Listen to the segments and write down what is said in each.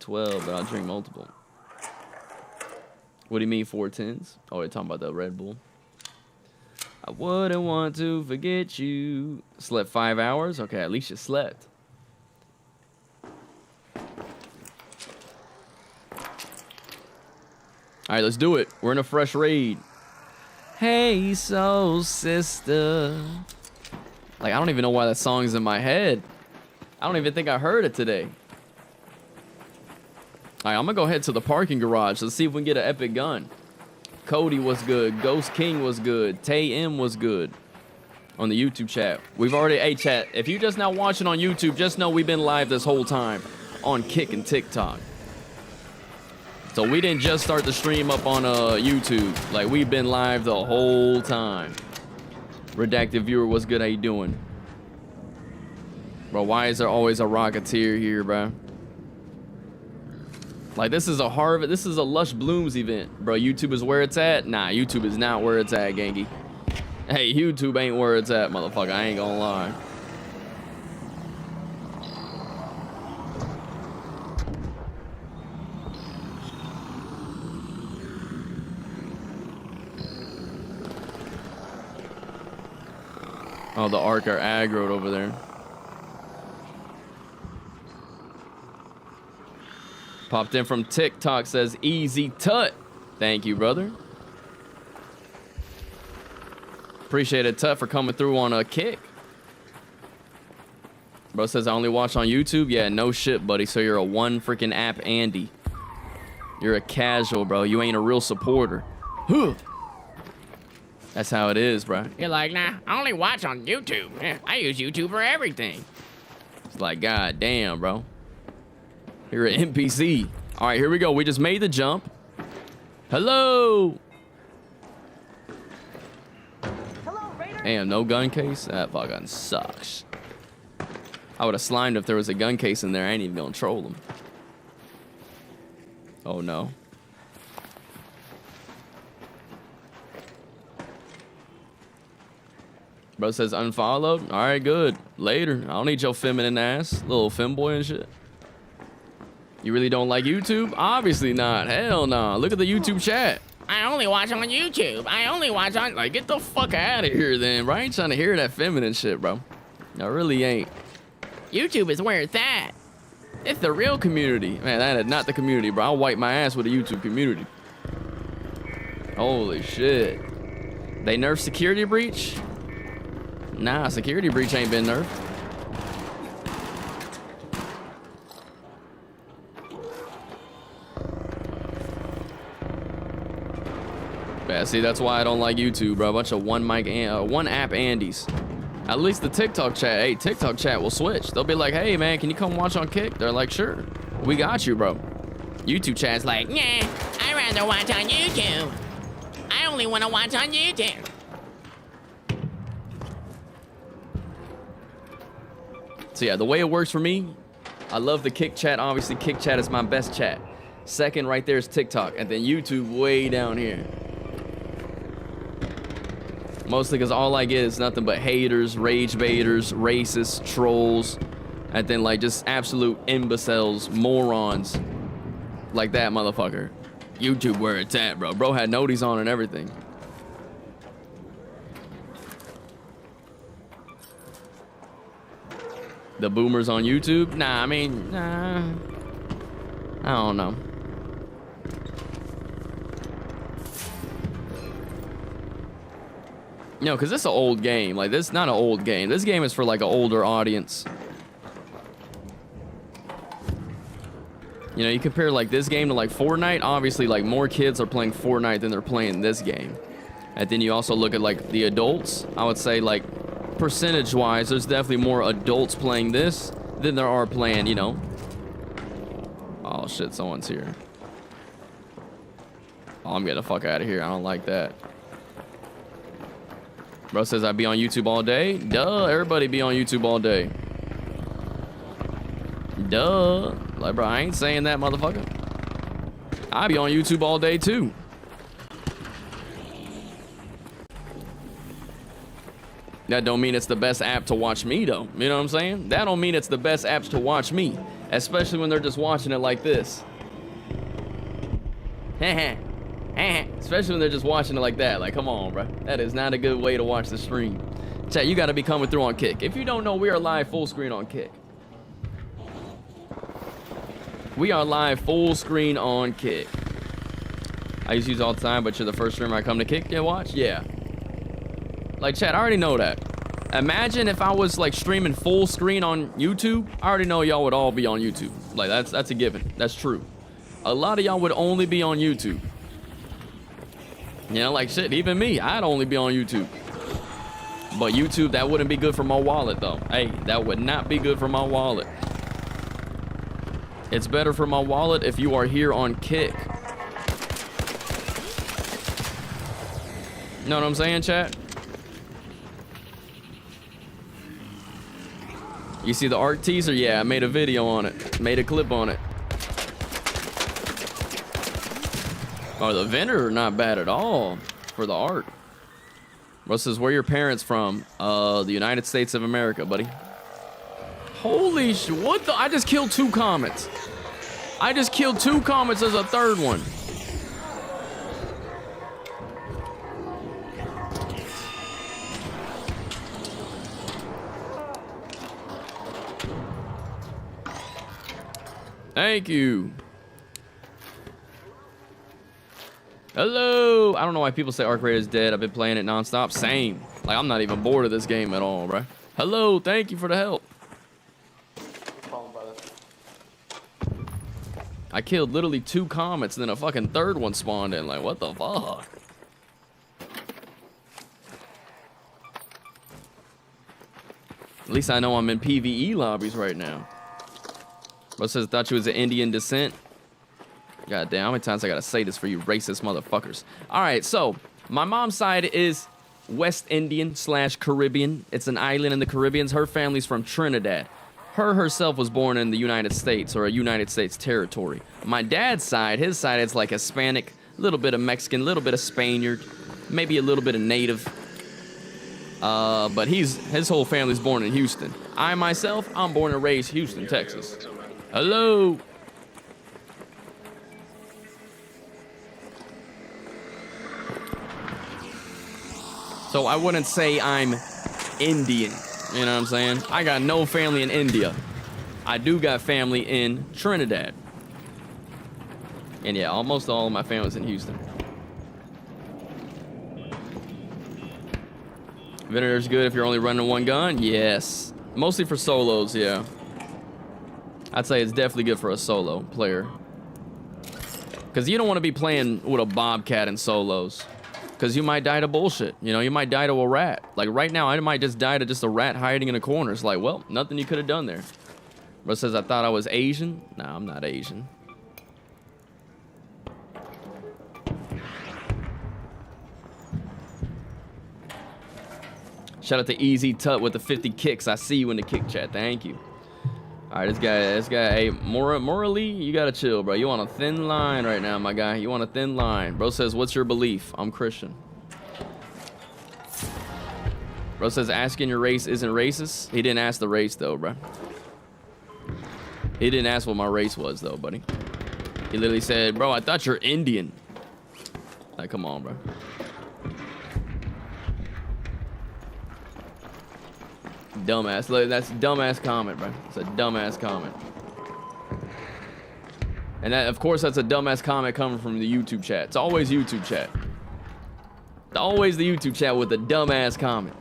12, but I'll drink multiple. What do you mean 4 10s? Oh, you're talking about the Red Bull. I wouldn't want to forget you. Slept 5 hours? Okay, at least you slept. Alright, let's do it. We're in a fresh raid. Hey, soul sister. Like, I don't even know why that song's in my head. I don't even think I heard it today. Alright, I'm gonna go head to the parking garage. Let's see if we can get an epic gun. Cody was good. Ghost King was good. Tay M was good. On the YouTube chat. We've already... Hey, chat. If you're just now watching on YouTube, just know we've been live this whole time on Kick and TikTok. So we didn't just start the stream up on YouTube. Like, we've been live the whole time. Redacted viewer, what's good? How you doing? Bro, why is there always a Rocketeer here, bro? Like, this is a Harvard, this is a Lush Blooms event. Bro, YouTube is where it's at? Nah, YouTube is not where it's at, gangy. Hey, YouTube ain't where it's at, motherfucker. I ain't gonna lie. Oh, the Ark are aggroed over there. Popped in from TikTok, says easy tut. Thank you, brother. Appreciate it, Tut, for coming through on a Kick. Bro says I only watch on YouTube. Yeah, no shit, buddy. So you're a one freaking app Andy. You're a casual, bro. You ain't a real supporter. Huh. That's how it is, bro. You're like, nah, I only watch on YouTube. I use YouTube for everything. It's like, god damn, bro. You're an NPC. All right, here we go. We just made the jump. Hello. Hello, Raider. Damn, no gun case? That fucking sucks. I would have slimed if there was a gun case in there. I ain't even gonna troll them. Oh, no. Bro says unfollowed. All right, good. Later. I don't need your feminine ass, little femboy and shit. You really don't like YouTube? Obviously not. Hell no. Nah. Look at the YouTube chat. I only watch on YouTube. I only watch on... Like, get the fuck out of here then, bro. I ain't trying to hear that feminine shit, bro. I really ain't. YouTube is where it's at. It's the real community. Man, that is not the community, bro. I'll wipe my ass with the YouTube community. Holy shit. They nerfed security breach? Nah, security breach ain't been nerfed. Yeah, see, that's why I don't like YouTube, bro. A bunch of one app Andys. At least the TikTok chat. Hey, TikTok chat will switch. They'll be like, hey, man, can you come watch on Kick? They're like, sure. We got you, bro. YouTube chat's like, nah, I'd rather watch on YouTube. I only want to watch on YouTube. so yeah, the way it works for me, I love the Kick chat. Obviously, Kick chat is my best chat. Second right there is TikTok, and then YouTube way down here. Mostly because all I get is nothing but haters, rage baiters, racists, trolls, and then like just absolute imbeciles, morons, like that motherfucker. YouTube where it's at, bro. Bro had noties on and everything. The boomers on YouTube? Nah, I mean, nah. I don't know. No, because this is an old game. Like, this is not an old game. This game is for, like, an older audience. You know, you compare, like, this game to, like, Fortnite. Obviously, like, more kids are playing Fortnite than they're playing this game. And then you also look at, like, the adults. I would say, like, percentage-wise, there's definitely more adults playing this than there are playing, you know. Oh, shit, someone's here. Oh, I'm getting the fuck out of here. I don't like that. Bro says I be on YouTube all day. Duh, everybody be on YouTube all day. Duh. Like, bro, I ain't saying that, motherfucker. I be on YouTube all day, too. That don't mean it's the best app to watch me, though. You know what I'm saying? That don't mean it's the best apps to watch me. Especially when they're just watching it like this. Especially when they're just watching it like that. Like, come on, bro. That is not a good way to watch the stream. Chat, you got to be coming through on Kick. If you don't know, we are live full screen on Kick. We are live full screen on Kick. I used to use it all the time, but you're the first streamer I come to Kick and watch? Yeah. Like, chat, I already know that. Imagine if I was, like, streaming full screen on YouTube. I already know y'all would all be on YouTube. Like, that's a given. That's true. A lot of y'all would only be on YouTube. You know, like, shit, even me, I'd only be on YouTube. But YouTube, that wouldn't be good for my wallet, though. Hey, that would not be good for my wallet. It's better for my wallet if you are here on Kick. Know what I'm saying, chat? You see the art teaser? Yeah, I made a video on it. Made a clip on it. Oh, the vendor, not bad at all for the art. Bro says, where are your parents from? The United States of America, buddy. Holy shit, what the? I just killed 2 comets. I just killed 2 comets as a third one. Thank you. Hello. I don't know why people say Arc Raid is dead. I've been playing it nonstop. Same. Like, I'm not even bored of this game at all, bro. Hello. Thank you for the help. I killed literally 2 comets and then a fucking third one spawned in. Like, what the fuck? At least I know I'm in PvE lobbies right now. Bro says, thought you was an Indian descent. God damn, how many times I gotta say this for you racist motherfuckers? All right, so my mom's side is West Indian / Caribbean. It's an island in the Caribbean. Her family's from Trinidad. Her herself was born in the United States or a United States territory. My dad's side, his side is like Hispanic, a little bit of Mexican, a little bit of Spaniard, maybe a little bit of native. But his whole family's born in Houston. I myself, I'm born and raised Houston, Texas. Hello. So I wouldn't say I'm Indian, you know what I'm saying? I got no family in India. I do got family in Trinidad. And yeah, almost all of my family's in Houston. Venator's good if you're only running 1 gun? Yes. Mostly for solos, yeah. I'd say it's definitely good for a solo player. Because you don't want to be playing with a bobcat in solos. Because you might die to bullshit. You know, you might die to a rat. Like right now, I might just die to just a rat hiding in a corner. It's like, well, nothing you could have done there. Bro says, I thought I was Asian. Nah, I'm not Asian. Shout out to Easy Tut with the 50 kicks. I see you in the kick chat. Thank you. All right, this guy, hey, morally, you gotta chill, bro. You on a thin line right now, my guy. You on a thin line. Bro says, what's your belief? I'm Christian. Bro says, asking your race isn't racist. He didn't ask the race, though, bro. He didn't ask what my race was, though, buddy. He literally said, bro, I thought you're Indian. Like, come on, bro. Dumbass. Look, that's a dumbass comment, bro. It's a dumbass comment. And that, of course, that's a dumbass comment coming from the YouTube chat. It's always YouTube chat. It's always the YouTube chat with a dumbass comment.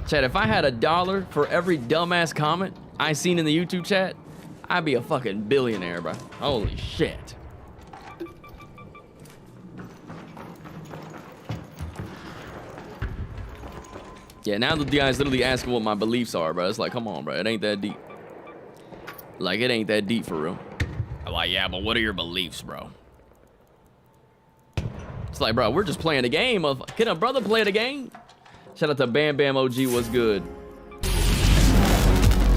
Chat, if I had $1 for every dumbass comment I seen in the YouTube chat, I'd be a fucking billionaire, bro. Holy shit. Yeah, now the guy's literally asking what my beliefs are, bro. It's like, come on, bro. It ain't that deep. Like, it ain't that deep for real. I'm like, yeah, but what are your beliefs, bro? It's like, bro, we're just playing a game of... Can a brother play the game? Shout out to Bam Bam OG, what's good?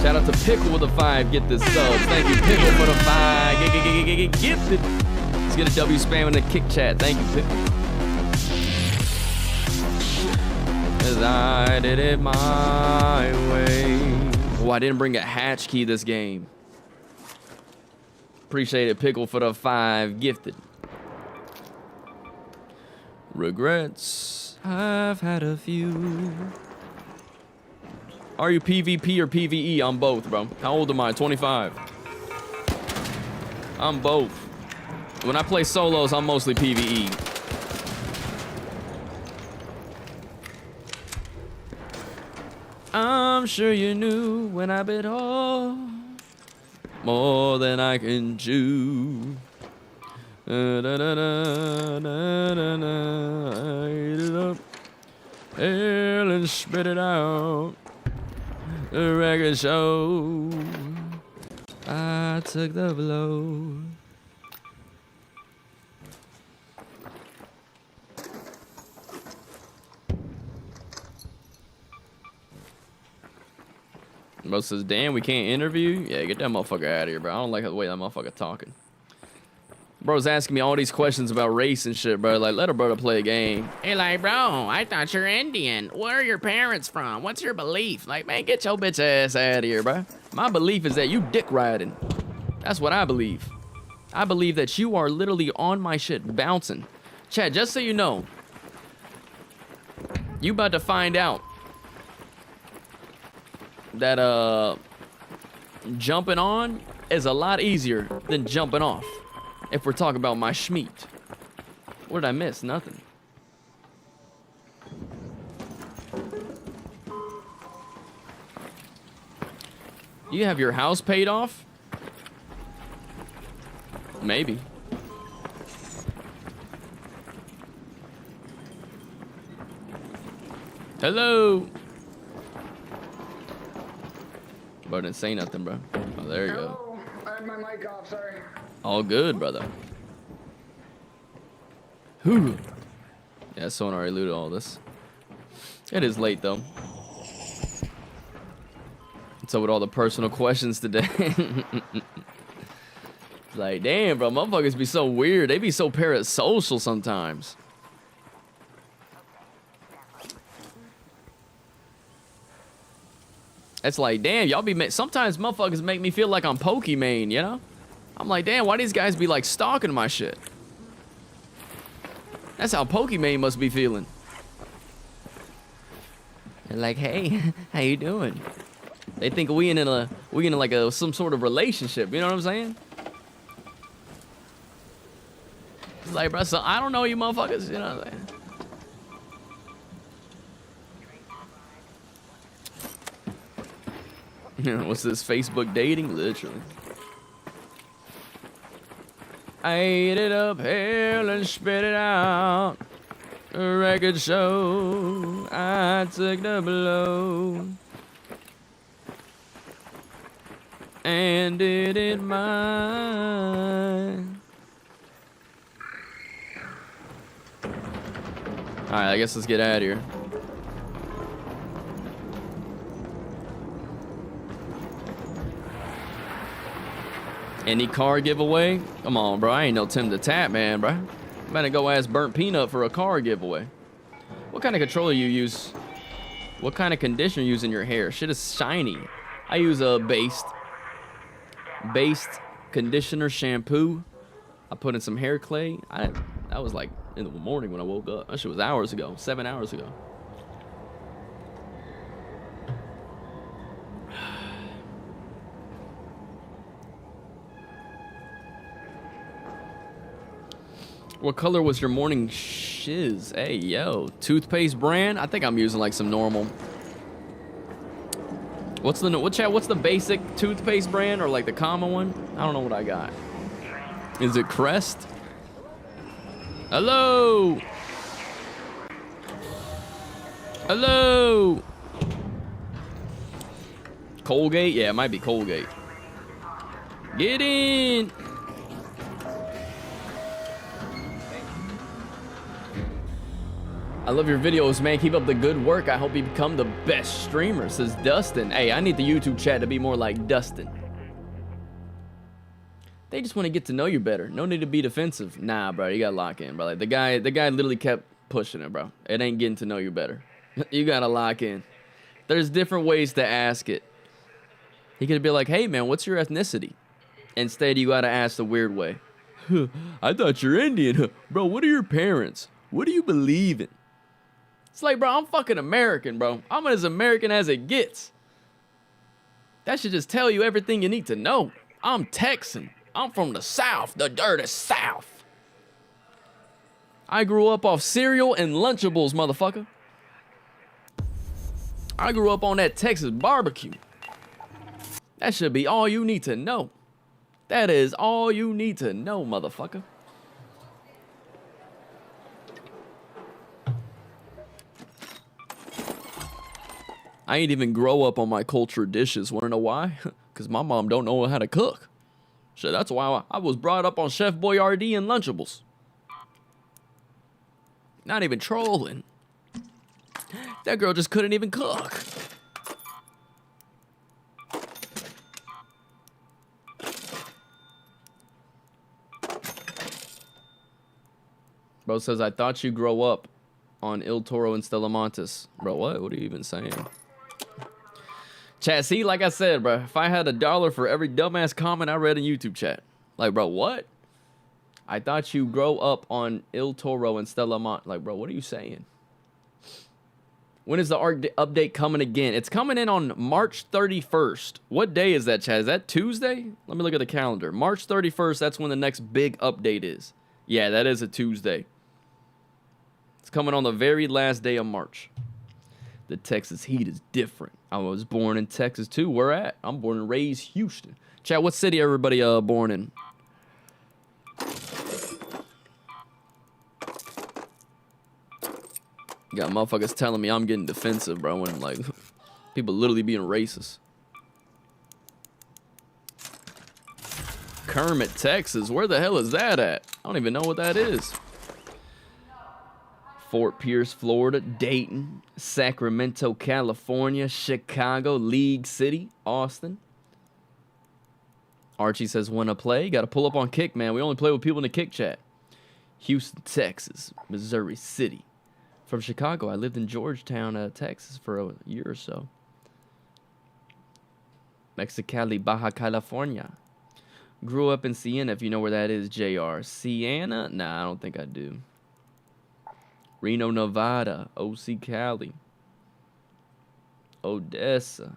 Shout out to Pickle with a 5, get this sub. Thank you, Pickle, for the 5. Gifted. Let's get a W spam in the kick chat. Thank you, Pickle. Cause I did it my way. Oh, I didn't bring a hatch key this game. Appreciate it, Pickle, for the 5 gifted. Regrets, I've had a few. Are you PvP or PvE? I'm both, bro. How old am I? 25. I'm both. When I play solos, I'm mostly PvE. I'm sure you knew when I bit off more than I can chew. Da, da, da, da, da, da, da. I ate it up, hell, and spit it out. The record show, I took the blow. Bro says, damn, we can't interview? Yeah, get that motherfucker out of here, bro. I don't like the way that motherfucker talking. Bro's asking me all these questions about race and shit, bro. Like, let a brother play a game. Hey, like, bro, I thought you're Indian. Where are your parents from? What's your belief? Like, man, get your bitch ass out of here, bro. My belief is that you dick riding. That's what I believe. I believe that you are literally on my shit, bouncing. Chad, just so you know, you about to find out that jumping on is a lot easier than jumping off. If we're talking about my schmeat. What did I miss? Nothing. You have your house paid off? Maybe. Hello. Bro didn't say nothing, bro. Oh, there you go. I had my mic off, sorry. All good, brother. Whew. Yeah, someone already looted all this. It is late, though. What's up with all the personal questions today? Like, damn, bro, motherfuckers be so weird. They be so parasocial sometimes. It's like, damn, y'all be... Sometimes motherfuckers make me feel like I'm Pokemon, you know? I'm like, damn, why these guys be like stalking my shit? That's how Pokemon must be feeling. They're like, hey, how you doing? They think we in like some sort of relationship, you know what I'm saying? It's like, bro, so I don't know you motherfuckers, you know what I'm saying? What's this, Facebook dating? Literally. I ate it up, hell, and spit it out. The record show, I took the blow. And did it mine. Alright, I guess let's get out of here. Any car giveaway? Come on, bro. I ain't no Tim the Tap, man, bro. I'm gonna go ask Burnt Peanut for a car giveaway. What kind of controller you use? What kind of conditioner you use in your hair? Shit is shiny. I use a based conditioner shampoo. I put in some hair clay. That was like in the morning when I woke up. That shit was hours ago, 7 hours ago. What color was your morning shiz? Hey, yo. Toothpaste brand? I think I'm using like some normal. What's the basic toothpaste brand or like the common one? I don't know what I got. Is it Crest? Hello? Hello? Colgate? Yeah, it might be Colgate. Get in! I love your videos, man. Keep up the good work. I hope you become the best streamer, says Dustin. Hey, I need the YouTube chat to be more like Dustin. They just want to get to know you better. No need to be defensive. Nah, bro, you gotta lock in, bro. Like, the guy literally kept pushing it, bro. It ain't getting to know you better. You gotta lock in. There's different ways to ask it. He could be like, hey, man, what's your ethnicity? Instead, you gotta ask the weird way. I thought you're Indian. Bro, what are your parents? What do you believe in? It's like, bro, I'm fucking American, bro. I'm as American as it gets. That should just tell you everything you need to know. I'm Texan. I'm from the South, the dirty South. I grew up off cereal and Lunchables, motherfucker. I grew up on that Texas barbecue. That should be all you need to know. That is all you need to know, motherfucker. I ain't even grow up on my culture dishes. Wanna know why? Because my mom don't know how to cook. Shit, that's why I was brought up on Chef Boyardee and Lunchables. Not even trolling. That girl just couldn't even cook. Bro says, I thought you grow up on Il Toro and Stella Montes. Bro, what? What are you even saying? Chat, see, like I said, bro, if I had $1 for every dumbass comment I read in YouTube chat. Like, bro, what? I thought you grow up on Il Toro and Stella Montes. Like, bro, what are you saying? When is the ARC update coming again? It's coming in on March 31st. What day is that, chat? Is that Tuesday? Let me look at the calendar. March 31st, that's when the next big update is. Yeah, that is a Tuesday. It's coming on the very last day of March. The Texas heat is different. I was born in Texas too. Where at? I'm born and raised Houston. Chat, what city everybody born in? Got motherfuckers telling me I'm getting defensive, bro, when like people literally being racist. Kermit, Texas. Where the hell is that at? I don't even know what that is. Fort Pierce, Florida, Dayton, Sacramento, California, Chicago, League City, Austin. Archie says, wanna play? Gotta pull up on Kick, man. We only play with people in the Kick chat. Houston, Texas, Missouri City. From Chicago, I lived in Georgetown, Texas for a year or so. Mexicali, Baja California. Grew up in Siena, if you know where that is, JR. Siena? Nah, I don't think I do. Reno, Nevada. OC Cali. Odessa.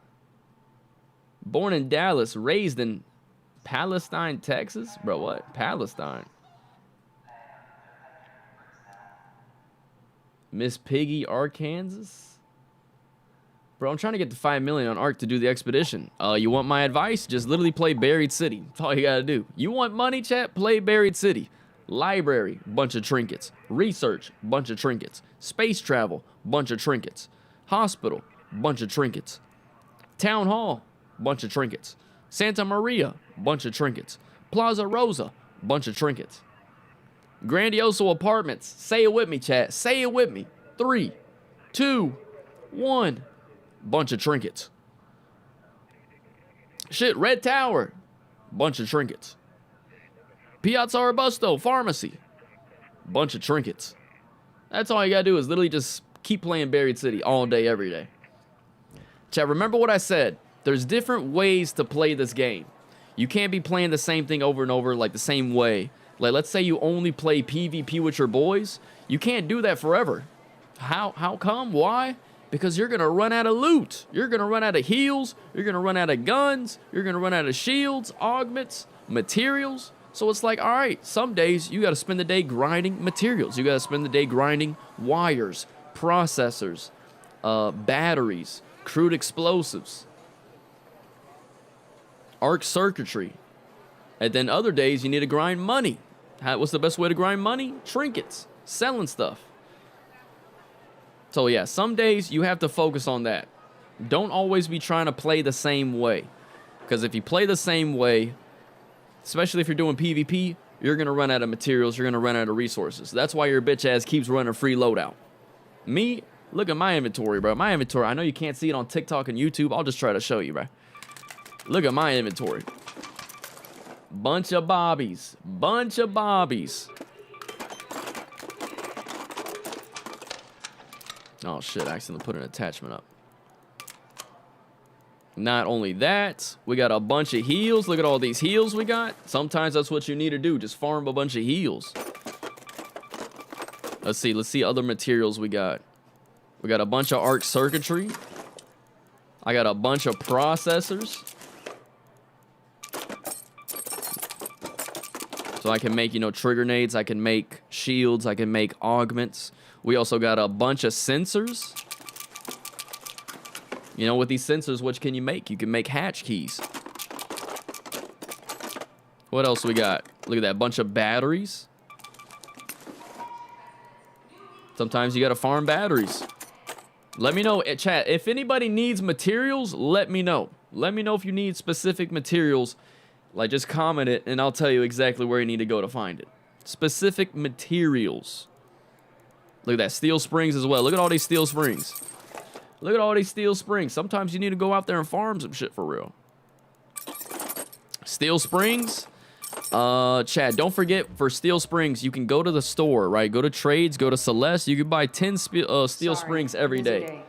Born in Dallas, raised in Palestine, Texas? Bro, what? Palestine. Miss Piggy, Arkansas? Bro, I'm trying to get to 5 million on Ark to do the expedition. You want my advice? Just literally play Buried City. That's all you gotta do. You want money, chat? Play Buried City. Library, bunch of trinkets. Research, bunch of trinkets. Space travel, bunch of trinkets. Hospital, bunch of trinkets. Town Hall, bunch of trinkets. Santa Maria, bunch of trinkets. Plaza Rosa, bunch of trinkets. Grandioso Apartments. Say it with me, chat. Say it with me. 3, 2, 1. Bunch of trinkets. Shit, Red Tower. Bunch of trinkets. Piazza Arbusto Pharmacy. Bunch of trinkets. That's all you gotta do is literally just keep playing Buried City all day, every day. Chat, remember what I said. There's different ways to play this game. You can't be playing the same thing over and over like the same way. Like, let's say you only play PvP with your boys. You can't do that forever. How come? Why? Because you're going to run out of loot. You're going to run out of heals. You're going to run out of guns. You're going to run out of shields, augments, materials. So it's like, all right, some days you got to spend the day grinding materials. You got to spend the day grinding wires, processors, batteries, crude explosives, arc circuitry. And then other days you need to grind money. What's the best way to grind money? Trinkets, selling stuff. So yeah, some days you have to focus on that. Don't always be trying to play the same way. Because if you play the same way, especially if you're doing PvP, you're going to run out of materials, you're going to run out of resources. That's why your bitch ass keeps running free loadout. Me, look at my inventory, bro. My inventory, I know you can't see it on TikTok and YouTube. I'll just try to show you, bro. Look at my inventory. Bunch of bobbies. Bunch of bobbies. Oh shit, I accidentally put an attachment up. Not only that, we got a bunch of heals. Look at all these heals we got. Sometimes that's what you need to do. Just farm a bunch of heals. Let's see other materials we got. We got a bunch of arc circuitry. I got a bunch of processors. So I can make, you know, trigger nades. I can make shields. I can make augments. We also got a bunch of sensors. You know, with these sensors, what can you make? You can make hatch keys. What else we got? Look at that, bunch of batteries. Sometimes you gotta farm batteries. Let me know, chat, if anybody needs materials, let me know. Let me know if you need specific materials. Like, just comment it, and I'll tell you exactly where you need to go to find it. Specific materials. Look at that, steel springs as well. Look at all these steel springs. Look at all these steel springs. Sometimes you need to go out there and farm some shit for real. Steel springs. Chad, don't forget, for steel springs, you can go to the store, right? Go to trades, go to Celeste. You can buy 10 steel springs every day.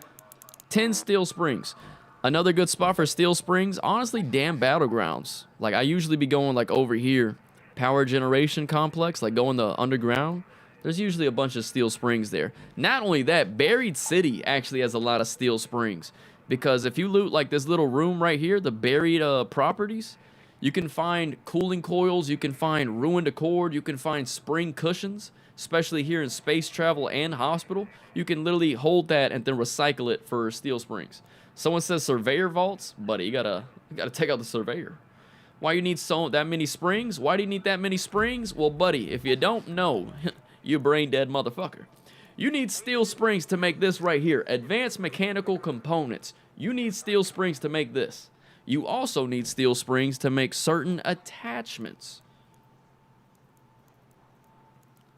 10 steel springs. Another good spot for steel springs, honestly, damn battlegrounds. Like, I usually be going, like, over here. Power generation complex, like going the underground. There's usually a bunch of steel springs there. Not only that, Buried City actually has a lot of steel springs. Because if you loot like this little room right here, the buried properties, you can find cooling coils, you can find ruined accord, you can find spring cushions, especially here in space travel and hospital. You can literally hold that and then recycle it for steel springs. Someone says surveyor vaults, buddy, you gotta take out the surveyor. Why you need that many springs? Why do you need that many springs? Well, buddy, if you don't know, you brain dead motherfucker. You need steel springs to make this right here. Advanced mechanical components. You need steel springs to make this. You also need steel springs to make certain attachments.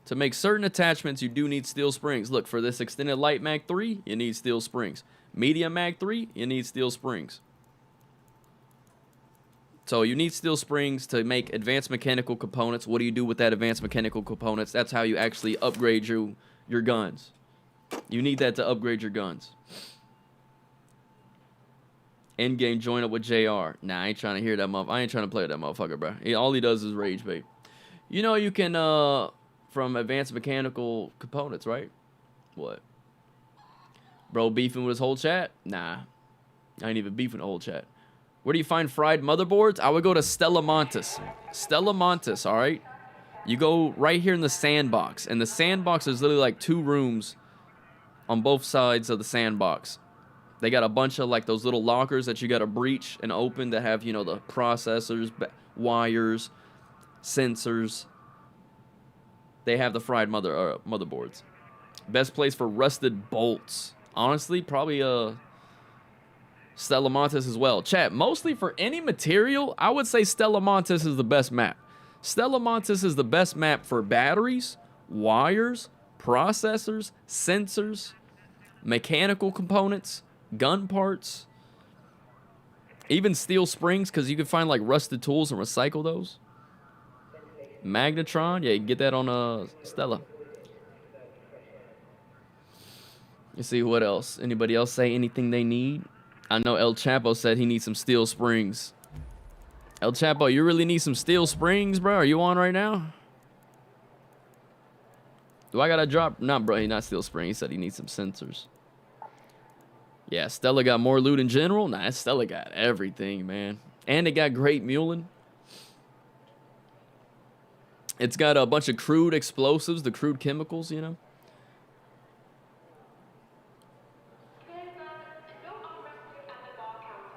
To make certain attachments, you do need steel springs. Look, for this extended light Mag 3, you need steel springs. Medium Mag 3, you need steel springs. So you need steel springs to make advanced mechanical components. What do you do with that advanced mechanical components? That's how you actually upgrade your guns. You need that to upgrade your guns. Endgame, join up with JR. Nah, I ain't trying to hear that motherfucker. I ain't trying to play with that motherfucker, bro. All he does is rage bait. You know you can, from advanced mechanical components, right? What? Bro beefing with his whole chat? Nah. I ain't even beefing the whole chat. Where do you find fried motherboards? I would go to Stella Montes. Stella Montes, all right? You go right here in the sandbox. And the sandbox is literally like 2 rooms on both sides of the sandbox. They got a bunch of like those little lockers that you got to breach and open that have, you know, the processors, wires, sensors. They have the fried motherboards. Best place for rusted bolts. Honestly, probably Stella Montes as well. Chat, mostly for any material, I would say Stella Montes is the best map. Stella Montes is the best map for batteries, wires, processors, sensors, mechanical components, gun parts, even steel springs, because you can find like rusted tools and recycle those. Magnetron, yeah, you can get that on Stella. You see what else? Anybody else say anything they need? I know El Chapo said he needs some steel springs. El Chapo, you really need some steel springs, bro? Are you on right now? Do I gotta drop? Nah, bro, he not steel spring. He said he needs some sensors. Yeah, Stella got more loot in general. Nah, Stella got everything, man. And it got great muling. It's got a bunch of crude explosives, the crude chemicals, you know.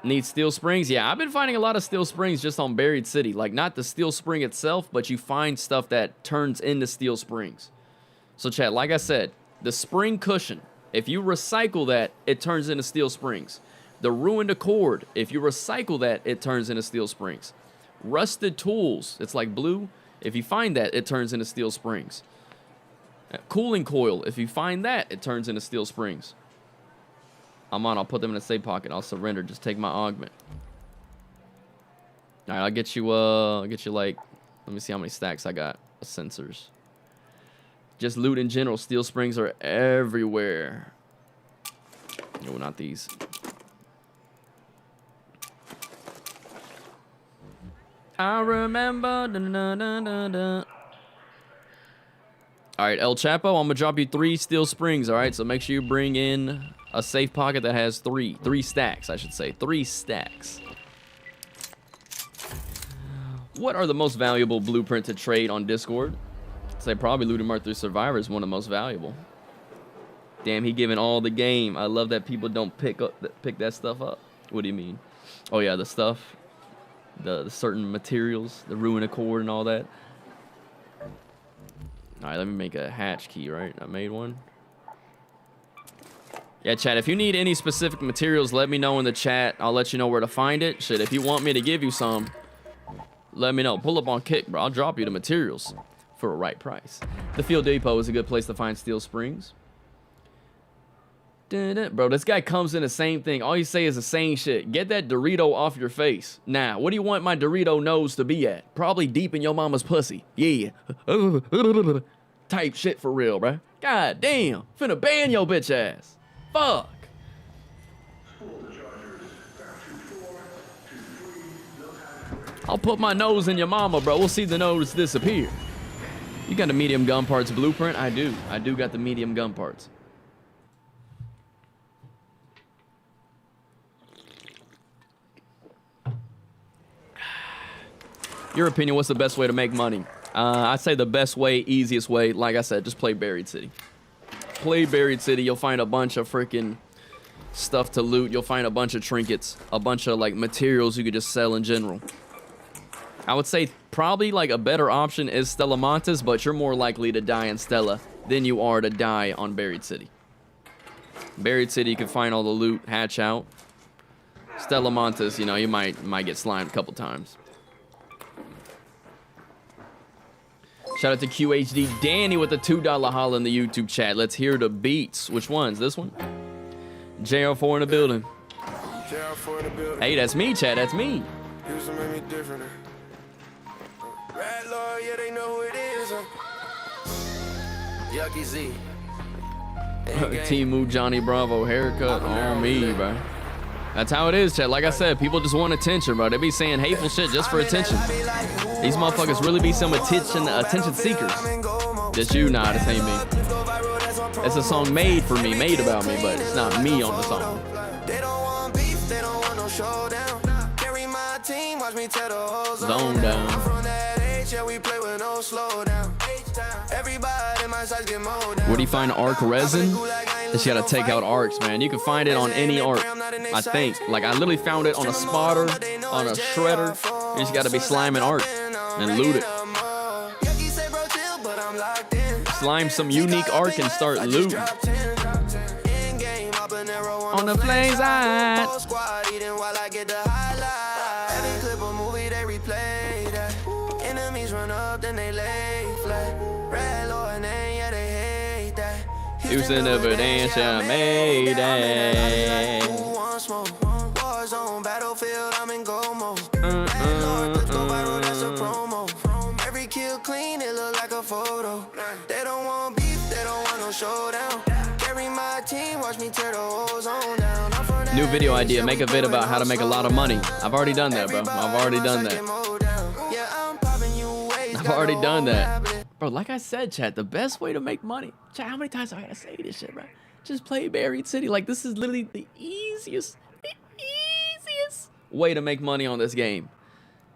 Need steel springs? Yeah, I've been finding a lot of steel springs just on Buried City. Like, not the steel spring itself, but you find stuff that turns into steel springs. So, chat, like I said, the spring cushion, if you recycle that, it turns into steel springs. The ruined accord, if you recycle that, it turns into steel springs. Rusted tools, it's like blue. If you find that, it turns into steel springs. Cooling coil, if you find that, it turns into steel springs. I'm on, I'll put them in a safe pocket. I'll surrender. Just take my augment. All right, I'll get you like, let me see how many stacks I got of sensors. Just loot in general. Steel springs are everywhere. No, not these. I remember. Da, da, da, da, da. All right, El Chapo, I'm gonna drop you 3 steel springs. All right, so make sure you bring in a safe pocket that has 3 stacks, I should say, 3 stacks. What are the most valuable blueprint to trade on Discord? I'd say probably Looting Mart 3 Survivor is one of the most valuable. Damn, he giving all the game. I love that people don't pick that stuff up. What do you mean? Oh yeah, the stuff, the certain materials, the ruin accord and all that. All right, let me make a hatch key, right? I made one. Yeah, chat, if you need any specific materials, let me know in the chat. I'll let you know where to find it. Shit, if you want me to give you some, let me know. Pull up on Kick, bro. I'll drop you the materials for a right price. The Field Depot is a good place to find steel springs. Bro, this guy comes in the same thing. All you say is the same shit. Get that Dorito off your face. Now, what do you want my Dorito nose to be at? Probably deep in your mama's pussy. Yeah. Type shit for real, bro. God damn. Finna ban your bitch ass. Fuck. I'll put my nose in your mama, bro. We'll see the nose disappear. You got the medium gun parts blueprint? I do. I do got the medium gun parts. Your opinion, what's the best way to make money? I'd say the best way, easiest way, like I said, just play Buried City. Play Buried City, you'll find a bunch of freaking stuff to loot. You'll find a bunch of trinkets, a bunch of like materials you could just sell in general. I would say probably like a better option is Stella Montes, but you're more likely to die in Stella than you are to die on Buried City. Buried City, you can find all the loot, hatch out. Stella Montes, you know, you might get slimed a couple times. Shout out to QHD Danny with the $2 holla in the YouTube chat. Let's hear the beats. Which ones? This one? JR4 in the building. JR4 in the building. Hey, that's me, chat. That's me. Used to make me different. Red Lord, yeah, they know who it is. Yucky Z. Timu Johnny Bravo haircut on me, bro. That's how it is, chat. Like I said, people just want attention, bro. They be saying hateful shit just for attention. These motherfuckers really be some attention seekers. Just you, nah, this ain't me. It's a song made for me, made about me, but it's not me on the song. They don't want beef, they don't want no showdown. Carry my team, watch me tear the whole Zone down. I'm from that age, yeah, we play with no slowdown. Everybody in my size get mowed down. Where do you find arc resin? Just gotta take out arcs, man. You can find it on any arc, I think. Like, I literally found it on a spotter, on a shredder. You just gotta be sliming arc and loot it. Slime some unique arc and start looting. On the flame side. Enemies run up, then they lay flat. Red Lord, yeah, they hate that. Using evidence, I made it. Warzone, battlefield, I'm in go mode. Red Lord, let's go viral, that's a promo. Every kill clean, it look like a photo. They don't want beef, they don't want no showdown. Carry my team, watch me tear the whole zone down. New video idea, make a vid about how to make a lot of money. I've already done that, bro. I've already done that. I've already done that. Bro, like I said, chat, the best way to make money. Chat, how many times do I gotta say this shit, bro? Just play Buried City. Like, this is literally the easiest way to make money on this game.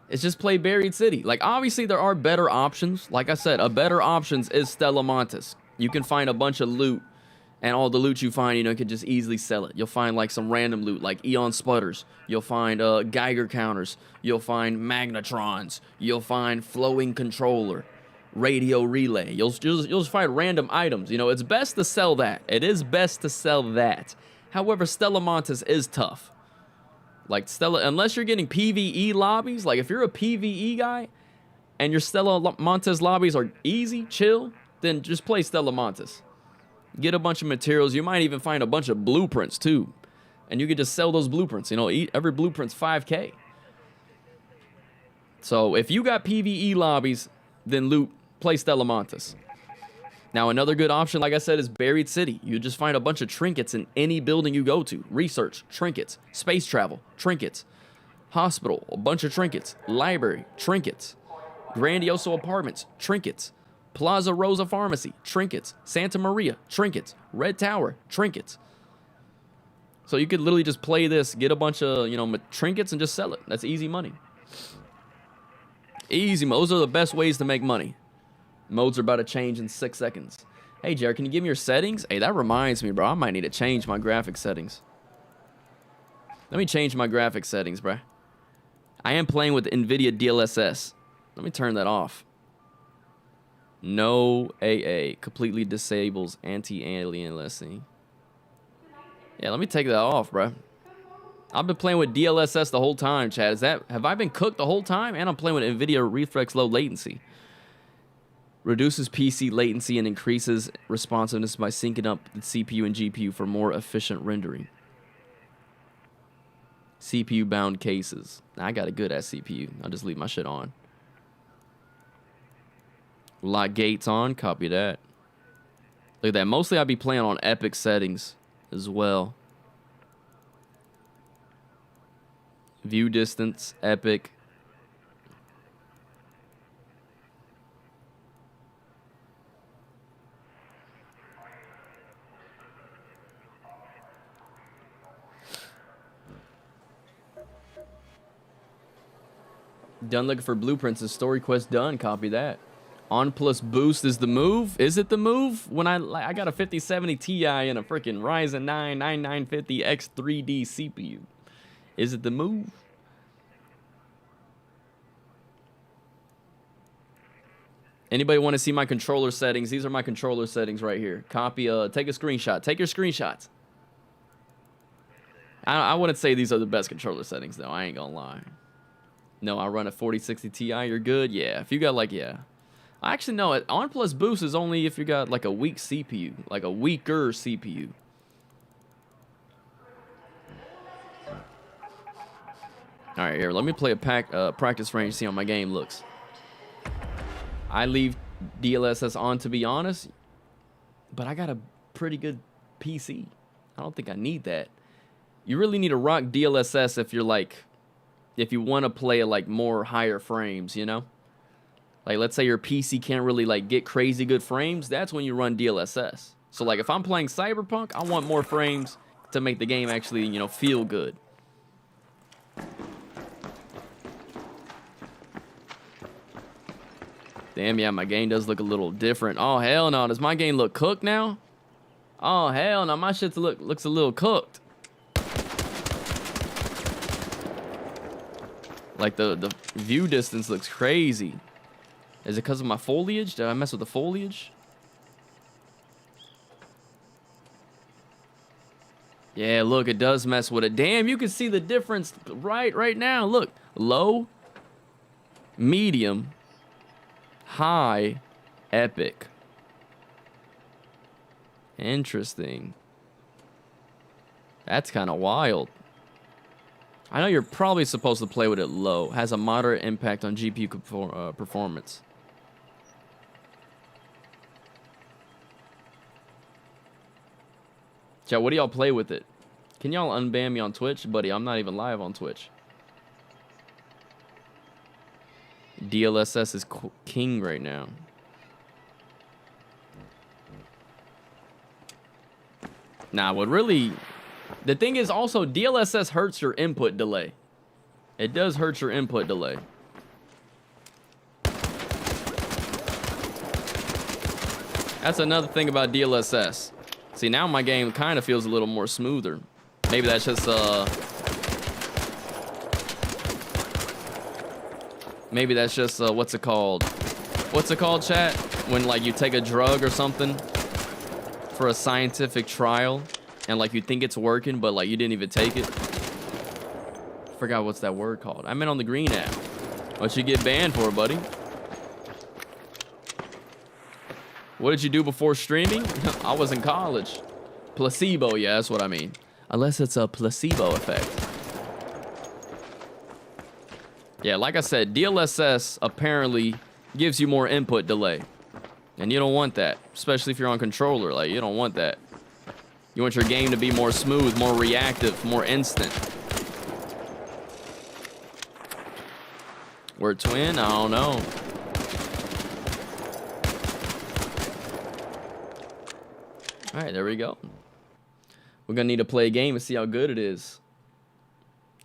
It's just play Buried City. Like, obviously, there are better options. Like I said, a better options is Stella Montes. You can find a bunch of loot, and all the loot you find, you know, you can just easily sell it. You'll find, like, some random loot, like Eon Sputters. You'll find Geiger counters. You'll find Magnetrons. You'll find Flowing Controller. Radio Relay. You'll just find random items. You know, it's best to sell that. It is best to sell that. However, Stella Montes is tough. Like, Stella, unless you're getting PvE lobbies, like, if you're a PvE guy, and your Stella Montes lobbies are easy, chill, then just play Stella Montes. Get a bunch of materials. You might even find a bunch of blueprints, too. And you can just sell those blueprints. You know, every blueprint's 5K. So, if you got PvE lobbies, then play Stella Montes. Now, another good option, like I said, is Buried City. You just find a bunch of trinkets in any building you go to. Research, trinkets, space travel, trinkets. Hospital, a bunch of trinkets. Library, trinkets. Grandioso Apartments, trinkets. Plaza Rosa Pharmacy, trinkets. Santa Maria, trinkets. Red Tower, trinkets. So you could literally just play this, get a bunch of, you know, trinkets and just sell it. That's easy money. Easy. Those are the best ways to make money. Modes are about to change in 6 seconds. Hey, Jared, can you give me your settings? Hey, that reminds me, bro. I might need to change my graphic settings. Let me change my graphic settings, bro. I am playing with NVIDIA DLSS. Let me turn that off. No AA. Completely disables anti-aliasing. Yeah, let me take that off, bro. I've been playing with DLSS the whole time, Chad. Have I been cooked the whole time? And I'm playing with NVIDIA Reflex Low Latency. Reduces PC latency and increases responsiveness by syncing up the CPU and GPU for more efficient rendering. CPU bound cases. I got a good ass CPU. I'll just leave my shit on. Lock gates on. Copy that. Look at that. Mostly I'll be playing on epic settings as well. View distance, epic. Done looking for blueprints. The story quest done. Copy that. On plus boost is the move. Is it the move? When I got a 5070 Ti and a freaking Ryzen 9 9950X 3D CPU. Is it the move? Anybody want to see my controller settings? These are my controller settings right here. Copy. Take a screenshot. Take your screenshots. I wouldn't say these are the best controller settings though. I ain't gonna lie. No, I run a 4060 Ti. You're good. Yeah. If you got like actually no. On plus boost is only if you got like a weak CPU, like a weaker CPU. All right, here. Let me play a practice range. See how my game looks. I leave DLSS on to be honest, but I got a pretty good PC. I don't think I need that. You really need to rock DLSS if you're like, if you want to play like more higher frames, you know? Like let's say your PC can't really like get crazy good frames, that's when you run DLSS. So like if I'm playing Cyberpunk, I want more frames to make the game actually, you know, feel good. Damn, yeah, my game does look a little different. Oh, hell no. Does my game look cooked now? Oh, hell no. My shit looks a little cooked. Like, the view distance looks crazy. Is it because of my foliage? Did I mess with the foliage? Yeah, look, it does mess with it. Damn, you can see the difference right now. Look, low, medium, high, epic. Interesting. That's kind of wild. I know you're probably supposed to play with it low. Has a moderate impact on GPU performance. Chat, what do y'all play with it? Can y'all unban me on Twitch? Buddy, I'm not even live on Twitch. DLSS is king right now. Nah, what really... The thing is also, DLSS hurts your input delay. It does hurt your input delay. That's another thing about DLSS. See, now my game kind of feels a little more smoother. Maybe that's just, maybe that's just, what's it called? What's it called, chat? When, like, you take a drug or something for a scientific trial, and, like, you think it's working, but, like, you didn't even take it. Forgot what's that word called. I meant on the green app. What you get banned for, buddy? What did you do before streaming? I was in college. Placebo, yeah, that's what I mean. Unless it's a placebo effect. Yeah, like I said, DLSS apparently gives you more input delay. And you don't want that, especially if you're on controller. Like, you don't want that. You want your game to be more smooth, more reactive, more instant. We're twin? I don't know. All right, there we go. We're gonna need to play a game and see how good it is.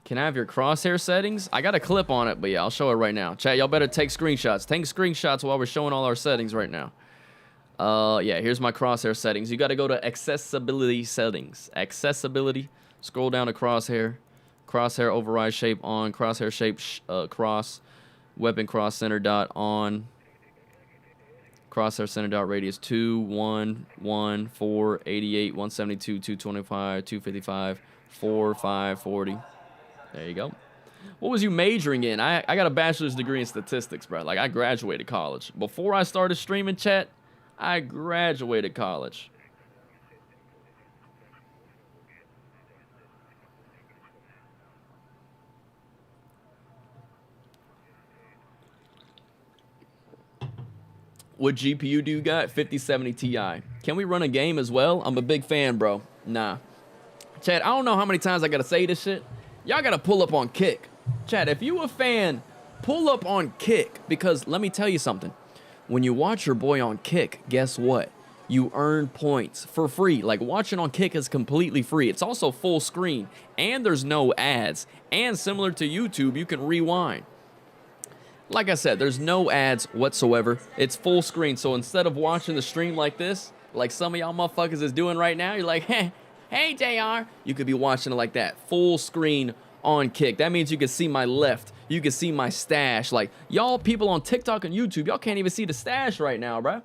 Can I have your crosshair settings? I got a clip on it, but yeah, I'll show it right now. Chat, y'all better take screenshots. Take screenshots while we're showing all our settings right now. Yeah, here's my crosshair settings. You gotta go to accessibility settings. Accessibility, scroll down to crosshair. Crosshair override shape on, crosshair shape cross, weapon cross center dot on, crosshair center dot radius 2, 1, 1, 4, 88, 172, 225, 255, 4, 5, 40. There you go. What was you majoring in? I got a bachelor's degree in statistics, bro. Like, I graduated college. Before I started streaming, chat, I graduated college. What GPU do you got? 5070 Ti. Can we run a game as well? I'm a big fan, bro. Nah. Chad, I don't know how many times I gotta say this shit. Y'all gotta pull up on Kick. Chad, if you a fan, pull up on Kick. Because let me tell you something. When you watch your boy on Kick, guess what? You earn points for free. Like, watching on Kick is completely free. It's also full screen. And there's no ads. And similar to YouTube, you can rewind. Like I said, there's no ads whatsoever. It's full screen. So instead of watching the stream like this, like some of y'all motherfuckers is doing right now, you're like, hey, JR. You could be watching it like that. Full screen on Kick. That means you can see my left. You can see my stash. Like, y'all people on TikTok and YouTube, y'all can't even see the stash right now, bruh.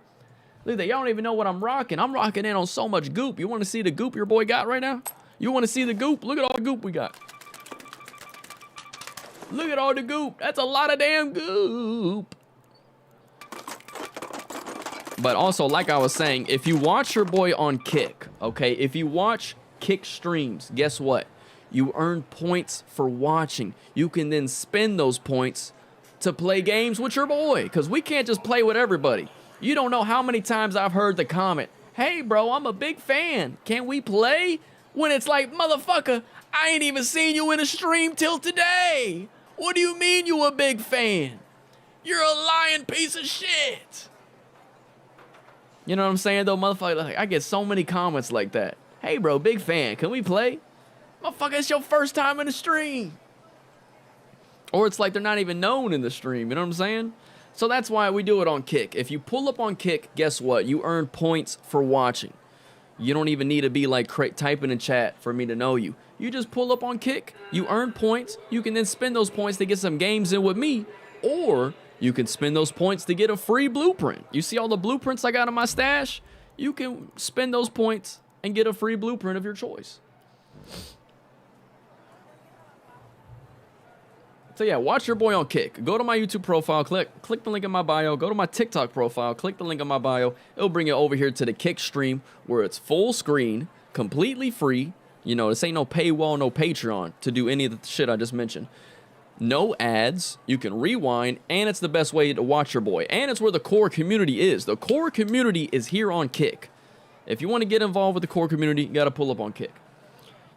Look at that. Y'all don't even know what I'm rocking. I'm rocking in on so much goop. You want to see the goop your boy got right now? You want to see the goop? Look at all the goop we got. Look at all the goop. That's a lot of damn goop. But also, like I was saying, if you watch your boy on Kick, okay? If you watch Kick streams, guess what? You earn points for watching. You can then spend those points to play games with your boy. Because we can't just play with everybody. You don't know how many times I've heard the comment, hey, bro, I'm a big fan. Can we play? When it's like, motherfucker, I ain't even seen you in a stream till today. What do you mean you a big fan? You're a lying piece of shit. You know what I'm saying, though, motherfucker? Like, I get so many comments like that. Hey, bro, big fan. Can we play? Motherfucker, it's your first time in the stream. Or it's like they're not even known in the stream. You know what I'm saying? So that's why we do it on Kick. If you pull up on Kick, guess what? You earn points for watching. You don't even need to be like typing in chat for me to know you. You just pull up on Kick, you earn points, you can then spend those points to get some games in with me, or you can spend those points to get a free blueprint. You see all the blueprints I got in my stash? You can spend those points and get a free blueprint of your choice. So yeah, watch your boy on Kick. Go to my YouTube profile, click the link in my bio, go to my TikTok profile, click the link in my bio. It'll bring you over here to the Kick stream where it's full screen, completely free. You know, this ain't no paywall, no Patreon to do any of the shit I just mentioned. No ads, you can rewind, and it's the best way to watch your boy. And it's where the core community is. The core community is here on Kick. If you want to get involved with the core community, you got to pull up on Kick.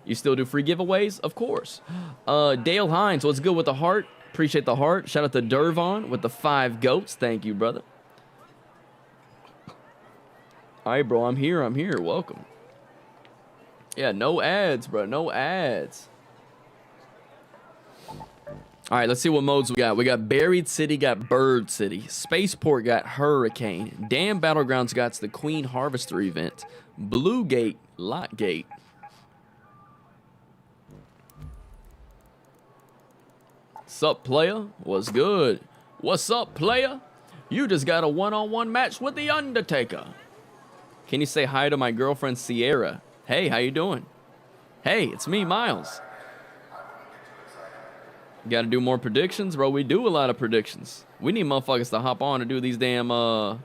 You still do free giveaways? Of course. Dale Hines, what's good with the heart? Appreciate the heart. Shout out to Dervon with the 5 goats. Thank you, brother. All right, bro, I'm here. Welcome. Yeah, no ads, bro. No ads. All right, let's see what modes we got. We got Buried City, got Bird City. Spaceport got Hurricane. Dam Battlegrounds got the Queen Harvester event. Blue Gate, Lot Gate. Sup, player? What's good? What's up, player? You just got a one-on-one match with The Undertaker. Can you say hi to my girlfriend, Sierra? Hey, how you doing? Hey, it's me, Miles. Got to do more predictions? Bro, we do a lot of predictions. We need motherfuckers to hop on and do these damn, to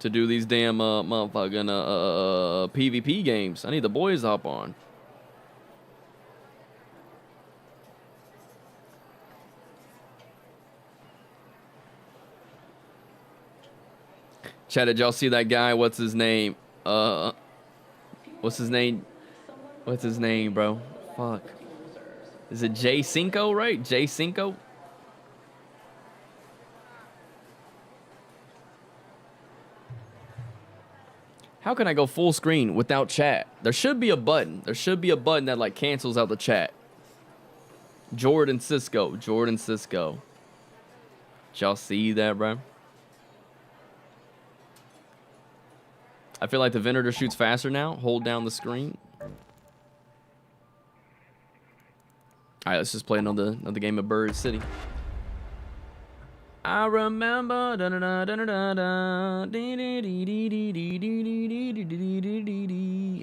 do these damn, motherfucking, PvP games. I need the boys to hop on. Chat, did y'all see that guy? What's his name? What's his name? What's his name, bro? Fuck. Is it J5, right? J5? How can I go full screen without chat? There should be a button. There should be a button that like cancels out the chat. Jordan Cisco. Jordan Cisco. Did y'all see that, bro? I feel like the Venator shoots faster now. Hold down the screen. All right, let's just play another game of Bird City. I remember.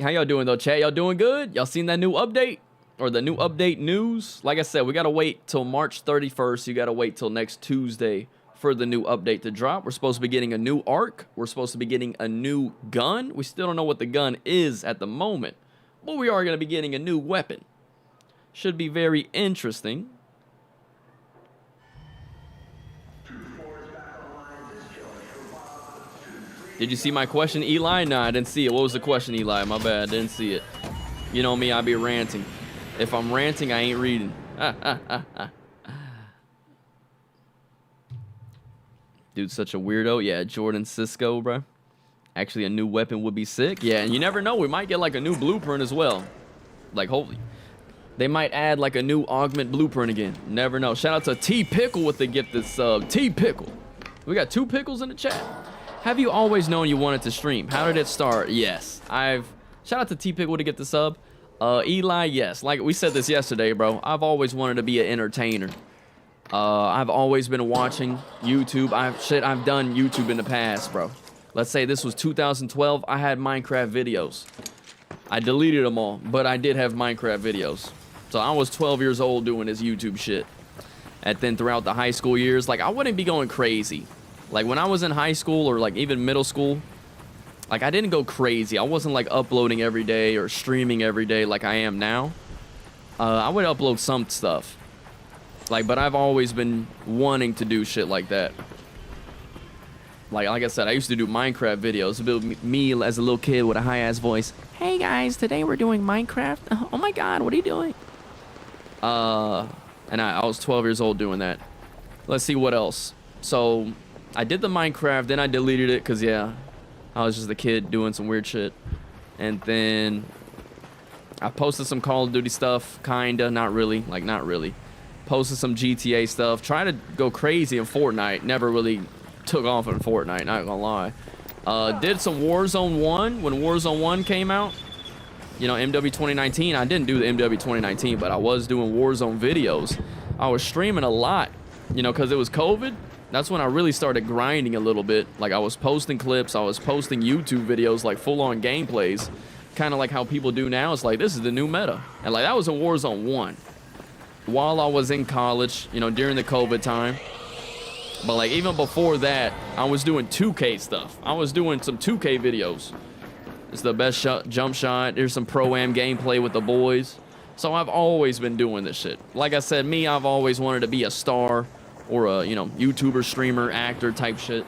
How y'all doing though, chat? Y'all doing good? Y'all seen that new update or the new update news? Like I said, we gotta wait till March 31st. You gotta wait till next Tuesday for the new update to drop. We're supposed to be getting a new arc. We're supposed to be getting a new gun. We still don't know what the gun is at the moment, but we are gonna be getting a new weapon. Should be very interesting. Did you see my question, Eli? Nah, I didn't see it. What was the question, Eli? My bad, I didn't see it. You know me, I be ranting. If I'm ranting, I ain't reading. Dude's such a weirdo. Yeah, Jordan Cisco, bro. Actually, a new weapon would be sick. Yeah, and you never know. We might get like a new blueprint as well. Like, hopefully. They might add like a new augment blueprint again. Never know. Shout out to T Pickle with the gifted sub. T Pickle. We got 2 pickles in the chat. Have you always known you wanted to stream? How did it start? Yes. Shout out to T Pickle to get the sub. Eli, yes. Like we said this yesterday, bro. I've always wanted to be an entertainer. I've always been watching YouTube. I've done YouTube in the past, bro. Let's say this was 2012. I had Minecraft videos. I deleted them all, but I did have Minecraft videos. So I was 12 years old doing this YouTube shit. And then throughout the high school years, like I wouldn't be going crazy. Like when I was in high school or like even middle school, like I didn't go crazy. I wasn't like uploading every day or streaming every day like I am now. I would upload some stuff. Like, but I've always been wanting to do shit like that. Like I said, I used to do Minecraft videos. Build me as a little kid with a high-ass voice. Hey guys, today we're doing Minecraft. Oh my god, what are you doing? And I was 12 years old doing that. Let's see what else. So I did the Minecraft, then I deleted it because yeah, I was just a kid doing some weird shit. And then I posted some Call of Duty stuff, kinda, not really, like not really. Posted some GTA stuff. Tried to go crazy in Fortnite. Never really took off in Fortnite, not gonna lie. Did some Warzone 1 when Warzone 1 came out. You know, MW 2019. I didn't do the MW 2019, but I was doing Warzone videos. I was streaming a lot, you know, because it was COVID. That's when I really started grinding a little bit. Like I was posting clips, I was posting YouTube videos, like full-on gameplays. Kind of like how people do now. It's like, this is the new meta. And like that was in Warzone 1. While I was in college, you know, during the COVID time. But like even before that, I was doing 2K stuff. I was doing some 2K videos. It's the best jump shot. There's some pro-am gameplay with the boys. So I've always been doing this shit. Like I said, me, I've always wanted to be a star or a, you know, YouTuber, streamer, actor type shit.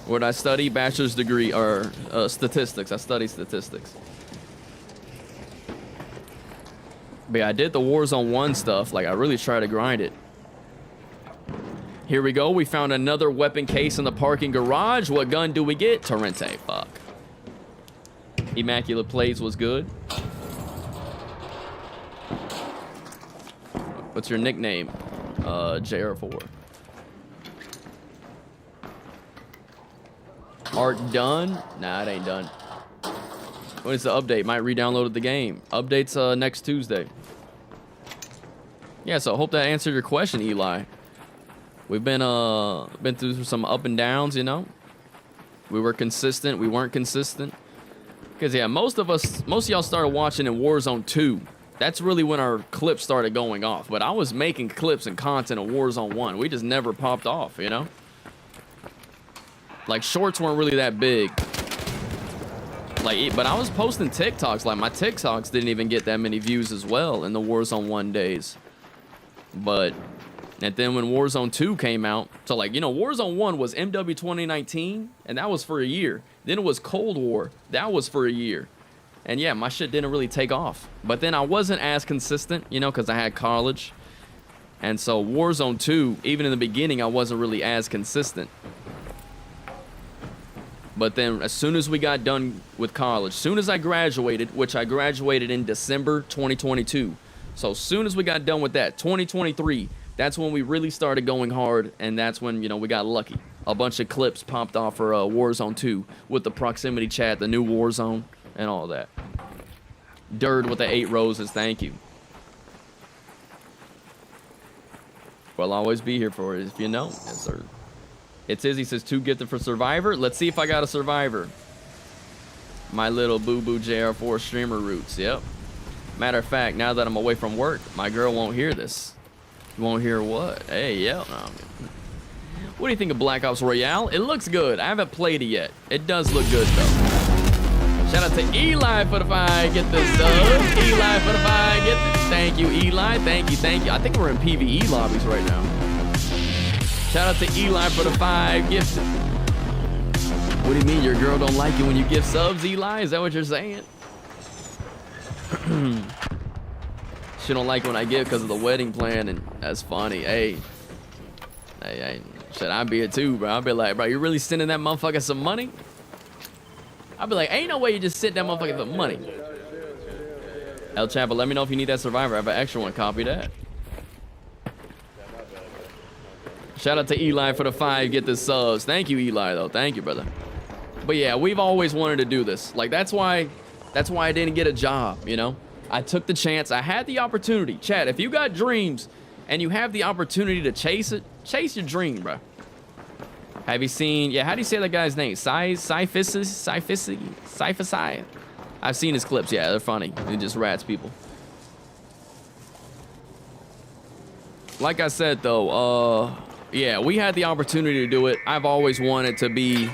What did I study? Bachelor's degree or statistics. I study statistics. But yeah, I did the Warzone 1 stuff. Like I really tried to grind it. Here we go. We found another weapon case in the parking garage. What gun do we get? Torrente. Fuck. Immaculate Plays was good. What's your nickname? JR4. Art done? Nah, it ain't done. When is the update? Might re-download the game. Updates next Tuesday. Yeah, so I hope that answered your question, Eli. We've been through some up and downs, you know. We were consistent, we weren't consistent. Because yeah, most of y'all started watching in Warzone 2. That's really when our clips started going off. But I was making clips and content in Warzone 1. We just never popped off, you know. Like shorts weren't really that big. Like, but I was posting TikToks. Like my TikToks didn't even get that many views as well in the Warzone 1 days. But and then when Warzone 2 came out, so like, you know, Warzone 1 was MW 2019, and that was for a year. Then it was Cold War. That was for a year. And yeah, my shit didn't really take off. But then I wasn't as consistent, you know, because I had college. And so Warzone 2, even in the beginning, I wasn't really as consistent. But then as soon as we got done with college, as soon as I graduated, which I graduated in December 2022. So as soon as we got done with that, 2023, that's when we really started going hard. And that's when, you know, we got lucky. A bunch of clips popped off for Warzone 2 with the proximity chat, the new Warzone, and all that. Dirt with the 8 roses, thank you. Well, I'll always be here for it if you know. Yes, sir. It's Izzy says 2 gifted for Survivor. Let's see if I got a Survivor. My little boo-boo JR4 streamer roots, yep. Matter of fact, now that I'm away from work, my girl won't hear this. Won't hear what? Hey, yeah. No, what do you think of Black Ops Royale? It looks good. I haven't played it yet. It does look good, though. Shout out to Eli for the 5. Get the sub. Eli for the 5. Get the... Thank you, Eli. Thank you, thank you. I think we're in PvE lobbies right now. Shout out to Eli for the 5 gifted. What do you mean your girl don't like it when you give subs, Eli? Is that what you're saying? She don't like when I give because of the wedding plan, and that's funny. Hey, shit, I'd be it too, bro. I'd be like, bro, you really sending that motherfucker some money? I'd be like, ain't no way you just sent that motherfucker some money. El Chapo, let me know if you need that Survivor. I have an extra one. Copy that. Shout out to Eli for the 5. Get the subs. Thank you, Eli, though. Thank you, brother. But yeah, we've always wanted to do this. Like, that's why I didn't get a job, you know? I took the chance. I had the opportunity. Chad, if you got dreams and you have the opportunity to chase it, chase your dream, bro. Have you seen, yeah, how do you say that guy's name? Sci-fi? I've seen his clips. Yeah, they're funny. He just rats people. Like I said, though, yeah, we had the opportunity to do it. I've always wanted to be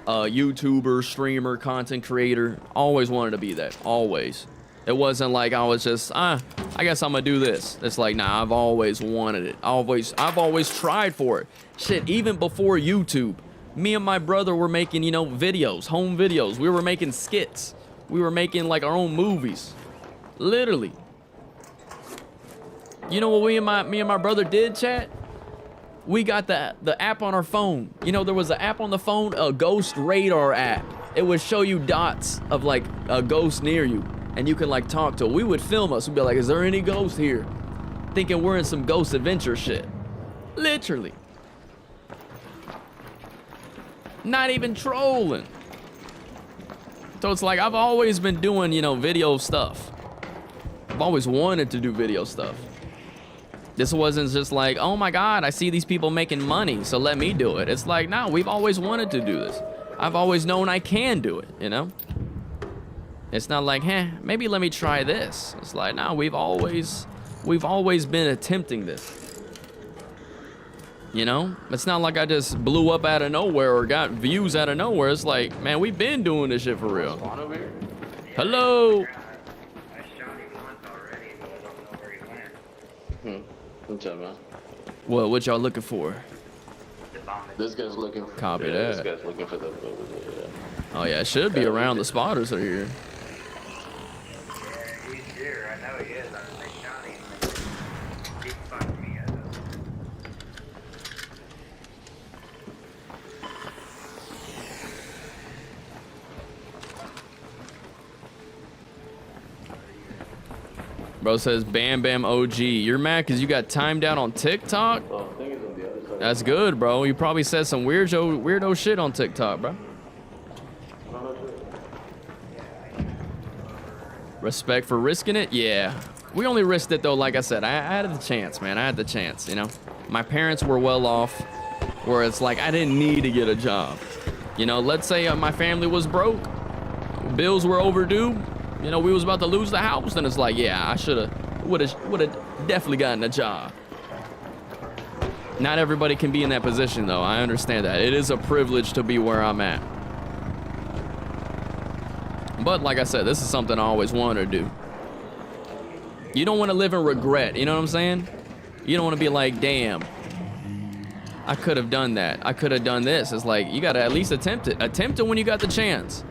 a YouTuber, streamer, content creator. Always wanted to be that. Always. It wasn't like I was just, I guess I'm gonna do this. It's like, nah, I've always wanted it. I've always tried for it. Shit, even before YouTube, me and my brother were making, you know, videos, home videos. We were making skits. We were making like our own movies. Literally. You know what me and my brother did, chat? We got the app on our phone. You know, there was an app on the phone, a ghost radar app. It would show you dots of like a ghost near you, and you can like talk to it. We would film us. We'd be like, is there any ghost here? Thinking we're in some ghost adventure shit. Literally. Not even trolling. So it's like I've always been doing, you know, video stuff. I've always wanted to do video stuff. This wasn't just like, oh my God, I see these people making money, so let me do it. It's like, no, we've always wanted to do this. I've always known I can do it, you know? It's not like, maybe let me try this. It's like, no, we've always been attempting this. You know? It's not like I just blew up out of nowhere or got views out of nowhere. It's like, man, we've been doing this shit for real. Hello? What's up, man? What y'all looking for? This guy's looking for... Copy that. This guy's looking for the... Oh yeah, it should be around. The spotters are here. He's here. I know he is. I was like, Johnny. He fucked me up. Bro says, Bam Bam OG. You're mad because you got timed out on TikTok? Oh, I think it's on the other side. That's good, bro. You probably said some weirdo shit on TikTok, bro. Respect for risking it? Yeah. We only risked it, though, like I said. I had the chance, man. I had the chance, you know? My parents were well off, where it's like I didn't need to get a job. You know, let's say my family was broke. Bills were overdue. You know, we was about to lose the house, and it's like, yeah, I would have definitely gotten a job. Not everybody can be in that position, though. I understand that. It is a privilege to be where I'm at. But like I said, this is something I always wanted to do. You don't want to live in regret, you know what I'm saying? You don't want to be like, damn, I could have done that. I could have done this. It's like, you got to at least attempt it. Attempt it when you got the chance.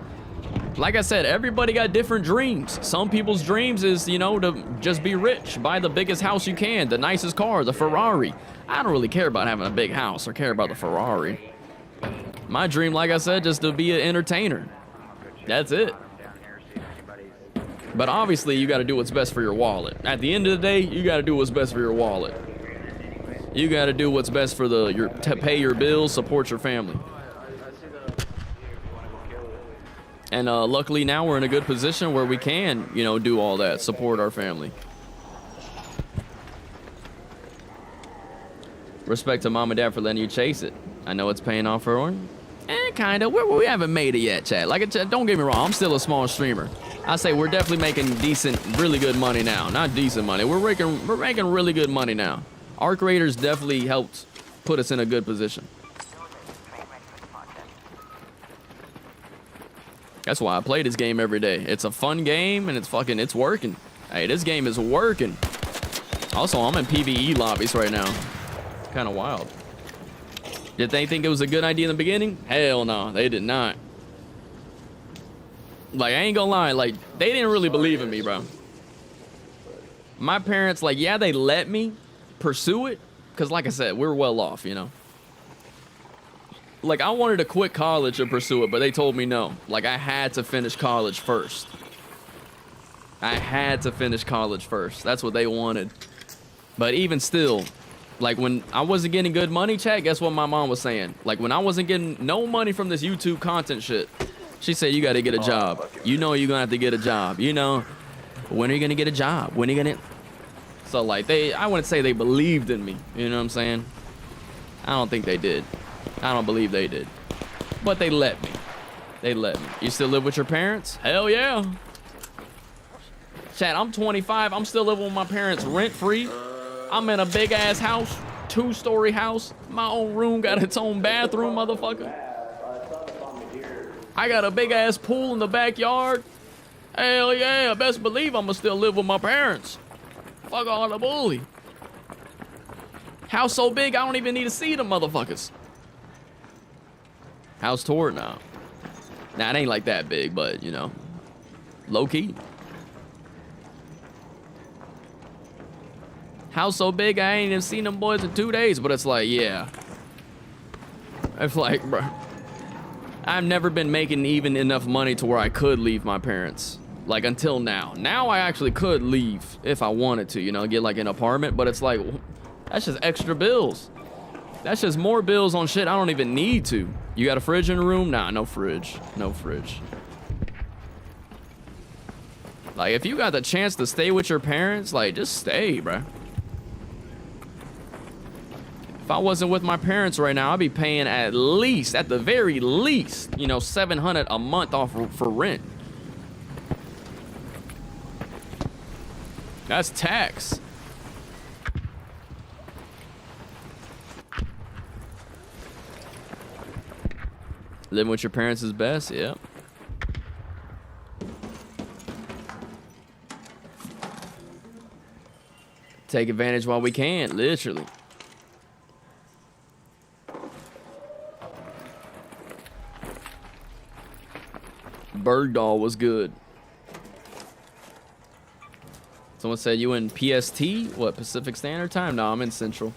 Like I said, everybody got different dreams. Some people's dreams is, you know, to just be rich, buy the biggest house you can, the nicest car, the Ferrari. I don't really care about having a big house or care about the Ferrari. My dream, like I said, just to be an entertainer. That's it. But obviously, you got to do what's best for your wallet. At the end of the day, you got to do what's best for your wallet. You got to do what's best for to pay your bills, support your family. And luckily now we're in a good position where we can, you know, do all that, support our family. Respect to mom and dad for letting you chase it. I know it's paying off for them. Kind of. We haven't made it yet, Chad. Like, don't get me wrong, I'm still a small streamer. I say we're definitely making decent, really good money now. Not decent money. We're making really good money now. Our creators definitely helped put us in a good position. That's why I play this game every day. It's a fun game and it's working. Hey, this game is working. Also, I'm in PvE lobbies right now. It's kind of wild. Did they think it was a good idea in the beginning? Hell no, they did not. Like, I ain't gonna lie, like, they didn't really believe in me, bro. My parents, like, yeah, they let me pursue it, because like I said, we're well off, you know. Like, I wanted to quit college and pursue it, but they told me no. Like, I had to finish college first. I had to finish college first. That's what they wanted. But even still, like, when I wasn't getting good money, chat, guess what my mom was saying? Like, when I wasn't getting no money from this YouTube content shit, she said, you got to get a job. You know you're going to have to get a job. You know, when are you going to get a job? When are you going to... So, like, I wouldn't say they believed in me. You know what I'm saying? I don't think they did. I don't believe they did. But they let me. They let me. You still live with your parents? Hell yeah. Chat, I'm 25. I'm still living with my parents rent-free. I'm in a big-ass house. 2-story house. My own room got its own bathroom, motherfucker. I got a big-ass pool in the backyard. Hell yeah. Best believe I'ma still live with my parents. Fuck all the bully. House so big, I don't even need to see them motherfuckers. House tour now. Nah, it ain't like that big, but, you know, low-key. House so big, I ain't even seen them boys in 2 days, but it's like, yeah. It's like, bro, I've never been making even enough money to where I could leave my parents. Like, until now. Now I actually could leave if I wanted to, you know, get like an apartment, but it's like, that's just extra bills. That's just more bills on shit I don't even need to. You got a fridge in the room? Nah, no fridge. No fridge. Like, if you got the chance to stay with your parents, like, just stay, bruh. If I wasn't with my parents right now, I'd be paying at least, at the very least, you know, $700 a month off for rent. That's tax. Living with your parents is best, yeah. Take advantage while we can, literally. Bergdahl was good. Someone said you in PST? What, Pacific Standard Time? No, I'm in Central.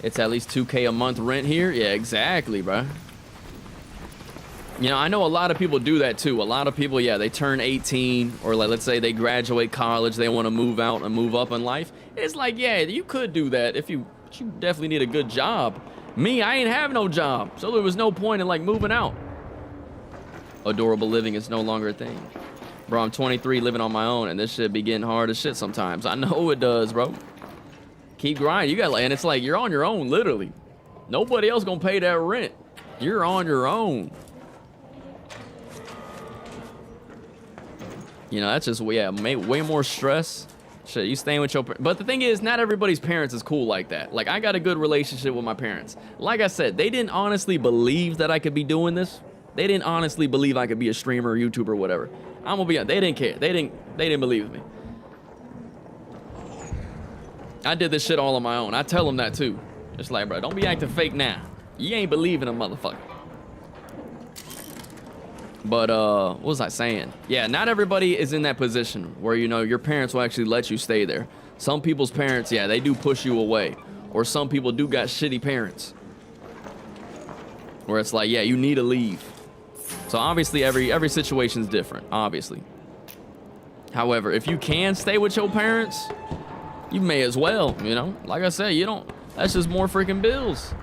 It's at least $2K a month rent here? Yeah, exactly, bro. You know, I know a lot of people do that too. A lot of people, yeah, they turn 18 or like, let's say they graduate college, they want to move out and move up in life. It's like, yeah, you could do that if you definitely need a good job. Me, I ain't have no job, so there was no point in like moving out. Adorable living is no longer a thing. Bro, I'm 23 living on my own and this shit be getting hard as shit sometimes. I know it does, bro. Keep grinding. You got, and it's like you're on your own, literally. Nobody else gonna pay that rent. You're on your own. You know, that's just, yeah, way more stress. Shit, you staying with your parents. But the thing is, not everybody's parents is cool like that. Like, I got a good relationship with my parents. Like I said, they didn't honestly believe that I could be doing this. They didn't honestly believe I could be a streamer or YouTuber or whatever. I'm gonna be honest, they didn't care. They didn't believe me. I did this shit all on my own. I tell them that too. It's like, bro, don't be acting fake now. You ain't believing a motherfucker. But what was I saying? Yeah, not everybody is in that position where, you know, your parents will actually let you stay there. Some people's parents, yeah, they do push you away. Or some people do got shitty parents. Where it's like, yeah, you need to leave. So obviously every situation is different, obviously. However, if you can stay with your parents, you may as well, you know? Like I said, you don't, that's just more freaking bills.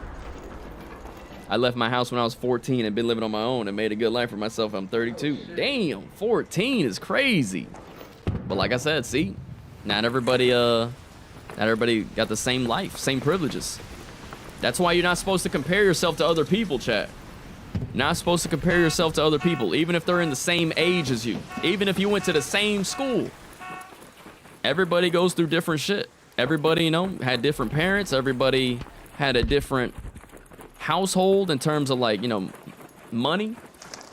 I left my house when I was 14 and been living on my own and made a good life for myself. I'm 32. Damn, 14 is crazy. But like I said, see, not everybody got the same life, same privileges. That's why you're not supposed to compare yourself to other people, chat. You're not supposed to compare yourself to other people, even if they're in the same age as you. Even if you went to the same school. Everybody goes through different shit. Everybody, you know, had different parents. Everybody had a different household in terms of, like, you know, money.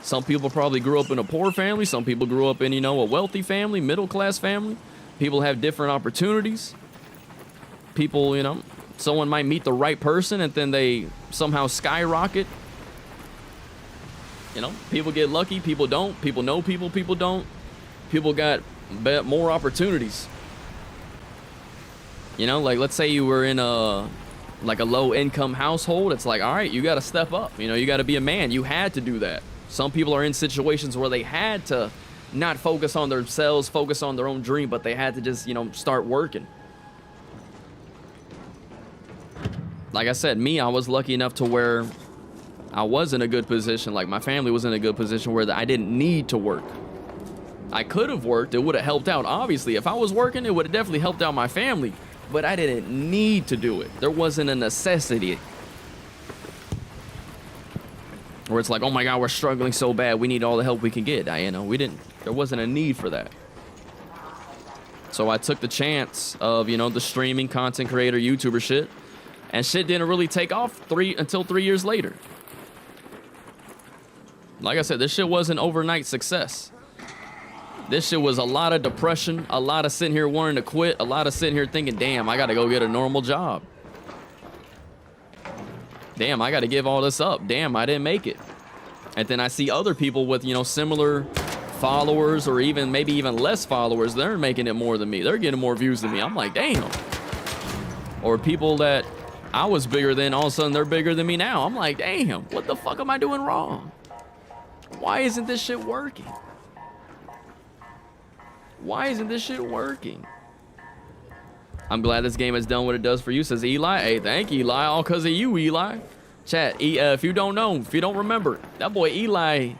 Some people probably grew up in a poor family. Some people grew up in, you know, a wealthy family, middle class family. People have different opportunities. People, you know, someone might meet the right person and then they somehow skyrocket. You know, people get lucky, people don't. People know people, people don't. People got more opportunities. You know, like, let's say you were in a low income household. It's like, all right, you got to step up. You know, you got to be a man. You had to do that. Some people are in situations where they had to not focus on themselves, focus on their own dream, but they had to just, you know, start working. Like I said, me, I was lucky enough to where I was in a good position. Like, my family was in a good position where I didn't need to work. I could have worked. It would have helped out. Obviously, if I was working, it would have definitely helped out my family. But I didn't need to do it. There wasn't a necessity. Where it's like, oh my God, we're struggling so bad. We need all the help we can get. You know, there wasn't a need for that. So I took the chance of, you know, the streaming, content creator, YouTuber shit. And shit didn't really take off until 3 years later. Like I said, this shit wasn't overnight success. This shit was a lot of depression, a lot of sitting here wanting to quit, a lot of sitting here thinking, damn, I gotta go get a normal job. Damn, I gotta give all this up. Damn, I didn't make it. And then I see other people with, you know, similar followers or even maybe even less followers. They're making it more than me. They're getting more views than me. I'm like, damn. Or people that I was bigger than, all of a sudden they're bigger than me now. I'm like, damn, what the fuck am I doing wrong? Why isn't this shit working? Why isn't this shit working? I'm glad this game has done what it does for you, says Eli. Hey, thank you, Eli. All because of you, Eli. Chat, if you don't know, if you don't remember, that boy Eli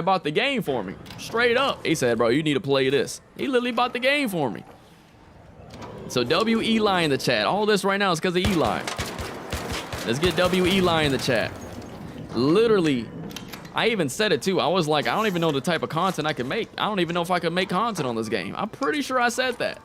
bought the game for me. Straight up. He said, bro, you need to play this. He literally bought the game for me. So W Eli in the chat. All this right now is because of Eli. Let's get W Eli in the chat. Literally, I even said it too. I was like, I don't even know the type of content I can make. I don't even know if I could make content on this game. I'm pretty sure I said that.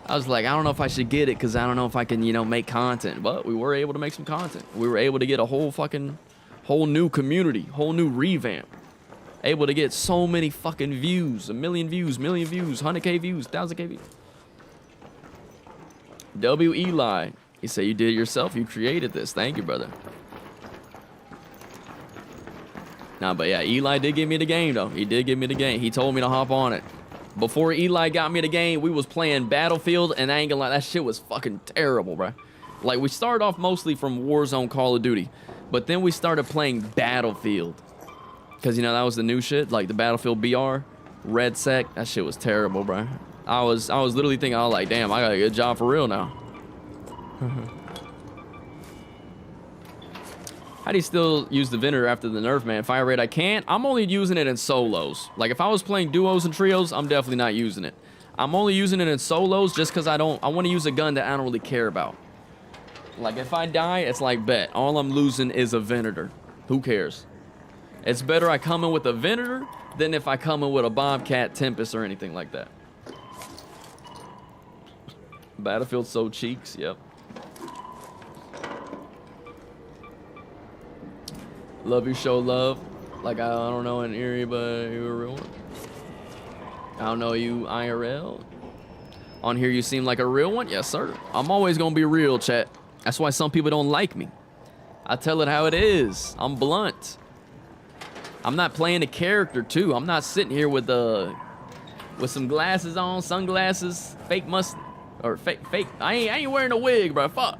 I was like, I don't know if I should get it because I don't know if I can, you know, make content. But we were able to make some content. We were able to get a whole new community, whole new revamp. Able to get so many fucking views, 1 million views, 100K views, 1,000K views. W Eli, he said you did it yourself. You created this. Thank you, brother. Nah, but yeah, Eli did give me the game, though. He did give me the game. He told me to hop on it. Before Eli got me the game, we was playing Battlefield, and I ain't gonna lie, that shit was fucking terrible, bro. Like, we started off mostly from Warzone, Call of Duty, but then we started playing Battlefield. Because, you know, that was the new shit, like the Battlefield BR, Red Sec. That shit was terrible, bro. I was literally thinking, I was like, damn, I got a good job for real now. How do you still use the Venator after the nerf, man? Fire rate, I can't. I'm only using it in solos. Like, if I was playing duos and trios, I'm definitely not using it. I'm only using it in solos just because I want to use a gun that I don't really care about. Like, if I die, it's like, bet. All I'm losing is a Venator. Who cares? It's better I come in with a Venator than if I come in with a Bobcat, Tempest, or anything like that. Battlefield so cheeks, yep. Love you, show love. Like, I don't know an eerie, but you're a real one. I don't know you IRL. On here, you seem like a real one. Yes, sir. I'm always going to be real, chat. That's why some people don't like me. I tell it how it is. I'm blunt. I'm not playing a character too. I'm not sitting here with some glasses on, sunglasses, fake fake. I ain't wearing a wig, bro. Fuck.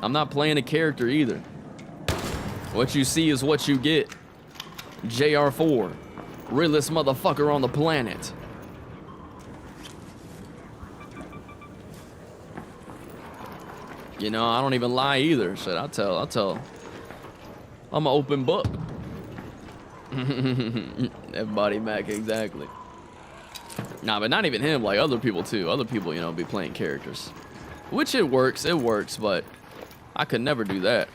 I'm not playing a character either. What you see is what you get. JR4, realest motherfucker on the planet. You know, I don't even lie either. Shit, I'll tell. I'm an open book. Everybody Mac, exactly. Nah, but not even him, like other people too. Other people, you know, be playing characters. Which it works, but I could never do that.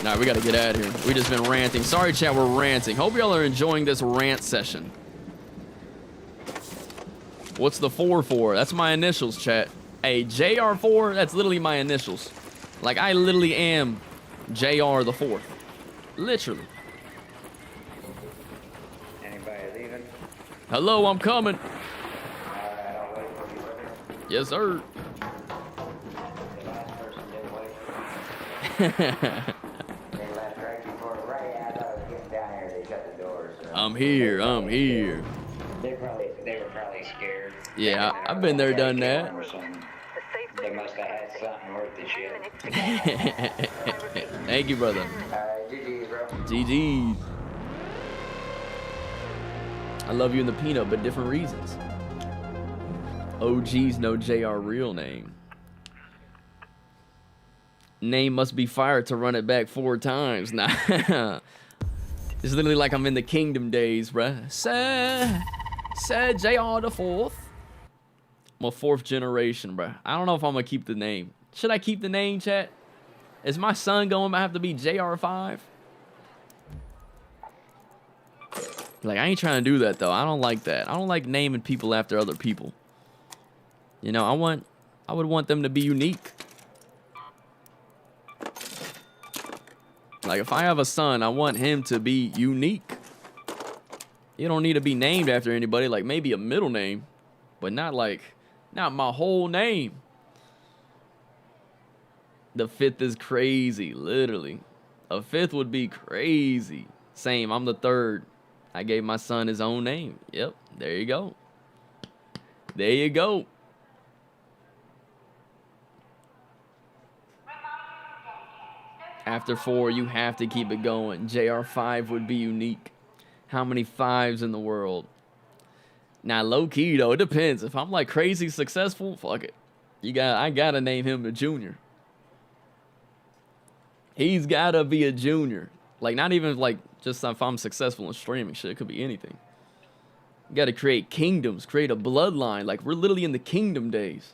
Nah, we gotta get out of here. We just been ranting. Sorry, chat, we're ranting. Hope y'all are enjoying this rant session. What's the 4 for? That's my initials, chat. Hey, JR4, that's literally my initials. Like, I literally am JR the 4th. Literally. Anybody leaving? Hello, I'm coming. Alright, I'll wait for you, brother. Yes, sir. The last person did wait. They left right before, right as I was getting down here, they shut the doors. So I'm here. they were probably scared. Yeah, I've been there, done that. Or something. They must have had something worth the shit. Thank you, brother. Alright, GG's, bro. GG. I love you in the peanut, but different reasons. OGs know JR real name. Name must be fired to run it back 4 times. Nah. It's literally like I'm in the kingdom days, bruh. Said JR the 4th. I'm a 4th generation, bruh. I don't know if I'm gonna keep the name. Should I keep the name, chat? Is my son going to have to be JR5? Like, I ain't trying to do that, though. I don't like that. I don't like naming people after other people. You know, I would want them to be unique. Like, if I have a son, I want him to be unique. You don't need to be named after anybody, like maybe a middle name, but not my whole name. The 5th is crazy, literally. A 5th would be crazy. Same, I'm the 3rd. I gave my son his own name. Yep, there you go. There you go. After 4, you have to keep it going. JR5 would be unique. How many 5s in the world? Now, low key though, it depends. If I'm like crazy successful, fuck it. I gotta name him a junior. He's gotta be a junior. Like, not even like just if I'm successful in streaming shit. It could be anything. You gotta create kingdoms, create a bloodline. Like, we're literally in the kingdom days.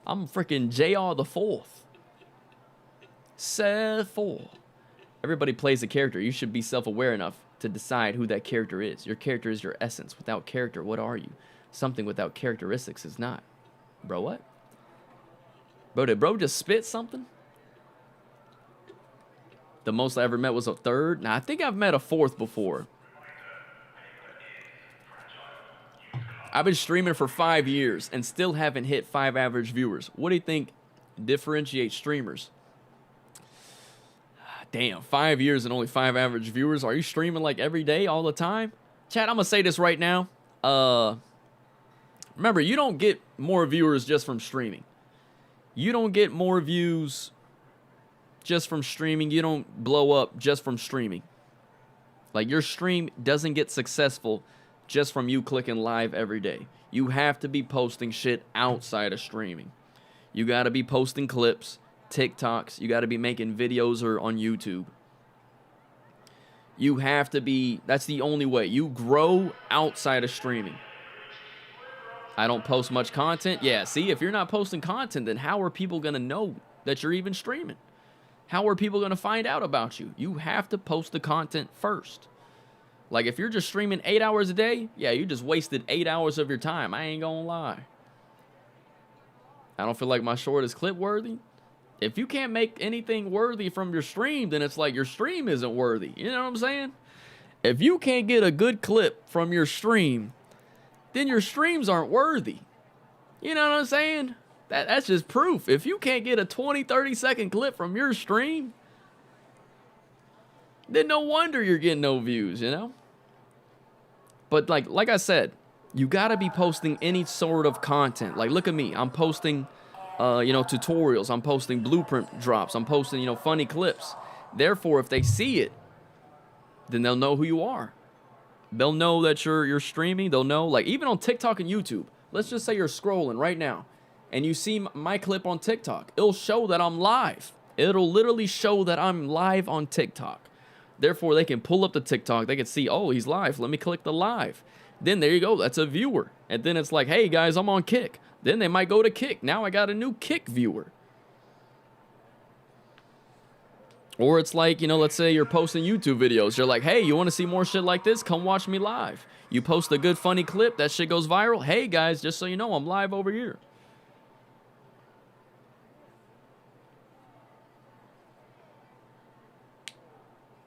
I'm freaking JR the 4th. Seth 4. Everybody plays a character. You should be self-aware enough to decide who that character is. Your character is your essence. Without character, what are you? Something without characteristics is not. Bro, what? Bro, did bro just spit something? The most I ever met was a 3rd. Now, I think I've met a 4th before. I've been streaming for 5 years and still haven't hit 5 average viewers. What do you think differentiates streamers? Damn, 5 years and only 5 average viewers. Are you streaming like every day, all the time? Chat, I'm gonna say this right now. Remember, you don't get more viewers just from streaming. You don't get more views just from streaming. You don't blow up just from streaming. Like, your stream doesn't get successful just from you clicking live every day. You have to be posting shit outside of streaming. You gotta be posting clips, TikToks. You got to be making videos or on YouTube. You have to be, that's the only way. You grow outside of streaming. I don't post much content. Yeah, see, if you're not posting content, then how are people going to know that you're even streaming? How are people going to find out about you? You have to post the content first. Like, if you're just streaming 8 hours a day, yeah, you just wasted 8 hours of your time. I ain't going to lie. I don't feel like my short is clip worthy. If you can't make anything worthy from your stream, then it's like your stream isn't worthy. You know what I'm saying? If you can't get a good clip from your stream, then your streams aren't worthy. You know what I'm saying? That's just proof. If you can't get a 20, 30-second clip from your stream, then no wonder you're getting no views, you know? But like I said, you gotta be posting any sort of content. Like, look at me. I'm posting, tutorials. I'm posting blueprint drops. I'm posting, funny clips. Therefore, if they see it, then they'll know who you are. They'll know that you're streaming. They'll know, like, even on TikTok and YouTube. Let's just say you're scrolling right now, and you see my clip on TikTok. It'll show that I'm live. It'll literally show that I'm live on TikTok. Therefore, they can pull up the TikTok. They can see, oh, he's live. Let me click the live. Then there you go. That's a viewer. And then it's like, hey, guys, I'm on Kick. Then they might go to Kick. Now I got a new Kick viewer. Or it's like, let's say you're posting YouTube videos. You're like, hey, you want to see more shit like this? Come watch me live. You post a good, funny clip. That shit goes viral. Hey, guys, just so you know, I'm live over here.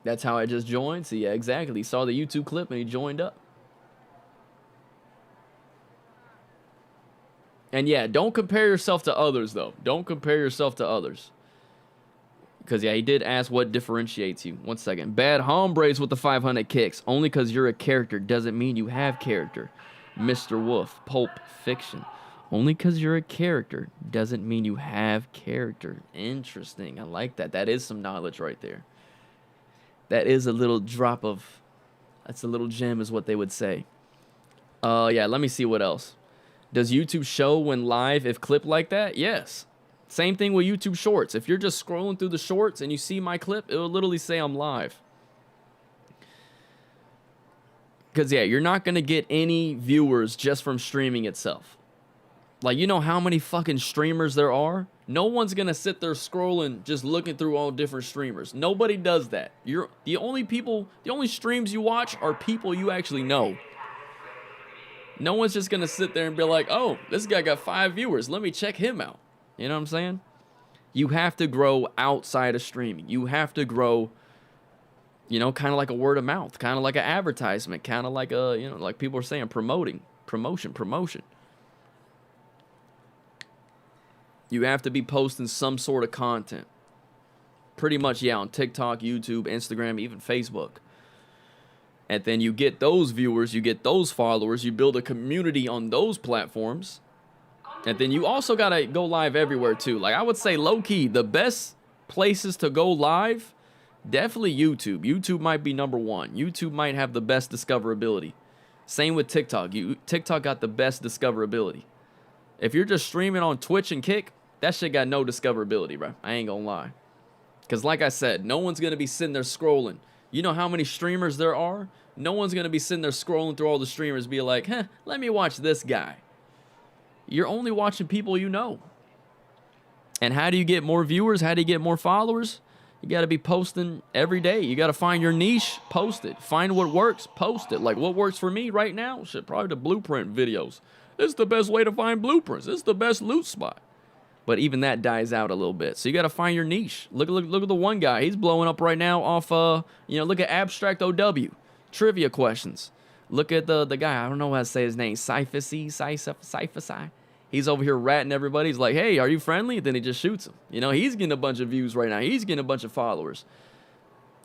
That's how I just joined. See, yeah, exactly. He saw the YouTube clip and he joined up. And yeah, don't compare yourself to others, though. Don't compare yourself to others. Because, yeah, he did ask what differentiates you. 1 second. Bad hombres with the 500 kicks. Only because you're a character doesn't mean you have character. Mr. Wolf, Pulp Fiction. Only because you're a character doesn't mean you have character. Interesting. I like that. That is some knowledge right there. That is a little drop of... That's a little gem is what they would say. Yeah, let me see what else. Does YouTube show when live if clip like that? Yes. Same thing with YouTube Shorts. If you're just scrolling through the shorts and you see my clip, it'll literally say I'm live. Because, yeah, you're not going to get any viewers just from streaming itself. Like, you know how many fucking streamers there are? No one's going to sit there scrolling just looking through all different streamers. Nobody does that. The only streams you watch are people you actually know. No one's just going to sit there and be like, oh, this guy got 5 viewers. Let me check him out. You know what I'm saying? You have to grow outside of streaming. You have to grow, kind of like a word of mouth, kind of like an advertisement, kind of like like people are saying, promotion. You have to be posting some sort of content. Pretty much, yeah, on TikTok, YouTube, Instagram, even Facebook. And then you get those viewers, you get those followers, you build a community on those platforms. And then you also got to go live everywhere, too. Like, I would say, low-key, the best places to go live, definitely YouTube. YouTube might be number 1. YouTube might have the best discoverability. Same with TikTok. TikTok got the best discoverability. If you're just streaming on Twitch and Kick, that shit got no discoverability, bro. I ain't gonna lie. Because like I said, no one's going to be sitting there scrolling. You know how many streamers there are? No one's going to be sitting there scrolling through all the streamers be like, let me watch this guy. You're only watching people you know. And how do you get more viewers? How do you get more followers? You got to be posting every day. You got to find your niche, post it. Find what works, post it. Like what works for me right now? Shit, probably the blueprint videos. This is the best way to find blueprints. This is the best loot spot. But even that dies out a little bit. So you got to find your niche. Look at the one guy. He's blowing up right now off, look at Abstract OW. Trivia questions. Look at the guy. I don't know how to say his name. Sci-fi. He's over here ratting everybody. He's like, hey, are you friendly? Then he just shoots him. He's getting a bunch of views right now. He's getting a bunch of followers.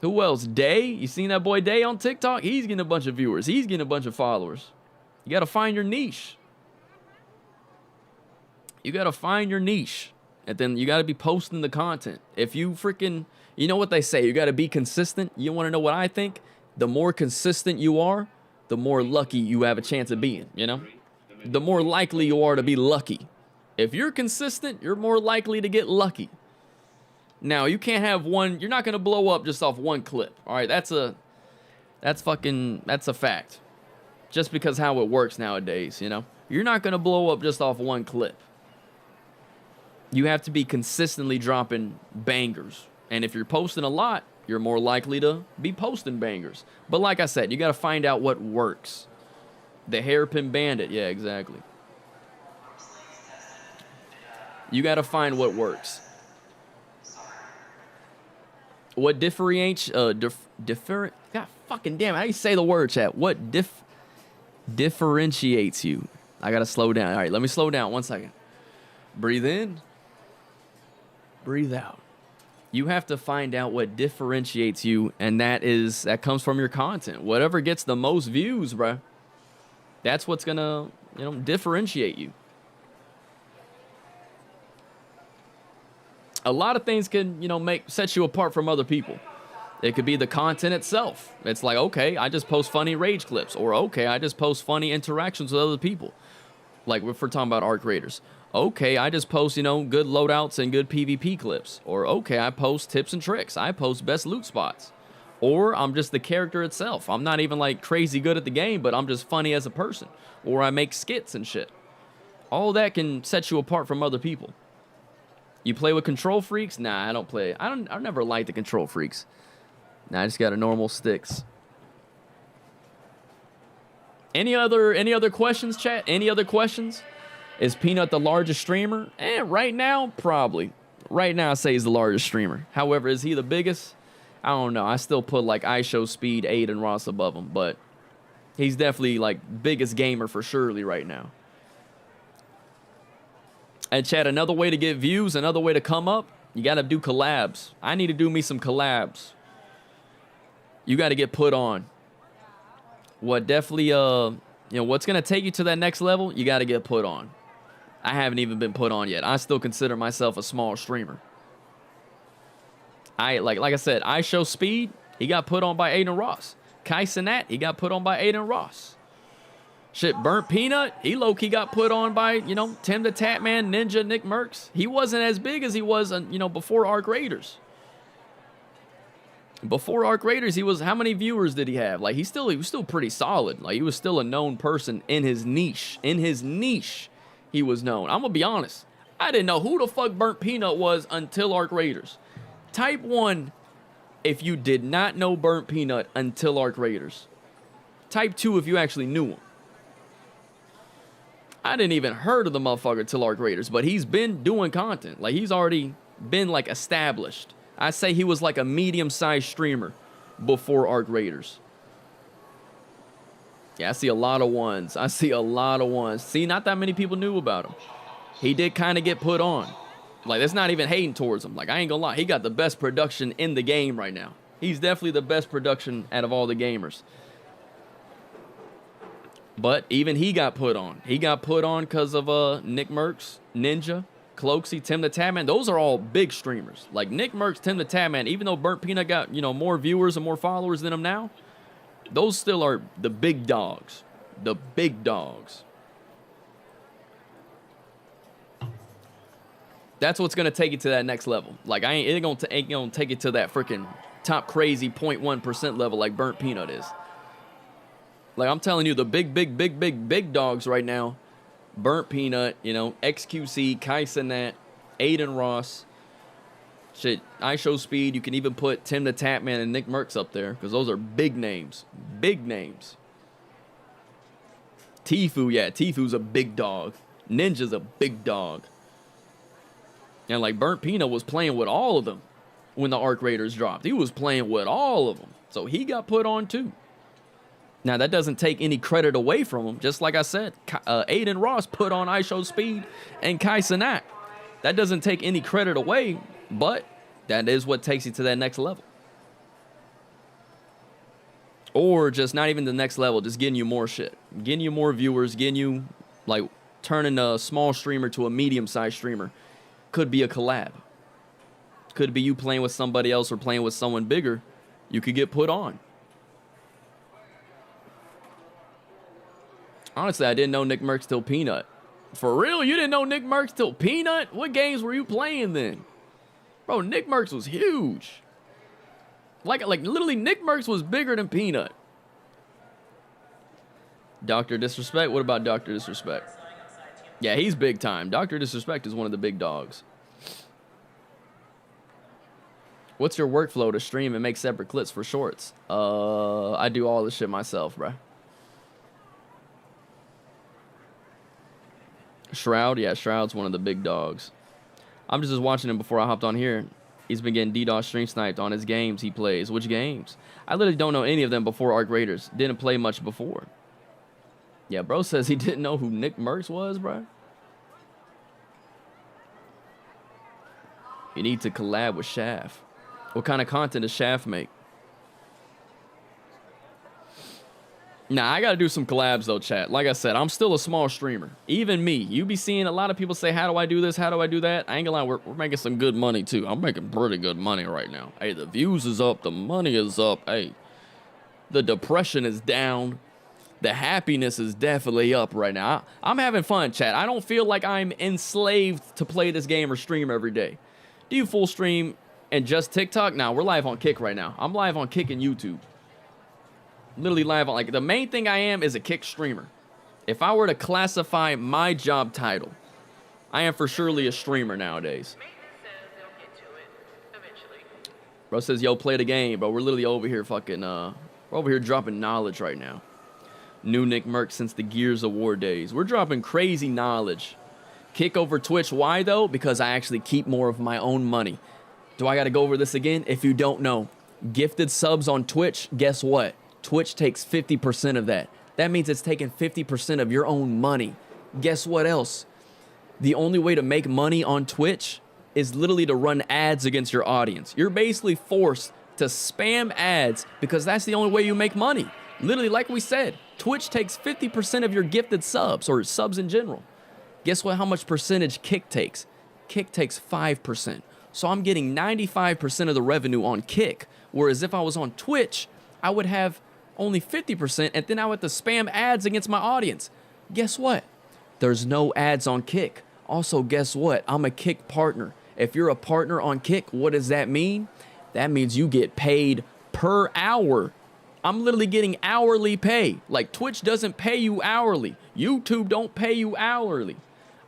Who else? Day. You seen that boy Day on TikTok? He's getting a bunch of viewers. He's getting a bunch of followers. You got to find your niche. You got to find your niche. And then you got to be posting the content. If you freaking, you know what they say, you got to be consistent. You want to know what I think? The more consistent you are, the more lucky you have a chance of being, The more likely you are to be lucky. If you're consistent, you're more likely to get lucky. Now, you can't have one, you're not going to blow up just off one clip. All right, that's a fact. Just because how it works nowadays, You're not going to blow up just off one clip. You have to be consistently dropping bangers. And if you're posting a lot, you're more likely to be posting bangers. But like I said, you got to find out what works. The hairpin bandit. Yeah, exactly. You got to find what works. What differentiates... God fucking damn it. How do you say the word, chat? What differentiates you? I got to slow down. All right, let me slow down 1 second. Breathe in. Breathe out. You have to find out what differentiates you, and that comes from your content. Whatever gets the most views, bruh, that's what's gonna, differentiate you. A lot of things can, set you apart from other people. It could be the content itself. It's like, okay, I just post funny rage clips, or okay, I just post funny interactions with other people. Like if we're talking about Arc Raiders. Okay, I just post, good loadouts and good PvP clips. Or okay, I post tips and tricks. I post best loot spots. Or I'm just the character itself. I'm not even like crazy good at the game, but I'm just funny as a person. Or I make skits and shit. All that can set you apart from other people. You play with control freaks? Nah, I don't play. I never liked the control freaks. Nah, I just got a normal sticks. Any other questions, chat? Any other questions? Is Peanut the largest streamer? Right now, probably. Right now, I say he's the largest streamer. However, is he the biggest? I don't know. I still put like iShowSpeed, Aid, and Ross above him, but he's definitely like biggest gamer for surely right now. And chat, another way to get views, another way to come up, you got to do collabs. I need to do me some collabs. You got to get put on. What definitely, what's going to take you to that next level, you got to get put on. I haven't even been put on yet. I still consider myself a small streamer. Like I said, iShowSpeed, he got put on by Aiden Ross. Kai Cenat, he got put on by Aiden Ross. Shit, Burnt Peanut, he low-key got put on by, Tim the Tatman, Ninja, Nick Merckx. He wasn't as big as he was, before Arc Raiders. Before Arc Raiders, he was, how many viewers did he have? Like, he was still pretty solid. Like, he was still a known person in his niche. In his niche, he was known. I'm gonna be honest. I didn't know who the fuck Burnt Peanut was until Arc Raiders. Type 1 if you did not know Burnt Peanut until Arc Raiders. Type 2 if you actually knew him. I didn't even heard of the motherfucker till Arc Raiders, but he's been doing content. Like, he's already been, like, established. I say he was like a medium-sized streamer before Arc Raiders. Yeah, I see a lot of ones. See, not that many people knew about him. He did kind of get put on. Like, that's not even hating towards him. Like, I ain't gonna lie. He got the best production in the game right now. He's definitely the best production out of all the gamers. But even he got put on. He got put on because of Nick Merckx, Ninja, Cloaksy, Tim the Tatman. Those are all big streamers. Like Nick Merckx, Tim the Tatman, even though Burnt Peanut got, more viewers and more followers than him now, those still are the big dogs. The big dogs. That's what's gonna take you to that next level. Like, it ain't gonna take you to that freaking top crazy 0.1% level like Burnt Peanut is. Like, I'm telling you, the big dogs right now, Burnt Peanut, XQC, Kai Cenat, Aiden Ross, shit, iShowSpeed. You can even put Tim the Tatman and Nick Merckx up there, because those are big names. Big names. Tfue, yeah, Tfue's a big dog. Ninja's a big dog. And, like, Burnt Peanut was playing with all of them when the Arc Raiders dropped. He was playing with all of them. So he got put on, too. Now, that doesn't take any credit away from him. Just like I said, Aiden Ross put on iShowSpeed and Kai Cenat. That doesn't take any credit away, but that is what takes you to that next level. Or just not even the next level, just getting you more shit. Getting you more viewers, getting you, like, turning a small streamer to a medium-sized streamer. Could be a collab. Could be you playing with somebody else or playing with someone bigger. You could get put on. Honestly, I didn't know Nick Merckx till Peanut. For real? You didn't know Nick Merckx till Peanut? What games were you playing then? Bro, Nick Merckx was huge. Like literally, Nick Merckx was bigger than Peanut. Dr. Disrespect? What about Dr. Disrespect? Yeah, he's big time. Dr. Disrespect is one of the big dogs. What's your workflow to stream and make separate clips for shorts? I do all this shit myself, bruh. Shroud? Yeah, Shroud's one of the big dogs. I'm just watching him before I hopped on here. He's been getting DDoS stream sniped on his games he plays. Which games? I literally don't know any of them before Arc Raiders. Didn't play much before. Yeah, bro says he didn't know who Nick Merckx was, bro. You need to collab with Shaft. What kind of content does Shaft make? Nah, I gotta do some collabs though, chat. Like I said, I'm still a small streamer. Even me. You be seeing a lot of people say, how do I do this? How do I do that? I ain't gonna lie, we're making some good money too. I'm making pretty good money right now. Hey, the views is up, the money is up. Hey, the depression is down. The happiness is definitely up right now. I'm having fun, chat. I don't feel like I'm enslaved to play this game or stream every day. Do you full stream and just TikTok? Nah, we're live on Kick right now. I'm live on Kick and YouTube. Literally live on, like, the main thing I am is a Kick streamer. If I were to classify my job title, I am for surely a streamer nowadays. Bro says, yo, play the game, bro. We're literally over here fucking, we're over here dropping knowledge right now. New Nick Merck since the Gears of War days. We're dropping crazy knowledge. Kick over Twitch. Why, though? Because I actually keep more of my own money. Do I got to go over this again? If you don't know, gifted subs on Twitch, guess what? Twitch takes 50% of that. That means it's taking 50% of your own money. Guess what else? The only way to make money on Twitch is literally to run ads against your audience. You're basically forced to spam ads because that's the only way you make money. Literally, like we said, Twitch takes 50% of your gifted subs or subs in general. Guess what? How much percentage Kick takes? Kick takes 5%. So I'm getting 95% of the revenue on Kick. Whereas if I was on Twitch, I would have only 50%, and then I would have to spam ads against my audience. Guess what? There's no ads on Kick. Also, guess what? I'm a Kick partner. If you're a partner on Kick, what does that mean? That means you get paid per hour. I'm literally getting hourly pay. Like, Twitch doesn't pay you hourly. YouTube don't pay you hourly.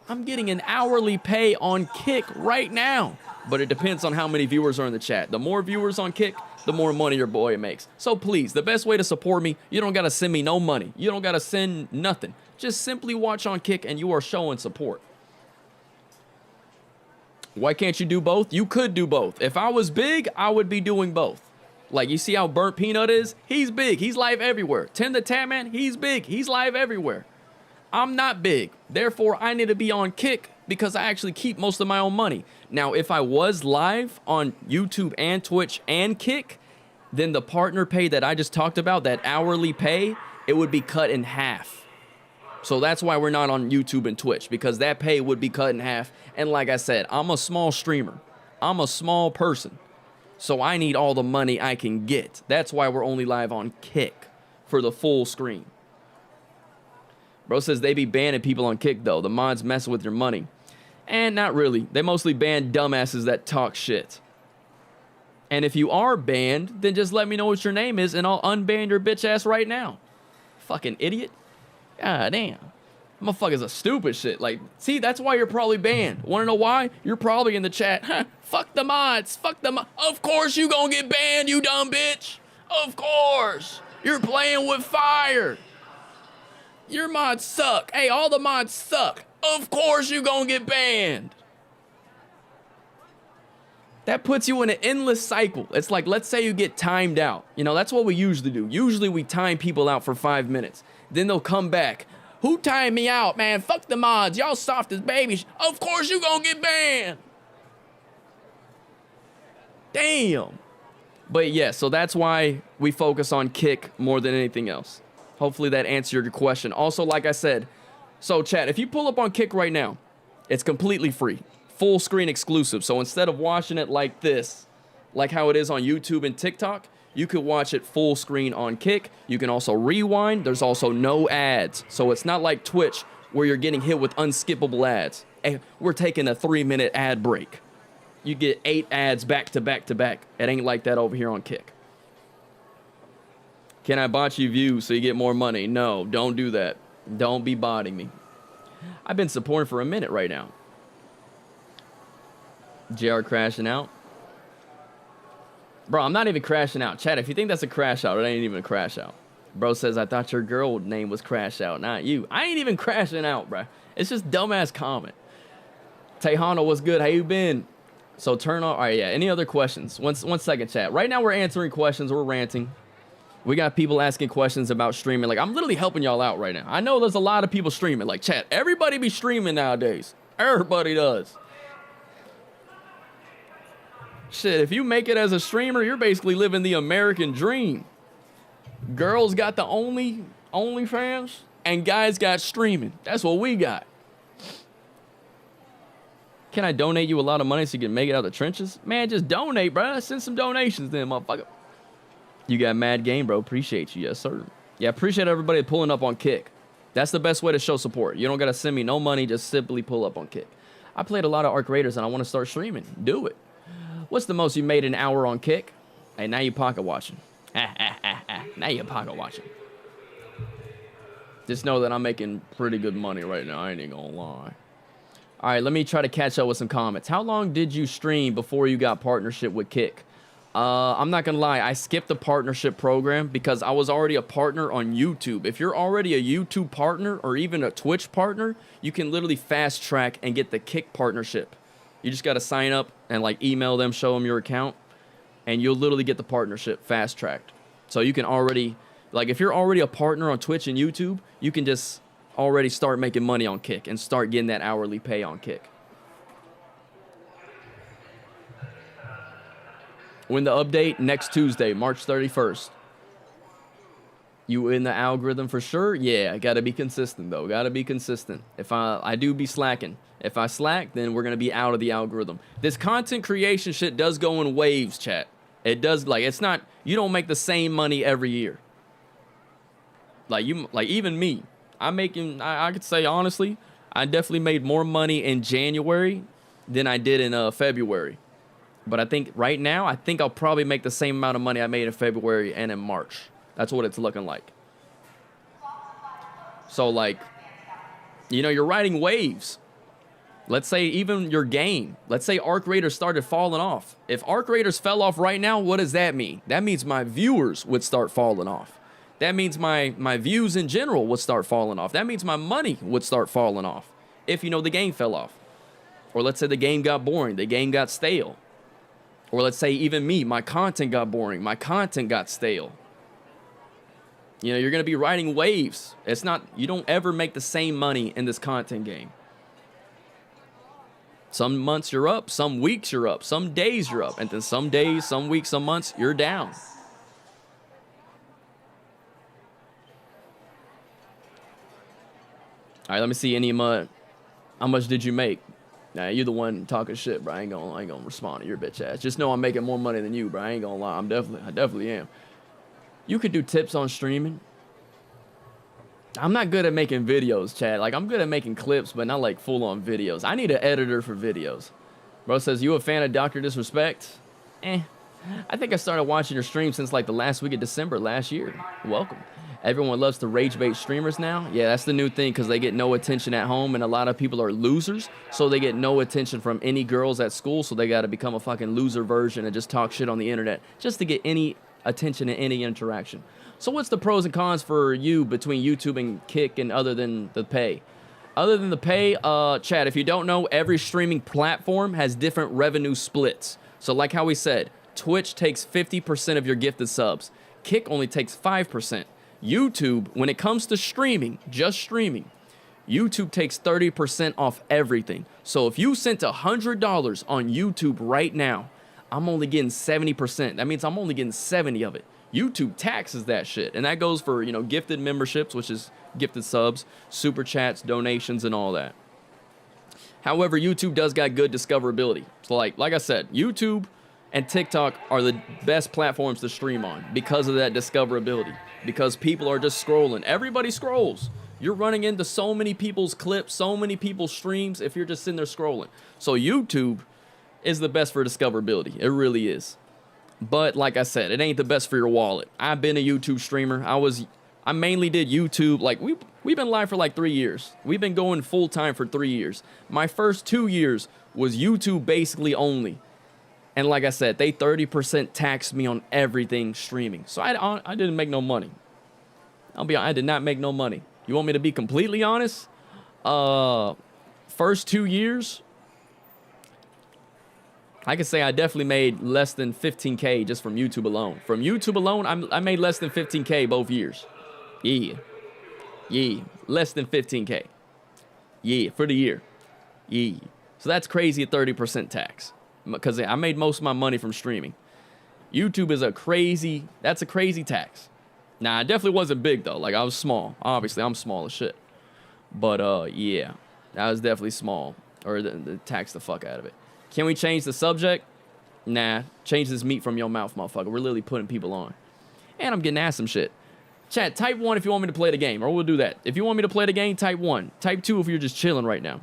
I'm getting an hourly pay on Kick right now. But it depends on how many viewers are in the chat. The more viewers on Kick, the more money your boy makes. So please, the best way to support me, you don't gotta send me no money. You don't gotta send nothing. Just simply watch on Kick and you are showing support. Why can't you do both? You could do both. If I was big, I would be doing both. Like, you see how Burnt Peanut is? He's big. He's live everywhere. Tim the Tatman, he's big. He's live everywhere. I'm not big. Therefore, I need to be on Kick because I actually keep most of my own money. Now, if I was live on YouTube and Twitch and Kick, then the partner pay that I just talked about, that hourly pay, it would be cut in half. So that's why we're not on YouTube and Twitch, because that pay would be cut in half. And like I said, I'm a small streamer. I'm a small person. So I need all the money I can get. That's why we're only live on Kick for the full screen. Bro says they be banning people on Kick, though. The mods mess with your money. And not really. They mostly ban dumbasses that talk shit. And if you are banned, then just let me know what your name is and I'll unban your bitch ass right now. Fucking idiot. God damn. Motherfuckers are stupid shit. Like, see, that's why you're probably banned. Wanna know why? You're probably in the chat. Huh, fuck the mods. Fuck the mods. Of course you gonna get banned, you dumb bitch. Of course. You're playing with fire. Your mods suck. Hey, all the mods suck. Of course you gonna get banned. That puts you in an endless cycle. It's like, let's say you get timed out. You know, that's what we usually do. Usually we time people out for 5 minutes. Then they'll come back. Who timed me out, man? Fuck the mods. Y'all soft as babies. Of course you gonna get banned. Damn. But yeah, so that's why we focus on Kick more than anything else. Hopefully that answered your question. Also, like I said, so chat, if you pull up on Kick right now, it's completely free. Full screen exclusive. So instead of watching it like this, like how it is on YouTube and TikTok, you could watch it full screen on Kick. You can also rewind. There's also no ads. So it's not like Twitch where you're getting hit with unskippable ads. Hey, we're taking a 3-minute ad break. You get 8 ads back to back to back. It ain't like that over here on Kick. Can I bot you views so you get more money? No, don't do that. Don't be botting me. I've been supporting for a minute right now. JR crashing out. Bro, I'm not even crashing out. Chat, if you think that's a crash out, it ain't even a crash out. Bro says, I thought your girl name was Crash Out, not you. I ain't even crashing out, bro. It's just dumbass comment. Tejano, what's good? How you been? So turn on. All right, yeah. Any other questions? One second, chat. Right now we're answering questions. We're ranting. We got people asking questions about streaming. Like, I'm literally helping y'all out right now. I know there's a lot of people streaming. Like, chat, everybody be streaming nowadays. Everybody does. Shit, if you make it as a streamer, you're basically living the American dream. Girls got the OnlyFans, and guys got streaming. That's what we got. Can I donate you a lot of money so you can make it out of the trenches? Man, just donate, bro. Send some donations then, motherfucker. You got mad game, bro. Appreciate you. Yes, sir. Yeah, appreciate everybody pulling up on Kick. That's the best way to show support. You don't got to send me no money. Just simply pull up on Kick. I played a lot of Arc Raiders, and I want to start streaming. Do it. What's the most you made an hour on Kick? Hey, now you pocket watching. Now you pocket watching. Just know that I'm making pretty good money right now. I ain't even gonna lie. All right, let me try to catch up with some comments. How long did you stream before you got partnership with Kick? I'm not gonna lie, I skipped the partnership program because I was already a partner on YouTube. If you're already a YouTube partner or even a Twitch partner, you can literally fast track and get the Kick partnership. You just gotta sign up and like email them, show them your account, and you'll literally get the partnership fast tracked. So you can already, like if you're already a partner on Twitch and YouTube, you can just already start making money on Kick and start getting that hourly pay on Kick. When the update? Next Tuesday, March 31st. You in the algorithm for sure? Yeah, I gotta be consistent though. Gotta be consistent. If I do be slacking. If I slack, then we're gonna be out of the algorithm. This content creation shit does go in waves, chat. It does, like, it's not, you don't make the same money every year. Like even me, I could say honestly, I definitely made more money in January than I did in February. But I think right now, I think I'll probably make the same amount of money I made in February and in March. That's what it's looking like. So like, you know, you're riding waves. Let's say even your game. Let's say Arc Raiders started falling off. If Arc Raiders fell off right now, what does that mean? That means my viewers would start falling off. That means my views in general would start falling off. That means my money would start falling off if, you know, the game fell off. Or let's say the game got boring, the game got stale. Or let's say even me, my content got boring, my content got stale. You know, you're going to be riding waves. It's not, you don't ever make the same money in this content game. Some months you're up, some weeks you're up, some days you're up, and then some days, some weeks, some months, you're down. All right, let me see any mud. How much did you make? Nah, you're the one talking shit, bro. I ain't gonna respond to your bitch ass. Just know I'm making more money than you, bro. I ain't gonna lie. I definitely am. You could do tips on streaming. I'm not good at making videos, Chad. Like, I'm good at making clips, but not like full-on videos. I need an editor for videos. Bro says, you a fan of Dr. Disrespect? I think I started watching your stream since like the last week of December last year. Welcome. Everyone loves to rage bait streamers now. Yeah, that's the new thing because they get no attention at home and a lot of people are losers. So they get no attention from any girls at school. So they got to become a fucking loser version and just talk shit on the internet just to get any attention and any interaction. So what's the pros and cons for you between YouTube and Kick and other than the pay? Other than the pay, Chad, if you don't know, every streaming platform has different revenue splits. So like how we said, Twitch takes 50% of your gifted subs. Kick only takes 5%. YouTube, when it comes to streaming, just streaming, YouTube takes 30% off everything. So if you sent $100 on YouTube right now, I'm only getting 70%. That means I'm only getting 70 of it. YouTube taxes that shit. And that goes for, you know, gifted memberships, which is gifted subs, super chats, donations, and all that. However, YouTube does got good discoverability. So like I said, YouTube and TikTok are the best platforms to stream on because of that discoverability. Because people are just scrolling. Everybody scrolls. You're running into so many people's clips, so many people's streams if you're just sitting there scrolling. So YouTube is the best for discoverability. It really is. But like I said, it ain't the best for your wallet. I've been a YouTube streamer. I mainly did YouTube. Like we've been live for like 3 years. We've been going full time for 3 years. My first 2 years was YouTube basically only. And like I said, they 30% taxed me on everything streaming. So I didn't make no money. I did not make no money. You want me to be completely honest? First 2 years, I can say I definitely made less than 15K just from YouTube alone. From YouTube alone, I made less than 15K both years. Yeah, less than 15K. Yeah, for the year. Yeah. So that's crazy at 30% tax. because I made most of my money from streaming. YouTube is that's a crazy tax. Nah, I definitely wasn't big though. Like I was small. Obviously, I'm small as shit. But yeah, that was definitely small. Or the tax the fuck out of it. Can we change the subject? Nah, change this meat from your mouth, motherfucker. We're literally putting people on. And I'm getting asked some shit. Chat, type 1 if you want me to play the game, or we'll do that. If you want me to play the game, type 1. Type 2 if you're just chilling right now.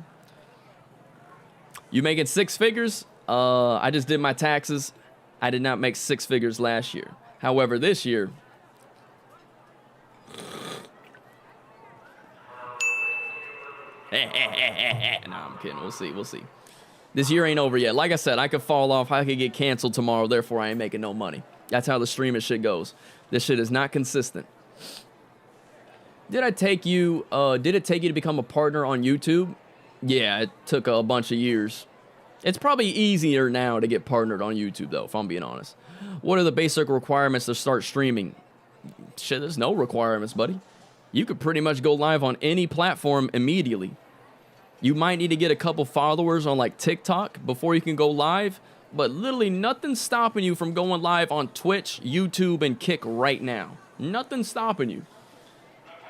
You making 6 figures? I just did my taxes. I did not make 6 figures last year. However, this year... Nah, I'm kidding. We'll see. We'll see. This year ain't over yet. Like I said, I could fall off. I could get canceled tomorrow. Therefore, I ain't making no money. That's how the streaming shit goes. This shit is not consistent. Did it take you to become a partner on YouTube? Yeah, it took a bunch of years. It's probably easier now to get partnered on YouTube, though, if I'm being honest. What are the basic requirements to start streaming? Shit, there's no requirements, buddy. You could pretty much go live on any platform immediately. You might need to get a couple followers on like TikTok before you can go live, but literally nothing's stopping you from going live on Twitch, YouTube, and Kick right now. Nothing's stopping you.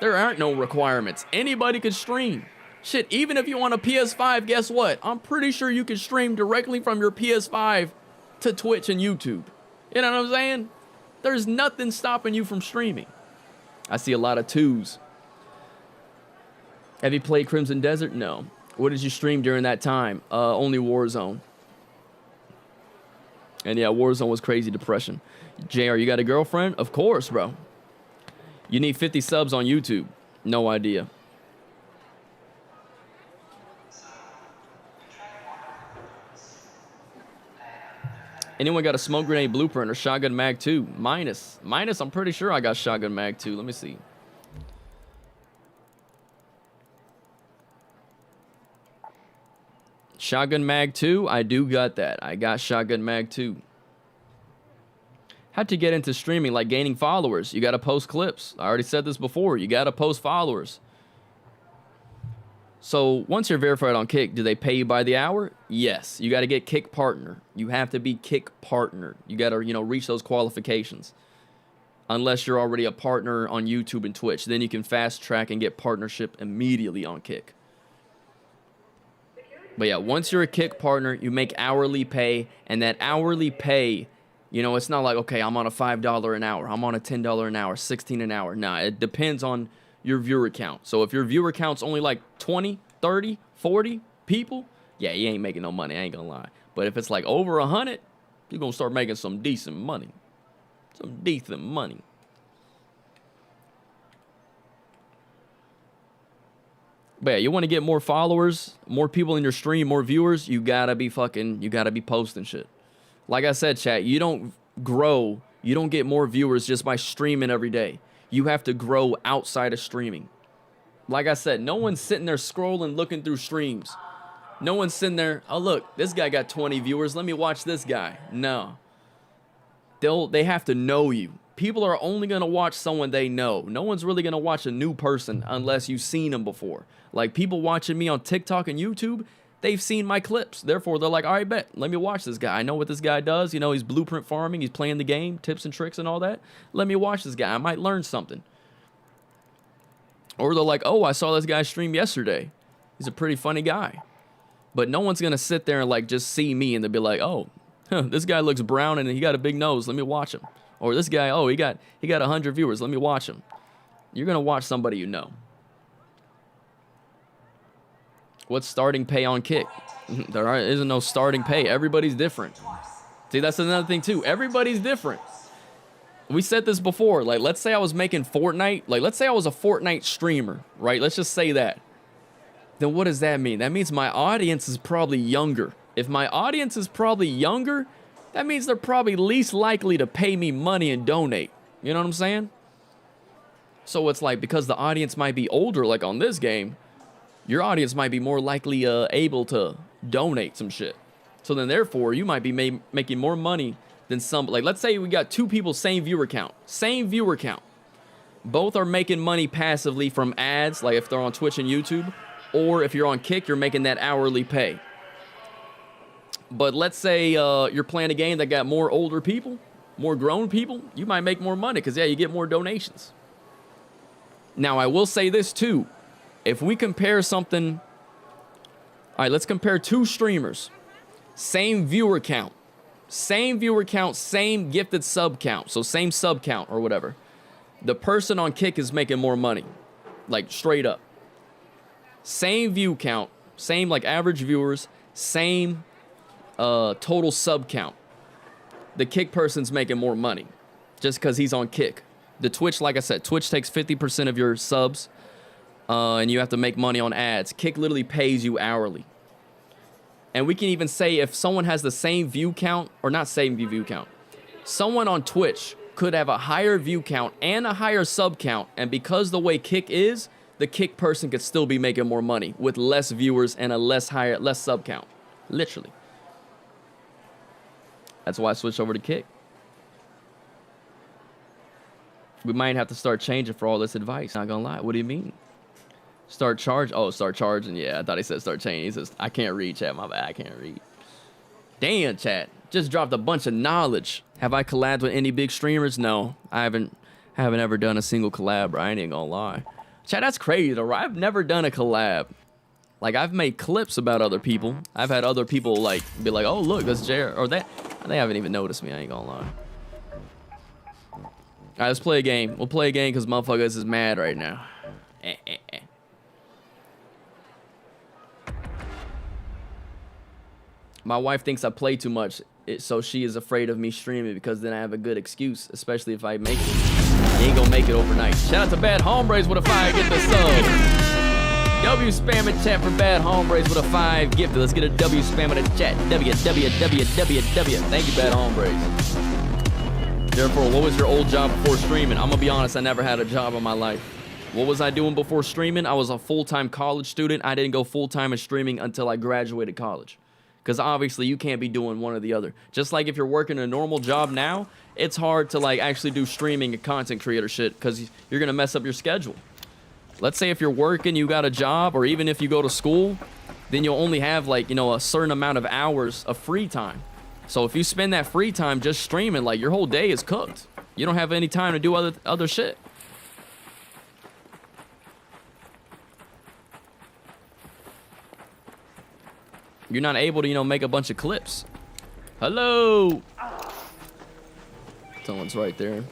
There aren't no requirements. Anybody could stream. Shit, even if you want a PS5, guess what? I'm pretty sure you can stream directly from your PS5 to Twitch and YouTube. You know what I'm saying? There's nothing stopping you from streaming. I see a lot of 2s. Have you played Crimson Desert? No. What did you stream during that time? Only Warzone. And yeah, Warzone was crazy depression. JR, you got a girlfriend? Of course, bro. You need 50 subs on YouTube. No idea. Anyone got a smoke grenade blueprint or shotgun mag 2? Minus, I'm pretty sure I got shotgun mag 2. Let me see. Shotgun mag 2? I do got that. I got shotgun mag 2. How'd you get into streaming? Like gaining followers. You got to post clips. I already said this before. You got to post followers. So once you're verified on Kick, do they pay you by the hour? Yes. You got to get Kick partner. You have to be Kick partner. You got to, reach those qualifications. Unless you're already a partner on YouTube and Twitch. Then you can fast track and get partnership immediately on Kick. But yeah, once you're a Kick partner, you make hourly pay. And that hourly pay, it's not like, okay, I'm on a $5 an hour. I'm on a $10 an hour, $16 an hour. Nah, it depends on your viewer count. So if your viewer count's only like 20, 30, 40 people, yeah, you ain't making no money. I ain't gonna lie. But if it's like over 100, you're gonna start making some decent money. Some decent money. But yeah, you want to get more followers, more people in your stream, more viewers, you gotta be posting shit. Like I said, chat, you don't grow, you don't get more viewers just by streaming every day. You have to grow outside of streaming. Like I said, no one's sitting there scrolling, looking through streams. No one's sitting there, oh look, this guy got 20 viewers, let me watch this guy. No. They have to know you. People are only going to watch someone they know. No one's really going to watch a new person unless you've seen them before. Like people watching me on TikTok and YouTube, they've seen my clips. Therefore, they're like, all right, bet, let me watch this guy. I know what this guy does. He's blueprint farming. He's playing the game, tips and tricks and all that. Let me watch this guy. I might learn something. Or they're like, oh, I saw this guy stream yesterday. He's a pretty funny guy. But no one's going to sit there and like just see me and they'll be like, oh, this guy looks brown and he got a big nose. Let me watch him. Or this guy, oh, he got 100 viewers. Let me watch him. You're going to watch somebody you know. What's starting pay on Kick? There isn't no starting pay. Everybody's different. See, that's another thing too. Everybody's different. We said this before. Like, let's say I was making Fortnite. Like, let's say I was a Fortnite streamer, right? Let's just say that. Then what does that mean? That means my audience is probably younger. If my audience is probably younger, that means they're probably least likely to pay me money and donate. You know what I'm saying? So it's like, because the audience might be older, like on this game, your audience might be more likely able to donate some shit. So then therefore, you might be making more money than some, like let's say we got 2 people, same viewer count. Both are making money passively from ads, like if they're on Twitch and YouTube, or if you're on Kick, you're making that hourly pay. But let's say you're playing a game that got more older people, more grown people, you might make more money because, yeah, you get more donations. Now, I will say this, too. If we compare something... All right, let's compare two streamers. Same viewer count. Same viewer count, same gifted sub count. So same sub count or whatever. The person on Kick is making more money. Like, straight up. Same view count. Same, like, average viewers. Same total sub count. The Kick person's making more money. Just because he's on Kick. The Twitch, like I said, Twitch takes 50% of your subs. And you have to make money on ads. Kick literally pays you hourly. And we can even say if someone has the same view count, or not same view count, someone on Twitch could have a higher view count and a higher sub count. And because the way Kick is, the Kick person could still be making more money with less viewers and a less sub count. Literally. That's why I switched over to Kick. We might have to start changing for all this advice. Not gonna lie. What do you mean? Start charge? Oh, start charging. Yeah, I thought he said start changing. He says, I can't read, chat. My bad, I can't read. Damn, chat. Just dropped a bunch of knowledge. Have I collabed with any big streamers? No, I haven't ever done a single collab, bro. I ain't gonna lie. Chat, that's crazy, though, right? I've never done a collab. Like, I've made clips about other people. I've had other people, like, be like, oh, look, that's Jared. Or that. They haven't even noticed me, I ain't gonna lie. All right, let's play a game. We'll play a game because motherfuckers is mad right now. My wife thinks I play too much, so she is afraid of me streaming because then I have a good excuse, especially if I make it. You ain't gonna make it overnight. Shout out to Bad Hombres with a 5, get the sub. W spamming chat for Bad Hombres with a 5 gifted. Let's get a W spam in the chat. W. Thank you, Bad Hombres. Therefore, what was your old job before streaming? I'm gonna be honest, I never had a job in my life. What was I doing before streaming? I was a full-time college student. I didn't go full-time in streaming until I graduated college. Because obviously you can't be doing one or the other. Just like if you're working a normal job now, it's hard to like actually do streaming and content creator shit because you're going to mess up your schedule. Let's say if you're working, you got a job, or even if you go to school, then you'll only have like, you know, a certain amount of hours of free time. So if you spend that free time just streaming, like your whole day is cooked. You don't have any time to do other shit. You're not able to, you know, make a bunch of clips. Hello. Someone's right there.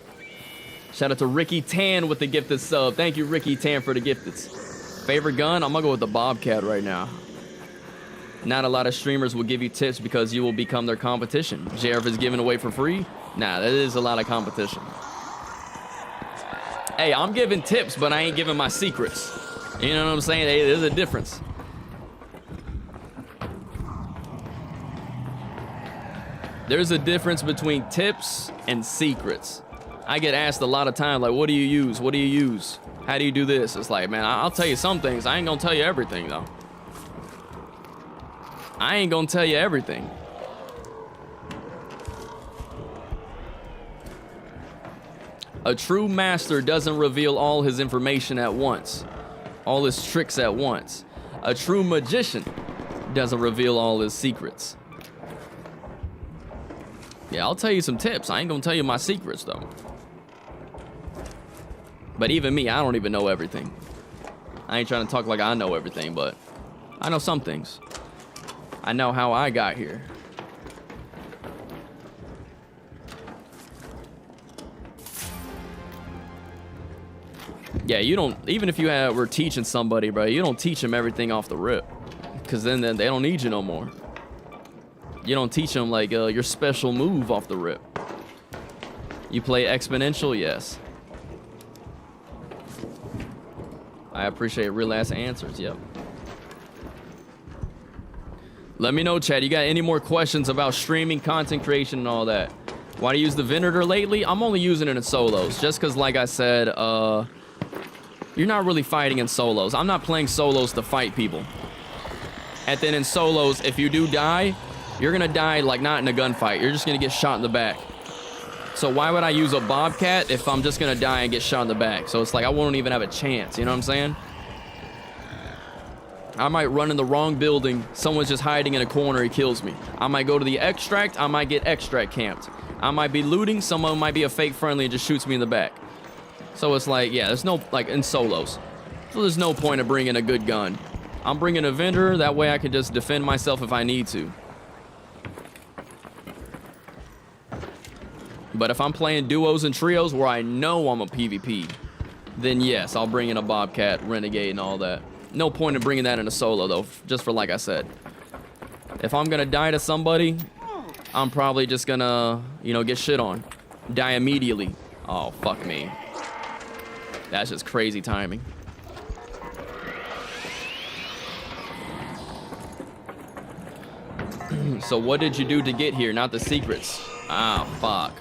Shout out to Ricky Tan with the gifted sub. Thank you, Ricky Tan, for the gifteds. Favorite gun? I'm gonna go with the Bobcat right now. Not a lot of streamers will give you tips because you will become their competition. JRF is giving away for free? Nah, that is a lot of competition. Hey, I'm giving tips, but I ain't giving my secrets. You know what I'm saying? Hey, there's a difference. There's a difference between tips and secrets. I get asked a lot of time, like, what do you use? What do you use? How do you do this? It's like, man, I'll tell you some things. I ain't gonna tell you everything, though. I ain't gonna tell you everything. A true master doesn't reveal all his information at once, all his tricks at once. A true magician doesn't reveal all his secrets. Yeah, I'll tell you some tips. I ain't gonna tell you my secrets, though. But even me, I don't even know everything. I ain't trying to talk like I know everything, but I know some things. I know how I got here. Yeah, you don't, even if you were teaching somebody, bro, you don't teach them everything off the rip. Because then they don't need you no more. You don't teach them like your special move off the rip. You play exponential, yes. I appreciate real ass answers, yep. Let me know, chat, you got any more questions about streaming, content creation, and all that? Why do you use the Venator lately? I'm only using it in solos, just because, like I said, you're not really fighting in solos. I'm not playing solos to fight people. And then in solos, if you do die, you're gonna die like not in a gunfight. You're just gonna get shot in the back. So why would I use a Bobcat if I'm just gonna die and get shot in the back? So it's like I won't even have a chance, you know what I'm saying? I might run in the wrong building. Someone's just hiding in a corner. He kills me. I might go to the extract. I might get extract camped. I might be looting. Someone might be a fake friendly and just shoots me in the back. So it's like, yeah, there's no, like, in solos. So there's no point of bringing a good gun. I'm bringing a vendor. That way I can just defend myself if I need to. But if I'm playing duos and trios where I know I'm a PvP, then yes, I'll bring in a Bobcat, Renegade, and all that. No point in bringing that in a solo, though, just for like I said. If I'm gonna die to somebody, I'm probably just gonna, you know, get shit on. Die immediately. Oh, fuck me. That's just crazy timing. So what did you do to get here? Not the secrets. Ah, fuck.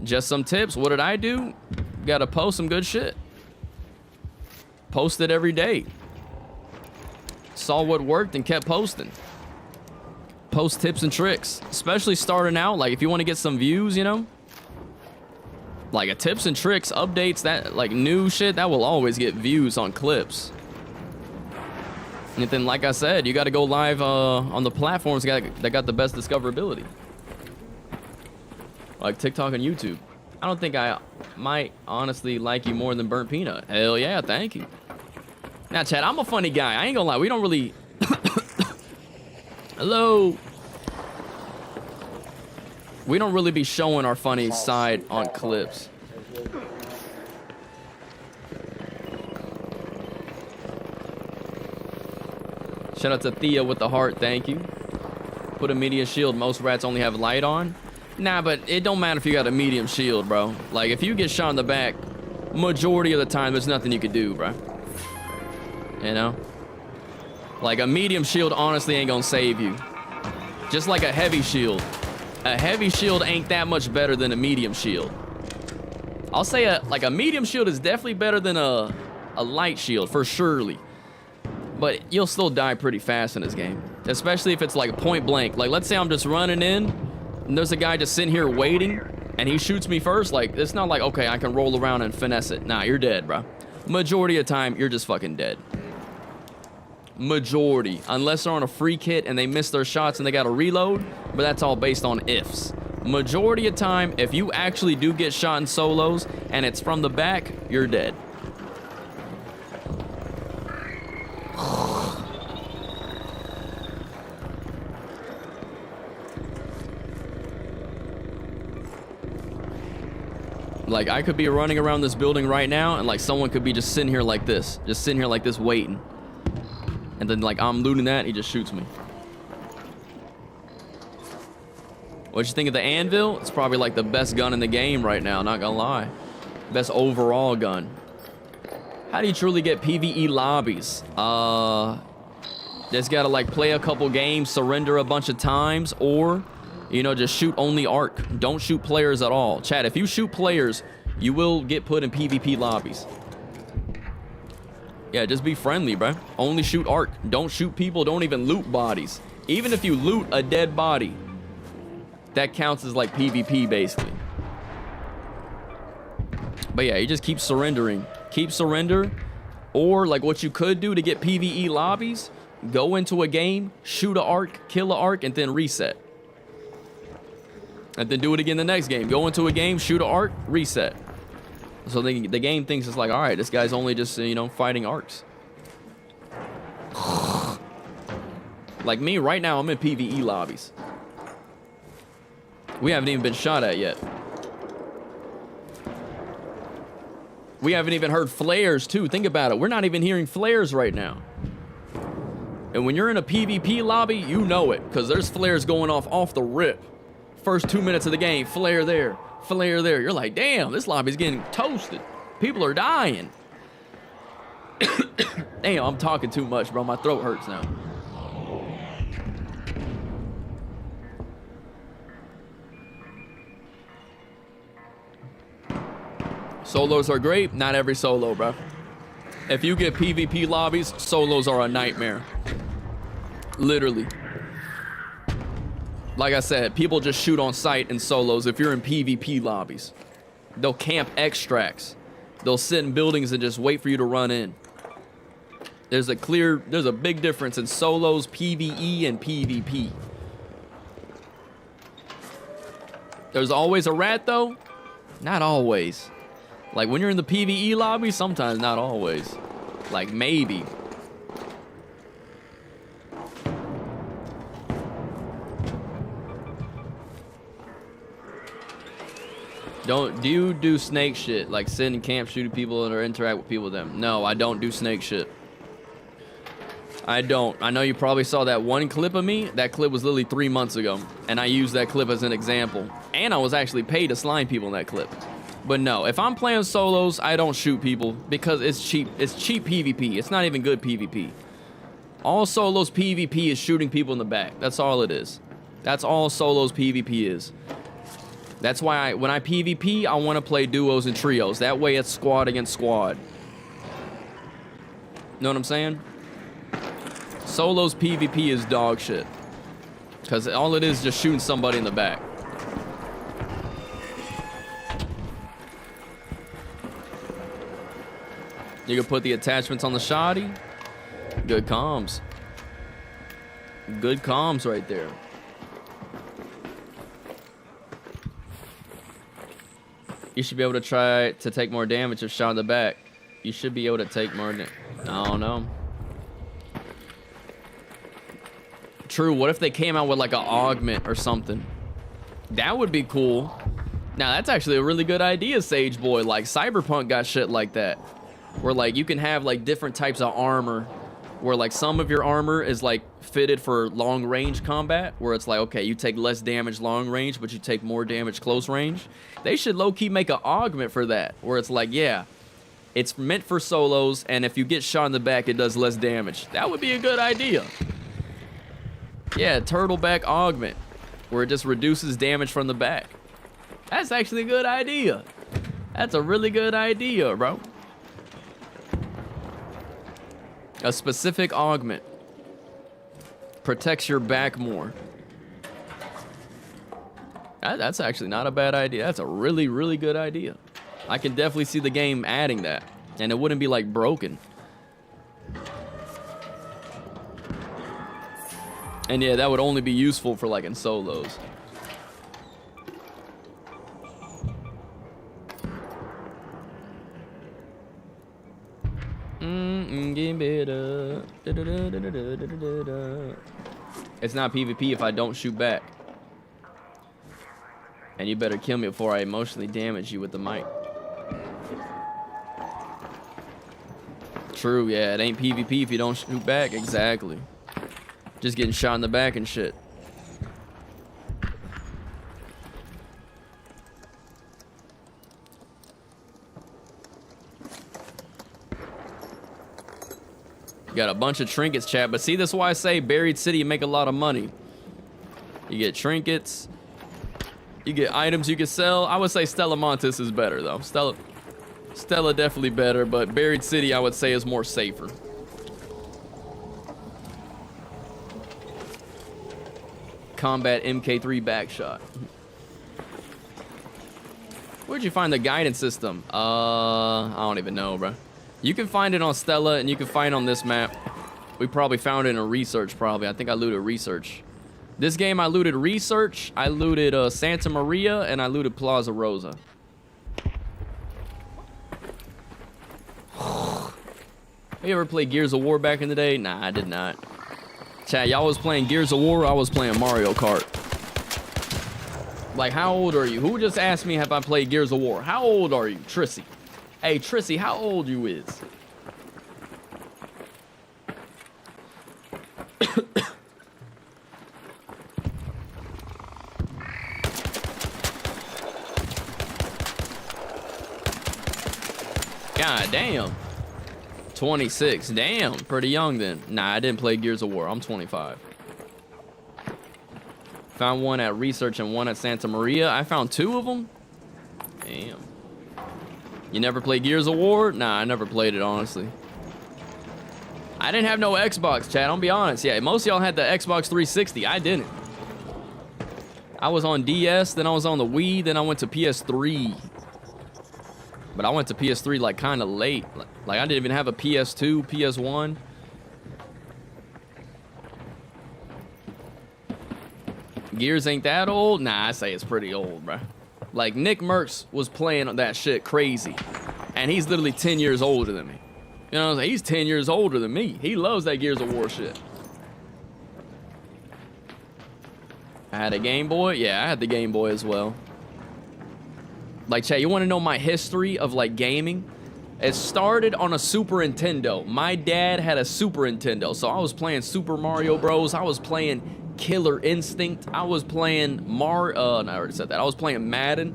Just some tips. What did I do? Gotta post some good shit. Post it every day. Saw what worked and kept posting. Post tips and tricks. Especially starting out, like if you want to get some views, you know? Like a tips and tricks, updates, that like new shit, that will always get views on clips. And then, like I said, you got to go live on the platforms that got the best discoverability. Like TikTok and YouTube. I don't think I might honestly like you more than Burnt Peanut. Hell yeah, thank you. Now, Chad, I'm a funny guy. I ain't gonna lie. We don't really... Hello. We don't really be showing our funny side on clips. Shout out to Thea with the heart, thank you. Put a medium shield, most rats only have light on. Nah, but it don't matter if you got a medium shield, bro. Like, if you get shot in the back, majority of the time, there's nothing you can do, bro. You know? Like, a medium shield honestly ain't gonna save you. Just like a heavy shield. A heavy shield ain't that much better than a medium shield. I'll say a medium shield is definitely better than a light shield, for surely. But you'll still die pretty fast in this game. Especially if it's like point blank. Like, let's say I'm just running in, and there's a guy just sitting here waiting, and he shoots me first. Like, it's not like, okay, I can roll around and finesse it. Nah, you're dead, bro. Majority of the time, you're just fucking dead. Majority. Unless they're on a free kit and they miss their shots and they gotta reload. But that's all based on ifs. Majority of time, if you actually do get shot in solos, and it's from the back, you're dead. Like, I could be running around this building right now, and like someone could be just sitting here like this. Just sitting here like this waiting. And then like I'm looting that, he just shoots me. What'd you think of the anvil? It's probably like the best gun in the game right now, not gonna lie. Best overall gun. How do you truly get PvE lobbies? Just gotta like play a couple games, surrender a bunch of times, or, you know, just shoot only arc. Don't shoot players at all. Chat, if you shoot players, you will get put in PvP lobbies. Yeah, just be friendly, bro. Only shoot arc. Don't shoot people. Don't even loot bodies. Even if you loot a dead body, that counts as like PvP, basically. But yeah, you just keep surrendering. Keep surrender. Or like what you could do to get PvE lobbies, go into a game, shoot a arc, kill a arc, and then reset. And then do it again the next game. Go into a game, shoot an arc, reset. So the game thinks it's like, all right, this guy's only just, you know, fighting arcs. Like me, right now, I'm in PvE lobbies. We haven't even been shot at yet. We haven't even heard flares, too. Think about it. We're not even hearing flares right now. And when you're in a PvP lobby, you know it, because there's flares going off the rip. First 2 minutes of the game, flare there, flare there. You're like, damn, this lobby's getting toasted. People are dying. Damn, I'm talking too much, bro. My throat hurts now. Solos are great. Not every solo, bro. If you get PvP lobbies, solos are a nightmare. Literally. Like I said, people just shoot on sight in solos if you're in PvP lobbies. They'll camp extracts. They'll sit in buildings and just wait for you to run in. There's a big difference in solos, PvE, and PvP. There's always a rat though? Not always. Like when you're in the PvE lobby, sometimes, not always. Like maybe. Do you do snake shit? Like sit in camp shooting people or interact with people with them? No, I don't do snake shit. I don't. I know you probably saw that one clip of me. That clip was literally 3 months ago. And I used that clip as an example. And I was actually paid to slime people in that clip. But no, if I'm playing solos, I don't shoot people because it's cheap. It's cheap PvP. It's not even good PvP. All solos PvP is shooting people in the back. That's all it is. That's all solos PvP is. That's why when I PvP, I want to play duos and trios. That way it's squad against squad. Know what I'm saying? Solos PvP is dog shit. Because all it is just shooting somebody in the back. You can put the attachments on the shoddy. Good comms. Good comms right there. You should be able to try to take more damage if shot in the back. You should be able to take more damage. I don't know. True, what if they came out with like an augment or something? That would be cool. Now that's actually a really good idea, Sage Boy. Like Cyberpunk got shit like that. Where like you can have like different types of armor. Where like some of your armor is like fitted for long range combat. Where it's like, okay, you take less damage long range, but you take more damage close range. They should low-key make an augment for that. Where it's like, yeah, it's meant for solos. And if you get shot in the back, it does less damage. That would be a good idea. Yeah, turtleback augment, where it just reduces damage from the back. That's actually a good idea. That's a really good idea, bro. A specific augment protects your back more. That's actually not a bad idea. That's a really, really good idea. I can definitely see the game adding that, and it wouldn't be like broken. And yeah, that would only be useful for like in solos. It's not PvP if I don't shoot back. And you better kill me before I emotionally damage you with the mic. True, yeah, it ain't PvP if you don't shoot back. Exactly. Just getting shot in the back and shit. Got a bunch of trinkets, chat. But see, this is why I say Buried City, you make a lot of money. You get trinkets. You get items you can sell. I would say Stella Montis is better, though. Stella definitely better, but Buried City, I would say, is more safer. Combat MK3 backshot. Where'd you find the guidance system? I don't even know, bro. You can find it on Stella, and you can find it on this map. We probably found it in a research, probably. I think I looted research. This game, I looted research, I looted Santa Maria, and I looted Plaza Rosa. You ever played Gears of War back in the day? Nah, I did not. Chat, y'all was playing Gears of War, I was playing Mario Kart. Like, how old are you? Who just asked me if I played Gears of War? How old are you, Trissy? Hey, Trissy, how old you is? God damn. 26. Damn, pretty young then. Nah, I didn't play Gears of War. I'm 25. Found one at Research and one at Santa Maria. I found 2 of them. Damn. You never played Gears of War? Nah, I never played it, honestly. I didn't have no Xbox, chat. I'll be honest. Yeah, most of y'all had the Xbox 360. I didn't. I was on DS, then I was on the Wii, then I went to PS3. But I went to PS3 like kind of late. Like I didn't even have a PS2, PS1. Gears ain't that old? Nah, I say it's pretty old, bruh. Like, Nick Merckx was playing that shit crazy. And he's literally 10 years older than me. You know what I'm saying? He's 10 years older than me. He loves that Gears of War shit. I had a Game Boy? Yeah, I had the Game Boy as well. Like, chat, you want to know my history of, like, gaming? It started on a Super Nintendo. My dad had a Super Nintendo, so I was playing Super Mario Bros. I was playing Killer Instinct. I was playing no, I already said that. I was playing Madden.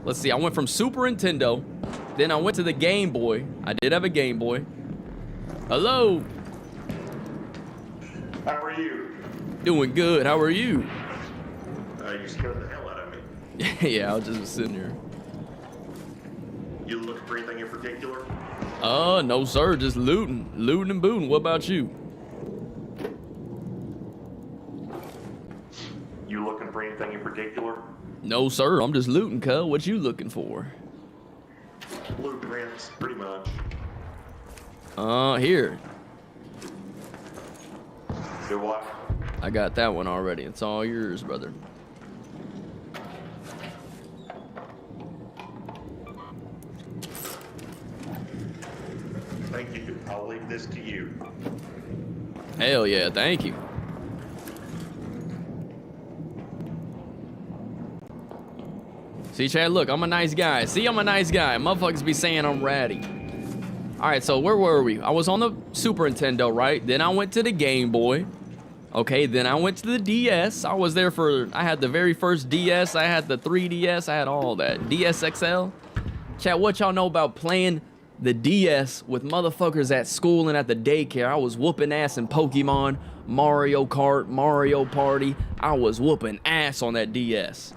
Let's see, I went from Super Nintendo, then I went to the Game Boy. I did have a Game Boy. Hello. How are you? Doing good. How are you? You scared the hell out of me. Yeah, I was just sitting here. You looking for anything in particular? No, sir. Just looting. Looting and booting. What about you? You looking for anything in particular? No, sir. I'm just looting, cuz. What you looking for? Blueprints, pretty much. Here. Do what? I got that one already. It's all yours, brother. Thank you. I'll leave this to you. Hell yeah, thank you. See, Chad, look, I'm a nice guy. See, I'm a nice guy. Motherfuckers be saying I'm ratty. All right, so where were we? I was on the Super Nintendo, right? Then I went to the Game Boy. Okay, then I went to the DS. I was there I had the very first DS. I had the 3DS. I had all that. DS XL. Chat, what y'all know about playing the DS with motherfuckers at school and at the daycare? I was whooping ass in Pokemon, Mario Kart, Mario Party. I was whooping ass on that DS.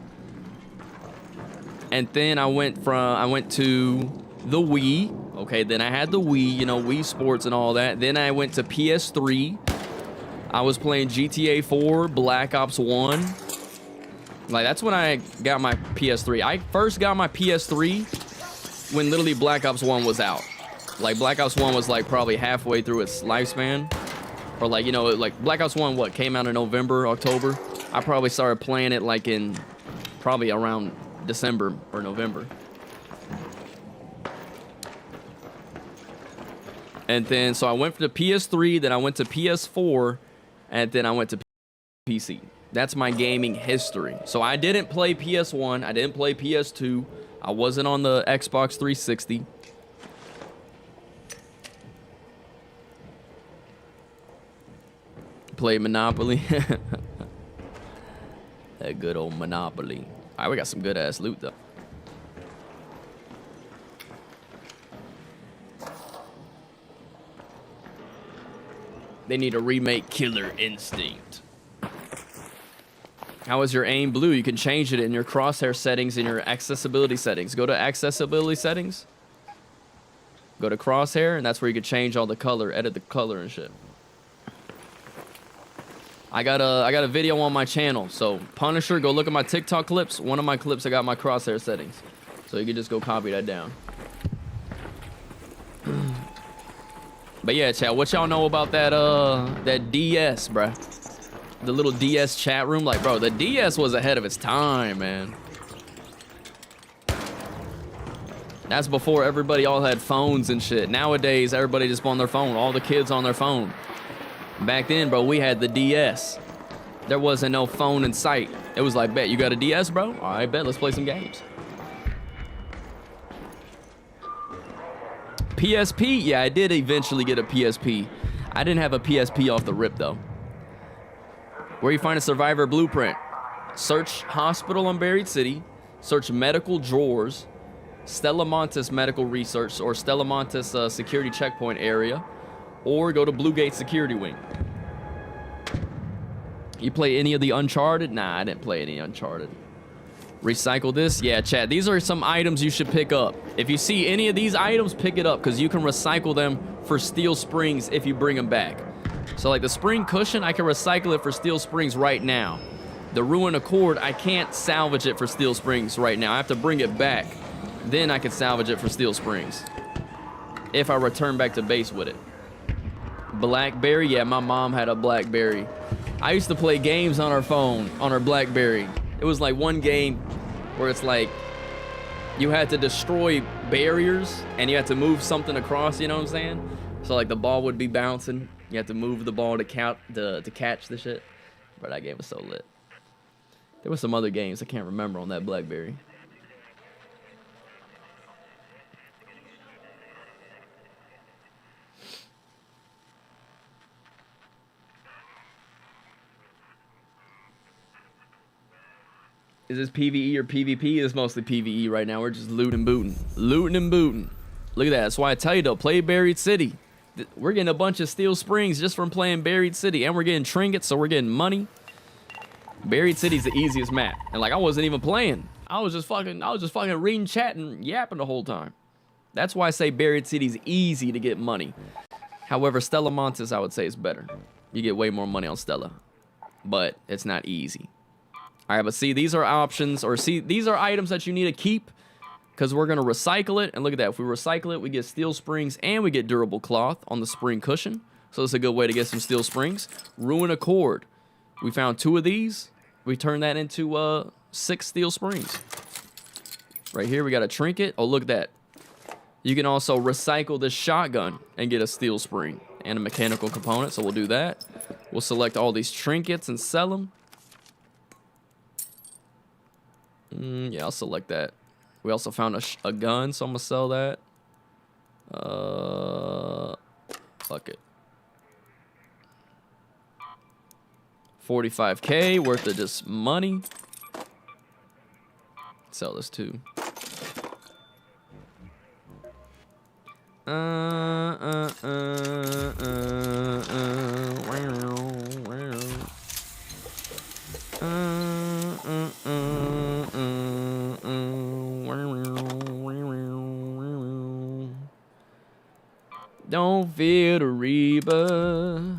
And then I went to the Wii. Okay, then I had the Wii, you know, Wii Sports and all that. Then I went to PS3. I was playing GTA 4, Black Ops 1. Like, that's when I got my PS3. I first got my PS3 when literally Black Ops 1 was out. Like, Black Ops 1 was, like, probably halfway through its lifespan. Or, like, you know, like, Black Ops 1, what, came out in November, October? I probably started playing it, like, in probably around December or November. And then, so I went to PS3, then I went to PS4, and then I went to PC. That's my gaming history. So I didn't play PS1, I didn't play PS2, I wasn't on the Xbox 360. Played Monopoly. That good old Monopoly. All right, we got some good ass loot though. They need to remake Killer Instinct. How is your aim blue? You can change it in your crosshair settings, in your accessibility settings. Go to accessibility settings. Go to crosshair, and that's where you can change all the color, edit the color and shit. I got a video on my channel, so Punisher, go look at my TikTok clips. One of my clips, I got my crosshair settings, so you can just go copy that down. But yeah, chat, what y'all know about that DS, bruh? The little DS chat room? Like, bro, the DS was ahead of its time, man. That's before everybody all had phones and shit. Nowadays, everybody just on their phone. All the kids on their phone. Back then, bro, we had the DS. There wasn't no phone in sight. It was like, bet, you got a DS, bro? All right, bet, let's play some games. PSP, yeah, I did eventually get a PSP. I didn't have a PSP off the rip, though. Where you find a survivor blueprint? Search hospital on Buried City. Search medical drawers. Stella Montes medical research or Stella Montes security checkpoint area. Or go to Blue Gate security wing. You play any of the Uncharted? Nah, I didn't play any Uncharted. Recycle this? Yeah, chat. These are some items you should pick up. If you see any of these items, pick it up because you can recycle them for steel springs if you bring them back. So like the spring cushion, I can recycle it for steel springs right now. The Ruin Accord, I can't salvage it for steel springs right now. I have to bring it back. Then I can salvage it for steel springs. If I return back to base with it. Blackberry, yeah, my mom had a Blackberry. I used to play games on our phone, on our BlackBerry. It was like one game where it's like you had to destroy barriers and you had to move something across, you know what I'm saying? So like the ball would be bouncing. You had to move the ball to catch the shit. But that game was so lit. There were some other games I can't remember on that BlackBerry. Is this PvE or PvP? It's mostly PvE right now. We're just looting and booting. Looting and booting. Look at that. That's why I tell you though, play Buried City. We're getting a bunch of steel springs just from playing Buried City. And we're getting trinkets, so we're getting money. Buried City's the easiest map. And like I wasn't even playing. I was just fucking reading chat and yapping the whole time. That's why I say Buried City's easy to get money. However, Stella Montes I would say is better. You get way more money on Stella. But it's not easy. Alright, but see, these are options, or see, these are items that you need to keep, because we're going to recycle it, and look at that, if we recycle it, we get steel springs, and we get durable cloth on the spring cushion, so it's a good way to get some steel springs. Ruin a cord. We found 2 of these, we turned that into 6 steel springs. Right here, we got a trinket. Oh, look at that. You can also recycle this shotgun and get a steel spring, and a mechanical component, so we'll do that. We'll select all these trinkets and sell them. Yeah, I'll select that. We also found a gun, so I'm gonna sell that. Fuck it. 45K worth of just money. Sell this too. Don't fear the Reaper.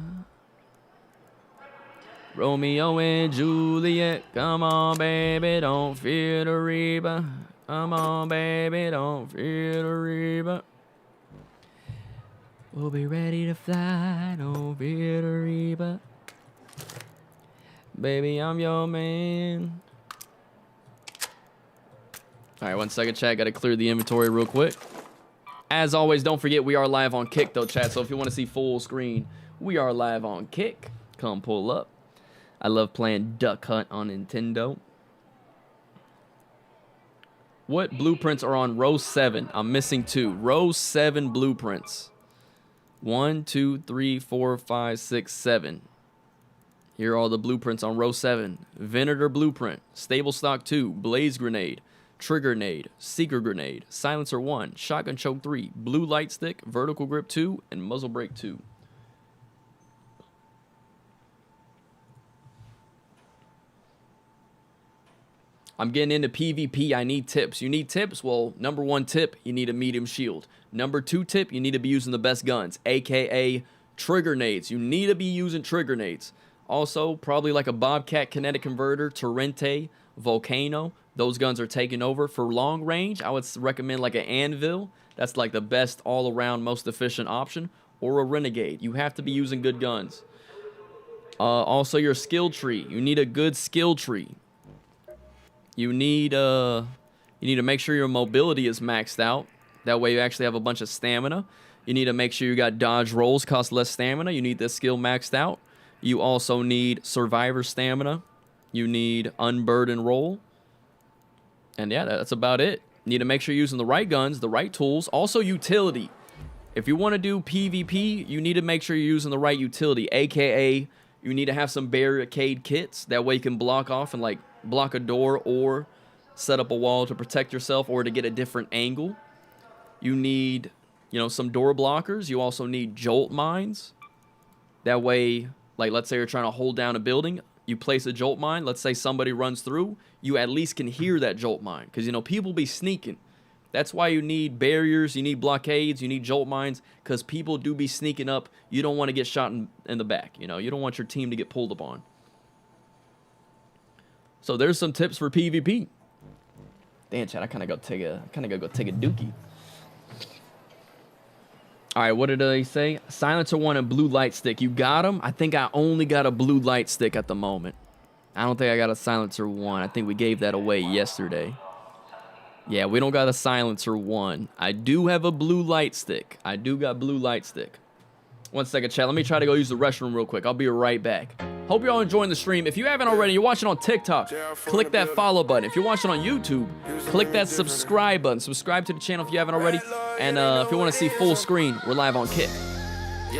Romeo and Juliet, come on, baby, don't fear the Reaper. Come on, baby, don't fear the Reaper. We'll be ready to fly, don't fear the Reaper. Baby, I'm your man. Alright, 1 second, chat. Gotta clear the inventory real quick. As always, don't forget we are live on Kick, though, chat. So if you want to see full screen, we are live on Kick. Come pull up. I love playing Duck Hunt on Nintendo. What blueprints are on row 7? I'm missing 2. Row 7 blueprints. 1, 2, 3, 4, 5, 6, 7. Here are all the blueprints on row 7. Venator blueprint. Stable stock 2. Blaze grenade. Trigger nade, seeker grenade, silencer 1, shotgun choke 3, blue light stick, vertical grip 2, and muzzle brake 2. I'm getting into PvP. I need tips. You need tips? Well, number 1 tip, you need a medium shield. Number 2 tip, you need to be using the best guns, aka trigger nades. You need to be using trigger nades. Also, probably like a Bobcat kinetic converter, Torrente, Volcano. Those guns are taking over. For long range, I would recommend like an Anvil. That's like the best all-around, most efficient option. Or a Renegade. You have to be using good guns. Also, your skill tree. You need a good skill tree. You need to make sure your mobility is maxed out. That way you actually have a bunch of stamina. You need to make sure you got dodge rolls, cost less stamina. You need this skill maxed out. You also need survivor stamina. You need unburden roll. And yeah, that's about it. You need to make sure you're using the right guns, the right tools. Also, utility. If you want to do PvP, you need to make sure you're using the right utility. AKA, you need to have some barricade kits. That way you can block off and like block a door or set up a wall to protect yourself or to get a different angle. You need, some door blockers. You also need jolt mines. That way, like let's say you're trying to hold down a building. You place a jolt mine, let's say somebody runs through, you at least can hear that jolt mine. Because, people be sneaking. That's why you need barriers, you need blockades, you need jolt mines. Because people do be sneaking up. You don't want to get shot in the back. You don't want your team to get pulled upon. So there's some tips for PvP. Damn, Chad, I kind of gotta go take a dookie. All right, what did they say? Silencer 1 and blue light stick. You got them? I think I only got a blue light stick at the moment. I don't think I got a silencer 1. I think we gave that away yesterday. Yeah, we don't got a silencer 1. I do have a blue light stick. I do got blue light stick. 1 second, chat. Let me try to go use the restroom real quick. I'll be right back. Hope you're all enjoying the stream. If you haven't already, you're watching on TikTok, click that follow button. If you're watching on YouTube, click that subscribe button. Subscribe to the channel if you haven't already. And if you want to see full screen, we're live on Kick.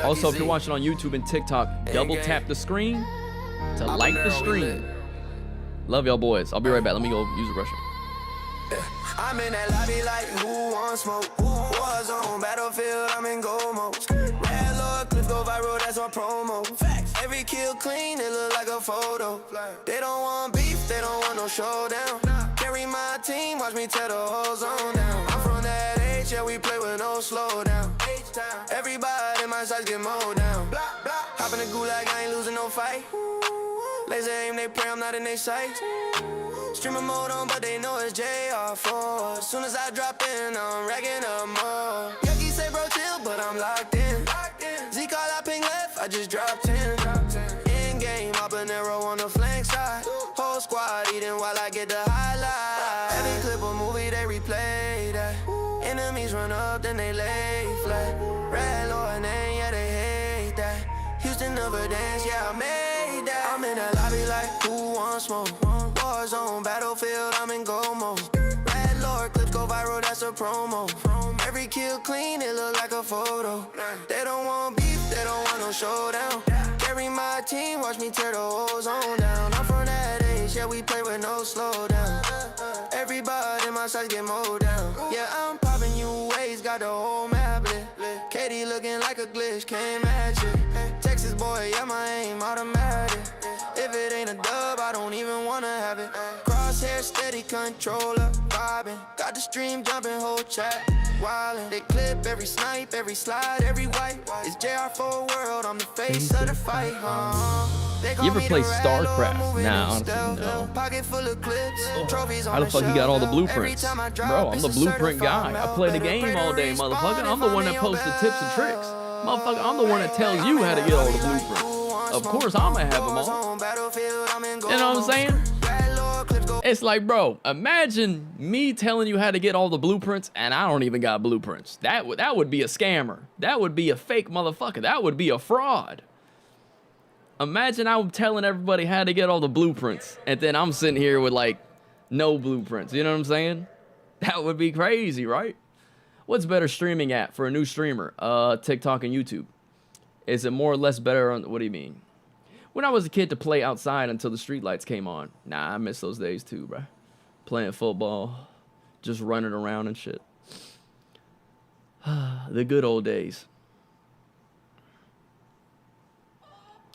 Also, if you're watching on YouTube and TikTok, double tap the screen to like the stream. Love y'all boys. I'll be right back. Let me go use the restroom. I'm in that lobby like who wants smoke? War zone, battlefield, I'm in go mode. Red Lord, clip go viral, that's on promo. Facts. Every kill clean, it look like a photo. They don't want beef, they don't want no showdown. Carry my team, watch me tear the whole zone down. I'm from that age, yeah, we play with no slowdown. Everybody in my size get mowed down. Hop in the gulag, I ain't losing no fight. Laser aim, they pray I'm not in their sight. Streamer mode on, but they know it's JR4. Soon as I drop in, I'm racking up more. Yucky say bro chill, but I'm locked in. Z call I ping left, I just dropped 10. In game, habanero on the flank side. Whole squad eating while I get the highlight. Every clip or movie they replay that. Enemies run up, then they lay flat. Red Lord name, yeah they hate that. Houston never dance, yeah I made that. I'm in that lobby like who wants smoke? War zone, battlefield, I'm in go mode. Red Lord, clips go viral, that's a promo. Every kill clean, it look like a photo. They don't want beef, they don't want no showdown. Carry my team, watch me tear the whole zone down. I'm from that age, yeah, we play with no slowdown. Everybody in my size get mowed down. Yeah, I'm popping you ways, got the whole map lit. Katie looking like a glitch, can't match it. Texas boy, yeah, my aim automatic. If it ain't a dub, I don't even wanna have it. Crosshair steady controller, vibing. Got the stream jumping, whole chat wildin'. They clip every snipe, every slide, every wipe. It's JR4 world, I'm the face of the fight, You ever play StarCraft? Nah, honestly, no. Pocket full of clips, trophies on How the fuck you got all the blueprints? Bro, I'm the blueprint guy. I play the game all day, motherfucker. I'm the one that posts the tips and tricks. Motherfucker, I'm the one that tells you how to get all the blueprints. Of course, I'ma have them all. You know what I'm saying? It's like, bro, imagine me telling you how to get all the blueprints and I don't even got blueprints. That would be a scammer. That would be a fake motherfucker. That would be a fraud. Imagine I'm telling everybody how to get all the blueprints and then I'm sitting here with like no blueprints. You know what I'm saying? That would be crazy, right? What's better streaming app for a new streamer? TikTok and YouTube. Is it more or less better on, what do you mean? When I was a kid to play outside until the street lights came on. Nah, I miss those days too, bro. Playing football, just running around and shit. The good old days.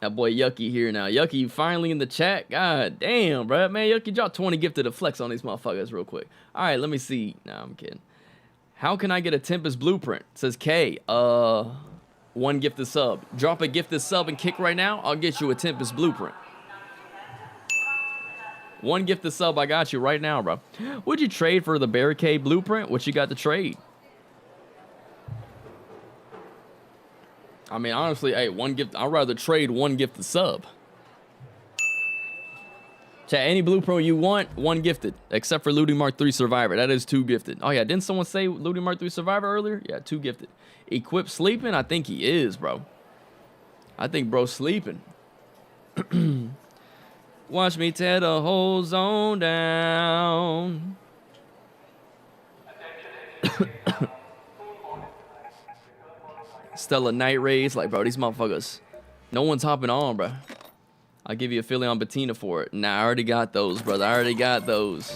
That boy Yucky here now. Yucky finally in the chat. God damn, bro. Man, Yucky dropped 20 gifted to flex on these motherfuckers real quick. All right, let me see. Nah, I'm kidding. How can I get a Tempest blueprint? It says K. One gifted sub. Drop a gifted sub and kick right now. I'll get you a Tempest blueprint. One gifted sub, I got you right now, bro. Would you trade for the barricade blueprint? What you got to trade? I mean, honestly, hey, I'd rather trade one gifted sub. Chat, any blueprint you want, one gifted. Except for Looting Mark 3 Survivor. That is 2 gifted. Oh, yeah, didn't someone say Looting Mark 3 Survivor earlier? Yeah, 2 gifted. Equip sleeping? I think he is, bro. I think bro's sleeping. Watch me tear the whole zone down. Stella Night Raids. Like, bro, these motherfuckers. No one's hopping on, bro. I'll give you a Philly on Bettina for it. Nah, I already got those, brother. I already got those.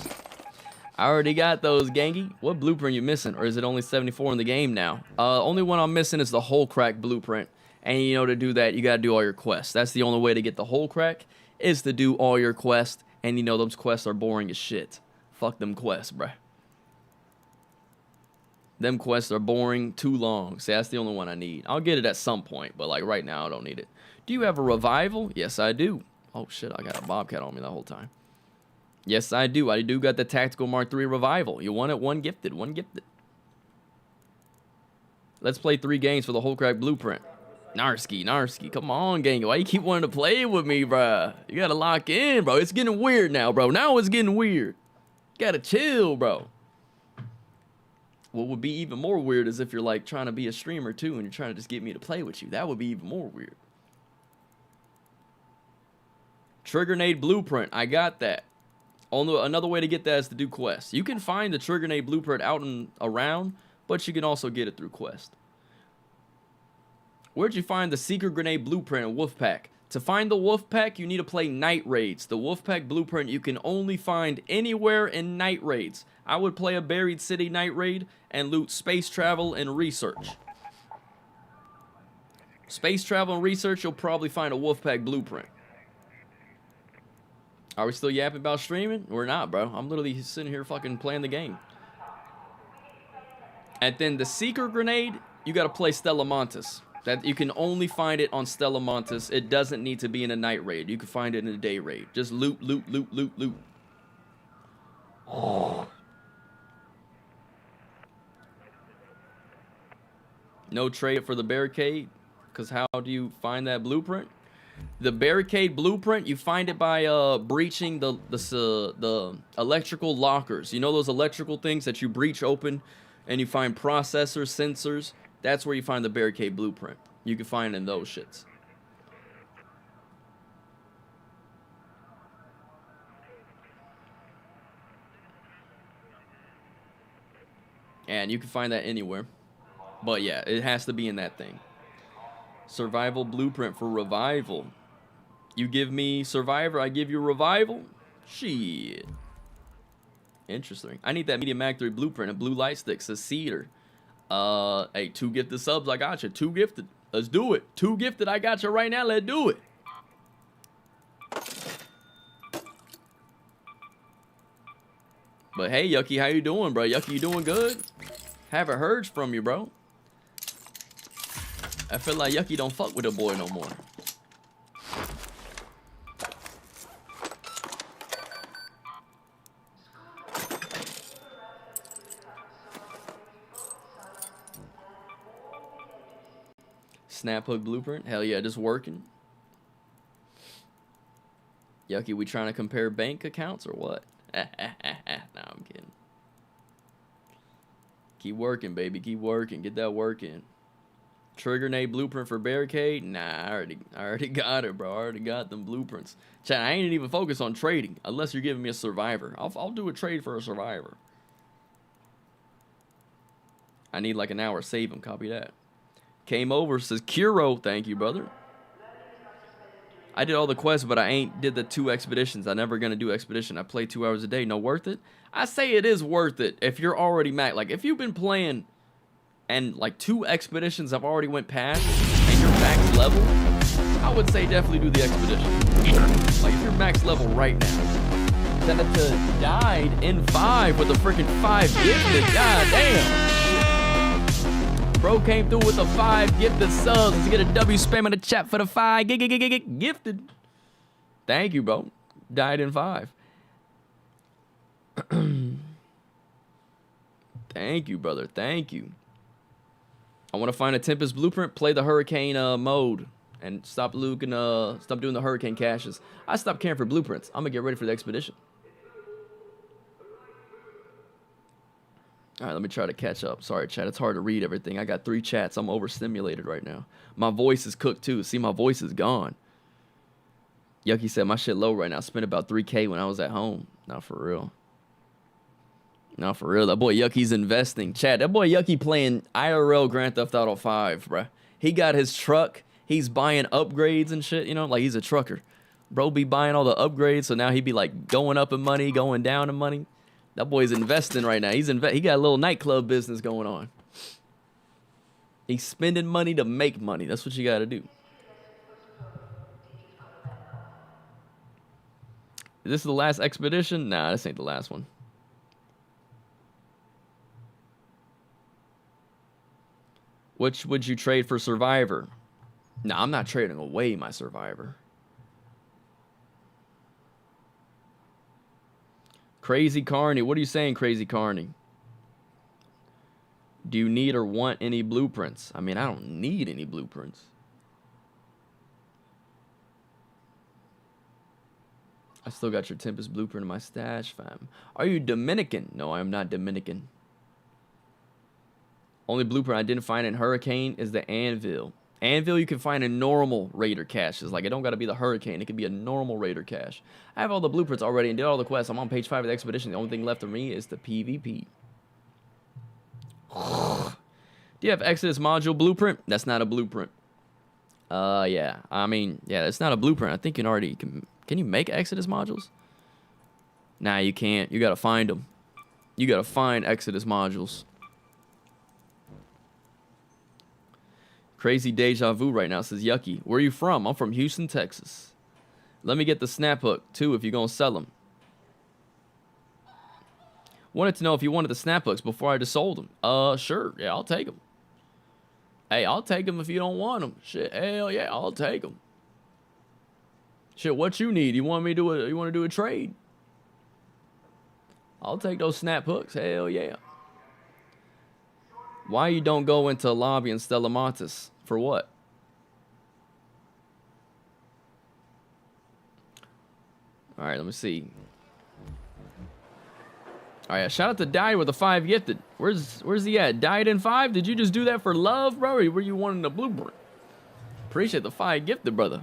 Gangy. What blueprint you missing? Or is it only 74 in the game now? Only one I'm missing is the whole crack blueprint. And you know, to do that, you gotta do all your quests. That's the only way to get the whole crack, is to do all your quests. And you know, those quests are boring as shit. Fuck them quests, bruh. Them quests are boring, too long. See, that's the only one I need. I'll get it at some point, but like right now, I don't need it. Do you have a revival? Yes, I do. Oh shit, I got a bobcat on me the whole time. Yes, I do. I do got the Tactical Mark III revival. You want it? One gifted. One gifted. Let's play 3 games for the whole crack blueprint. Narski, come on, gang. Why you keep wanting to play with me, bruh? You gotta lock in, bro. It's getting weird now, bro. Now it's getting weird. You gotta chill, bro. What would be even more weird is if you're like trying to be a streamer too and you're trying to just get me to play with you. That would be even more weird. Trigger nade blueprint. I got that. Only another way to get that is to do quests. You can find the trigger nade blueprint out and around, but you can also get it through quest. Where'd you find the secret grenade blueprint in Wolfpack? To find the Wolfpack, you need to play night raids. The Wolfpack blueprint you can only find anywhere in night raids. I would play a buried city night raid and loot space travel and research. Space travel and research, you'll probably find a Wolfpack blueprint. Are we still yapping about streaming? We're not, bro. I'm literally sitting here fucking playing the game. And then the secret grenade, you gotta play Stella Montes. That you can only find it on Stella Montes. It doesn't need to be in a night raid. You can find it in a day raid. Just loot. No trade for the barricade, because how do you find that blueprint? The barricade blueprint, you find it by breaching the electrical lockers. You know those electrical things that you breach open and you find processors, sensors? That's where you find the barricade blueprint. You can find it in those shits. And you can find that anywhere. But yeah, it has to be in that thing. Survival blueprint for revival. You give me survivor, I give you revival? Shit. Interesting. I need that medium mag 3 blueprint and blue light sticks, a cedar. Hey, 2 gifted subs, I got you. 2 gifted. Let's do it. 2 gifted, I got you right now. Let's do it. But hey, Yucky, how you doing, bro? Yucky, you doing good? Haven't heard from you, bro. I feel like Yucky don't fuck with a boy no more. Snap hook blueprint? Hell yeah, just working. Yucky, we trying to compare bank accounts or what? Nah, I'm kidding. Keep working, baby. Keep working. Get that work in. Trigger nade blueprint for barricade? Nah, I already got it, bro. I already got them blueprints. Chat, I ain't even focused on trading unless you're giving me a survivor. I'll do a trade for a survivor. I need like an hour. Save him. Copy that. Came over, says Kuro. Thank you, brother. I did all the quests, but I ain't did the 2 expeditions. I never gonna do expedition. I play 2 hours a day. No worth it? I say it is worth it if you're already max. Like if you've been playing and like 2 expeditions I've already went past and you're max level, I would say definitely do the expedition. Like if you're max level right now. Senator died in 5 with a freaking 5 gifted. God damn. Bro came through with a 5 gifted subs. Let's get a W spam in the chat for the 5 gifted. Thank you, bro. Died in 5. Thank you, brother. Thank you. I want to find a Tempest blueprint. Play the hurricane mode and stop looking. Stop doing the hurricane caches. I stopped caring for blueprints. I'm gonna get ready for the expedition. All right, let me try to catch up. Sorry, chat. It's hard to read everything. I got 3 chats. I'm overstimulated right now. My voice is cooked, too. See, my voice is gone. Yucky said, my shit low right now. Spent about 3K when I was at home. Not for real. Not for real. That boy Yucky's investing. Chat, that boy Yucky playing IRL Grand Theft Auto 5, bruh. He got his truck. He's buying upgrades and shit, you know? Like, he's a trucker. Bro be buying all the upgrades, so now he be, like, going up in money, going down in money. That boy's investing right now. He got a little nightclub business going on. He's spending money to make money. That's what you got to do. Is this the last expedition? Nah, this ain't the last one. Which would you trade for Survivor? Nah, I'm not trading away my Survivor. Crazy Carney. What are you saying, Crazy Carney? Do you need or want any blueprints? I mean, I don't need any blueprints. I still got your Tempest blueprint in my stash, fam. Are you Dominican? No, I am not Dominican. Only blueprint I didn't find in Hurricane is the Anvil. Anvil you can find in normal raider caches. Like, it don't got to be the Hurricane. It could be a normal raider cache. I have all the blueprints already and did all the quests. I'm on page 5 of the expedition. The only thing left for me is the PvP. Do you have Exodus module blueprint? That's not a blueprint. Yeah. I mean, yeah, it's not a blueprint. I think you can already... Can you make Exodus modules? Nah, you can't. You got to find them. You got to find Exodus modules. Crazy deja vu right now, says Yucky. Where are you from? I'm from Houston, Texas. Let me get the snap hook, too, if you're going to sell them. Wanted to know if you wanted the snap hooks before I just sold them. Sure. Yeah, I'll take them. Hey, I'll take them if you don't want them. Shit, hell yeah, I'll take them. Shit, what you need? You want me to you want to do a trade? I'll take those snap hooks. Hell yeah. Why you don't go into a lobby in Stella Montes? For what? All right, let me see. All right, shout out to Died with a 5 gifted. Where's he at? Died in 5? Did you just do that for love, bro? Or were you wanting a blueprint? Appreciate the 5 gifted, brother.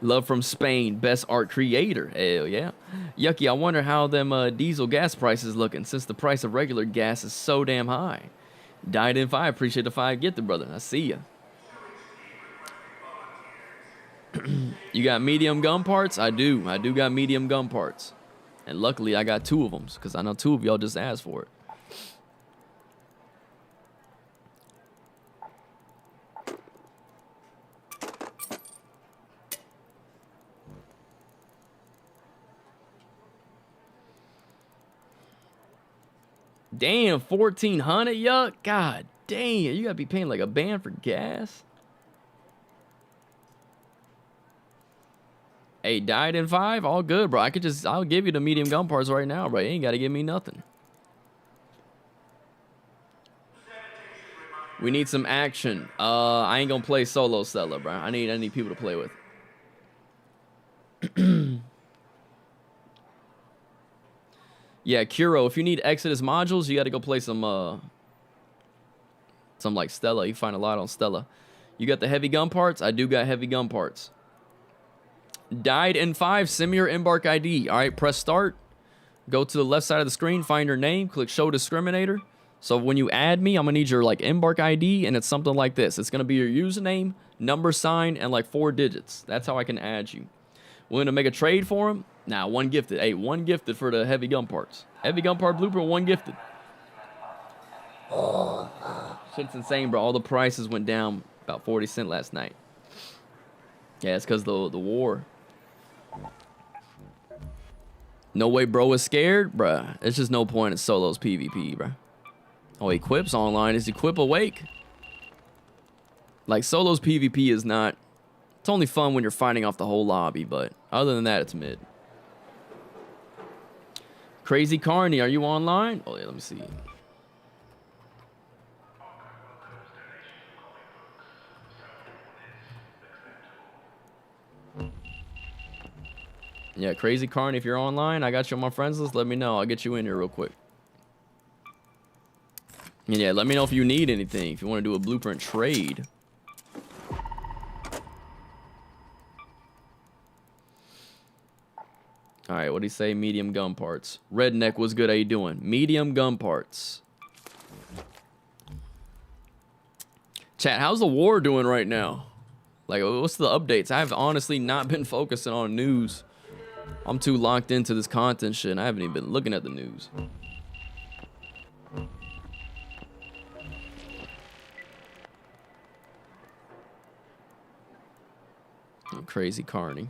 Love from Spain, best art creator. Hell yeah. Yucky, I wonder how them diesel gas prices looking since the price of regular gas is so damn high. Died in 5. Appreciate the 5 gifted, brother. I see ya. You got medium gun parts? I do. I do got medium gun parts. And luckily, I got 2 of them, because I know 2 of y'all just asked for it. Damn, 1,400, yuck. God damn, you gotta be paying like a band for gas. Hey, Died in 5, all good, bro. I'll give you the medium gun parts right now, bro. You ain't gotta give me nothing. We need some action. I ain't gonna play solo Stella, bro. I need people to play with. Yeah, Kuro, if you need Exodus modules, you gotta go play some like Stella. You find a lot on Stella. You got the heavy gun parts? I do got heavy gun parts. Died in 5, send me your Embark ID. All right, press start. Go to the left side of the screen, find your name, click show discriminator. So when you add me, I'm gonna need your like Embark ID, and it's something like this. It's gonna be your username, number sign, and like 4 digits. That's how I can add you. We're gonna make a trade for him. Nah, 1 gifted. Hey, 1 gifted for the heavy gun parts. Heavy gun part blueprint, 1 gifted. Shit's insane, bro. All the prices went down about 40 cents last night. Yeah, it's because the war. No way bro is scared? Bruh, it's just no point in solos PvP, bruh. Oh, Equip's online. Is Equip awake? Like, solos PvP is not... It's only fun when you're fighting off the whole lobby, but other than that, it's mid. Crazy Carney, are you online? Oh, yeah, let me see. Yeah, Crazy Carney, if you're online, I got you on my friends list. Let me know. I'll get you in here real quick. And yeah, let me know if you need anything. If you want to do a blueprint trade. All right, what do you say? Medium gun parts. Redneck, what's good? How you doing? Medium gun parts. Chat, how's the war doing right now? Like, what's the updates? I've honestly not been focusing on news. I'm too locked into this content shit, and I haven't even been looking at the news. Crazy Carney.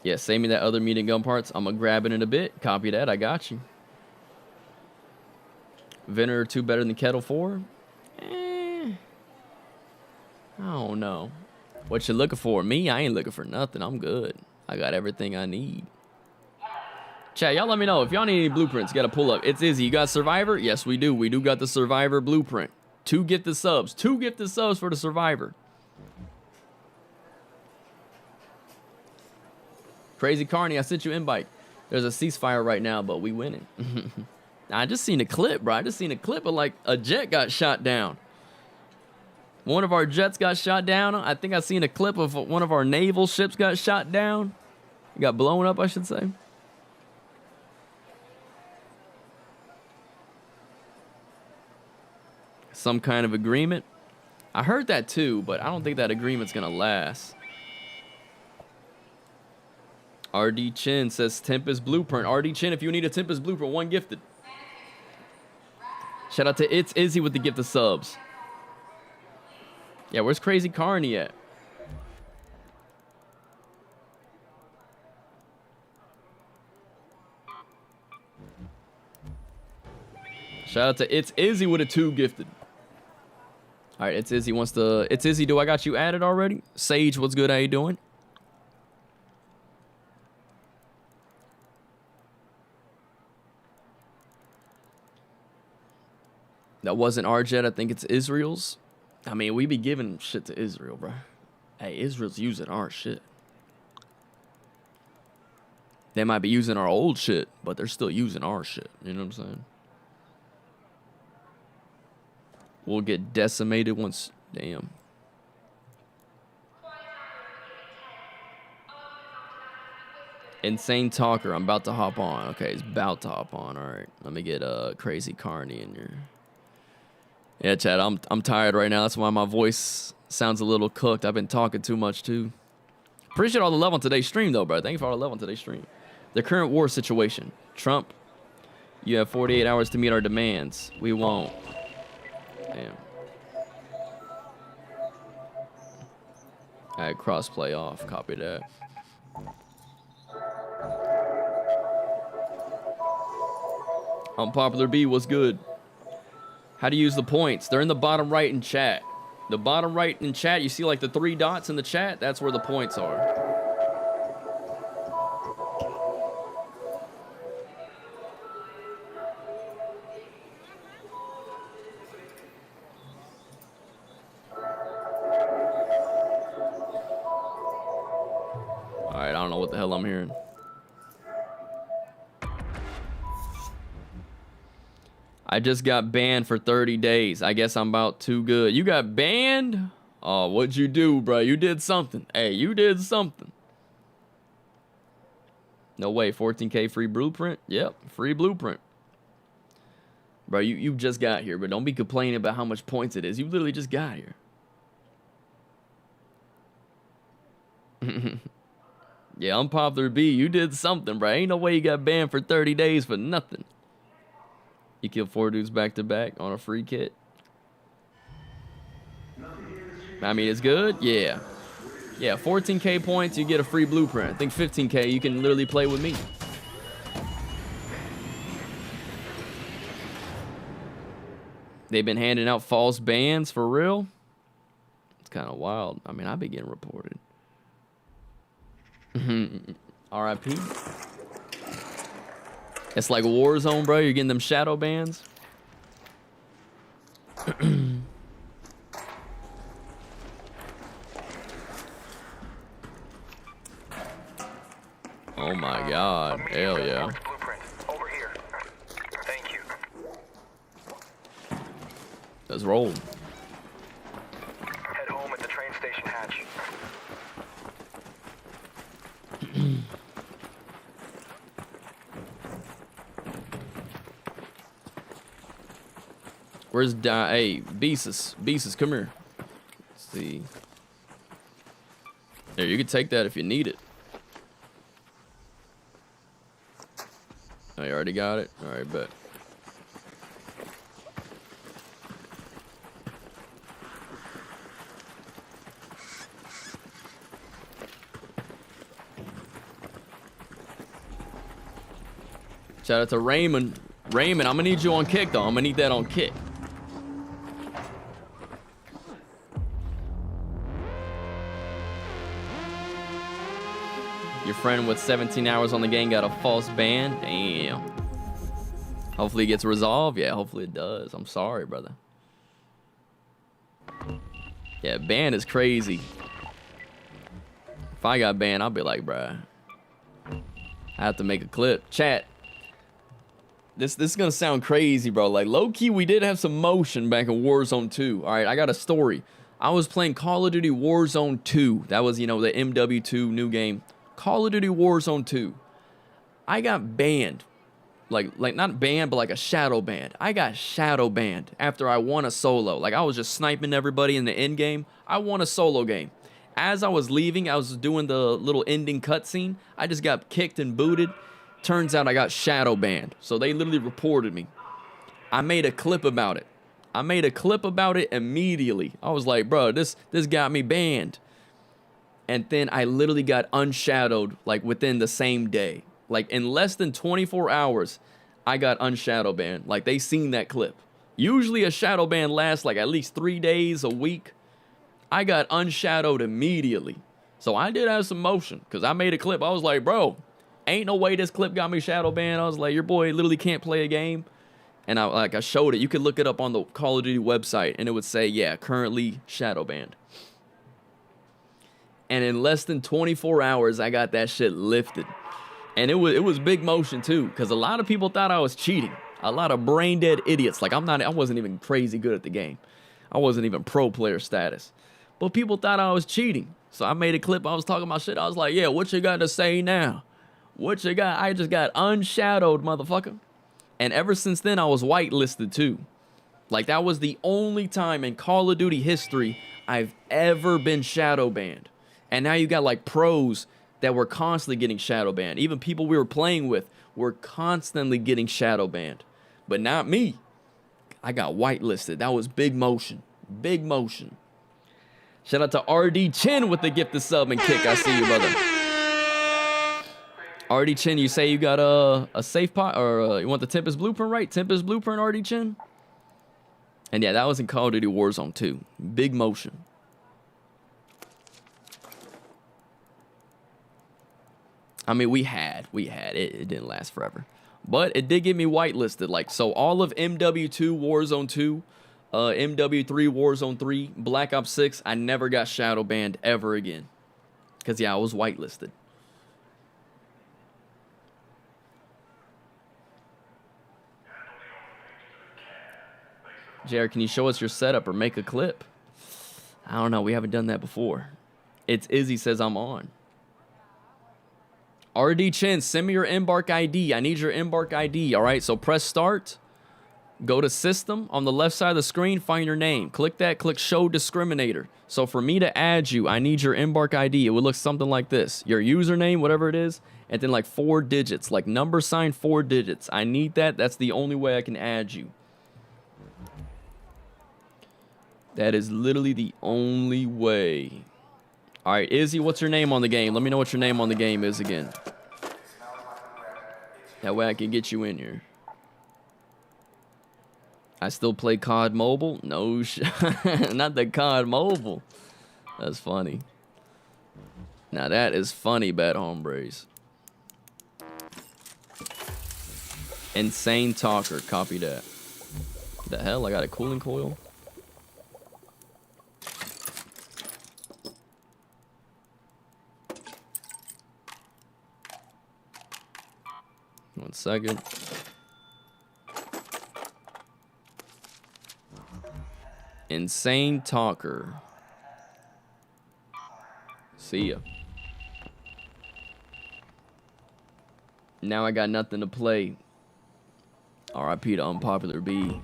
Yeah, send me that other medium gun parts. I'm gonna grab it in a bit. Copy that. I got you. Venator 2 better than Kettle 4? I don't know. What you looking for? Me? I ain't looking for nothing. I'm good. I got everything I need. Chat, y'all let me know if y'all need any blueprints. Got to pull up. It's Izzy. You got Survivor? Yes, we do. We do got the Survivor blueprint. 2 gifted subs. 2 gifted subs for the Survivor. Crazy Carney, I sent you invite. There's a ceasefire right now, but we winning. I just seen a clip, bro. I just seen a clip of like a jet got shot down. One of our jets got shot down. I think I seen a clip of one of our naval ships got shot down. Got blown up, I should say. Some kind of agreement. I heard that too, but I don't think that agreement's gonna last. RD Chin says Tempest Blueprint. RD Chin, if you need a Tempest Blueprint, 1 gifted. Shout out to It's Izzy with the gift of subs. Yeah, where's Crazy Carney at? Shout out to It's Izzy with a 2 gifted. All right, It's Izzy wants to... It's Izzy, do I got you added already? Sage, what's good? How you doing? That wasn't our jet. I think it's Israel's. I mean, we be giving shit to Israel, bro. Hey, Israel's using our shit. They might be using our old shit, but they're still using our shit. You know what I'm saying? We'll get decimated once. Damn. Insane Talker. I'm about to hop on. Okay, it's about to hop on. All right. Let me get Crazy Carney in here. Yeah, Chad, I'm tired right now. That's why my voice sounds a little cooked. I've been talking too much, too. Appreciate all the love on today's stream, though, bro. Thank you for all the love on today's stream. The current war situation. Trump, you have 48 hours to meet our demands. We won't. Damn. All right, crossplay off. Copy that. Unpopular B, what's good? How to use the points? They're in the bottom right in chat. The bottom right in chat, you see like the 3 dots in the chat? That's where the points are. All right, I don't know what the hell I'm hearing. I just got banned for 30 days. I guess I'm about too good. You got banned? Oh, what'd you do, bro? You did something. Hey, you did something. No way. 14K free blueprint? Yep, free blueprint. Bro, you just got here, but don't be complaining about how much points it is. You literally just got here. Yeah, Unpopular B, you did something, bro. Ain't no way you got banned for 30 days for nothing. You killed 4 dudes back to back on a free kit. I mean, it's good. Yeah. Yeah, 14K points, you get a free blueprint. I think 15K, you can literally play with me. They've been handing out false bans for real. It's kind of wild. I mean, I've been getting reported. RIP. It's like Warzone, bro. You're getting them shadow bans. Oh my god. Hell yeah. Over here. Thank you. Let's roll. Head home at the train station hatch. Where's hey, Beesus? Beesus, come here. Let's see. There, you can take that if you need it. Oh, you already got it? Alright, bet. Shout out to Raymond. Raymond, I'm gonna need you on kick though. I'm gonna need that on kick. Your friend with 17 hours on the game got a false ban. Damn. Hopefully it gets resolved. Yeah, hopefully it does. I'm sorry, brother. Yeah, ban is crazy. If I got banned, I'll be like, bruh, I have to make a clip. Chat. This is gonna sound crazy, bro. Like, low-key, we did have some motion back in Warzone 2. All right, I got a story. I was playing Call of Duty Warzone 2. That was, you know, the MW2 new game. Call of Duty Warzone 2. I got banned. Like not banned, but like a shadow banned. I got shadow banned after I won a solo. Like, I was just sniping everybody in the end game. I won a solo game. As I was leaving, I was doing the little ending cutscene. I just got kicked and booted. Turns out I got shadow banned. So they literally reported me. I made a clip about it. I made a clip about it immediately. I was like, bro, this got me banned. And then I literally got unshadowed like within the same day. Like in less than 24 hours, I got unshadow banned. Like they seen that clip. Usually a shadow ban lasts like at least 3 days, a week. I got unshadowed immediately. So I did have some motion because I made a clip. I was like, bro, ain't no way this clip got me shadow banned. I was like, your boy literally can't play a game. And I showed it. You could look it up on the Call of Duty website and it would say, yeah, currently shadow banned. And in less than 24 hours, I got that shit lifted. And it was big motion too, because a lot of people thought I was cheating. A lot of brain dead idiots. Like I wasn't even crazy good at the game. I wasn't even pro player status. But people thought I was cheating. So I made a clip. I was talking about shit. I was like, yeah, what you got to say now? What you got? I just got unshadowed, motherfucker. And ever since then, I was whitelisted too. Like that was the only time in Call of Duty history I've ever been shadow banned. And now you got like pros that were constantly getting shadow banned. Even people we were playing with were constantly getting shadow banned. But not me. I got whitelisted. That was big motion. Big motion. Shout out to RD Chin with the gifted sub and kick. I see you, brother. RD Chin, you say you got a safe pot, or you want the Tempest Blueprint, right? Tempest Blueprint, RD Chin? And yeah, that was in Call of Duty Warzone 2. Big motion. I mean, we had it. It didn't last forever. But it did get me whitelisted. Like, so all of MW2 Warzone 2, MW3 Warzone 3, Black Ops 6, I never got shadow banned ever again. Because, yeah, I was whitelisted. JR, can you show us your setup or make a clip? I don't know. We haven't done that before. It's Izzy says I'm on. RD Chin, send me your Embark ID. I need your Embark ID. All right, so press start. Go to system. On the left side of the screen, find your name. Click that. Click show discriminator. So for me to add you, I need your Embark ID. It would look something like this. Your username, whatever it is, and then like 4 digits, like number sign 4 digits. I need that. That's the only way I can add you. That is literally the only way. All right, Izzy, what's your name on the game? Let me know what your name on the game is again. That way I can get you in here. I still play COD Mobile? No, not the COD Mobile. That's funny. Now that is funny, bad hombres. Insane talker, copy that. The hell, I got a cooling coil? One second. Insane talker. See ya. Now I got nothing to play. RIP to Unpopular B.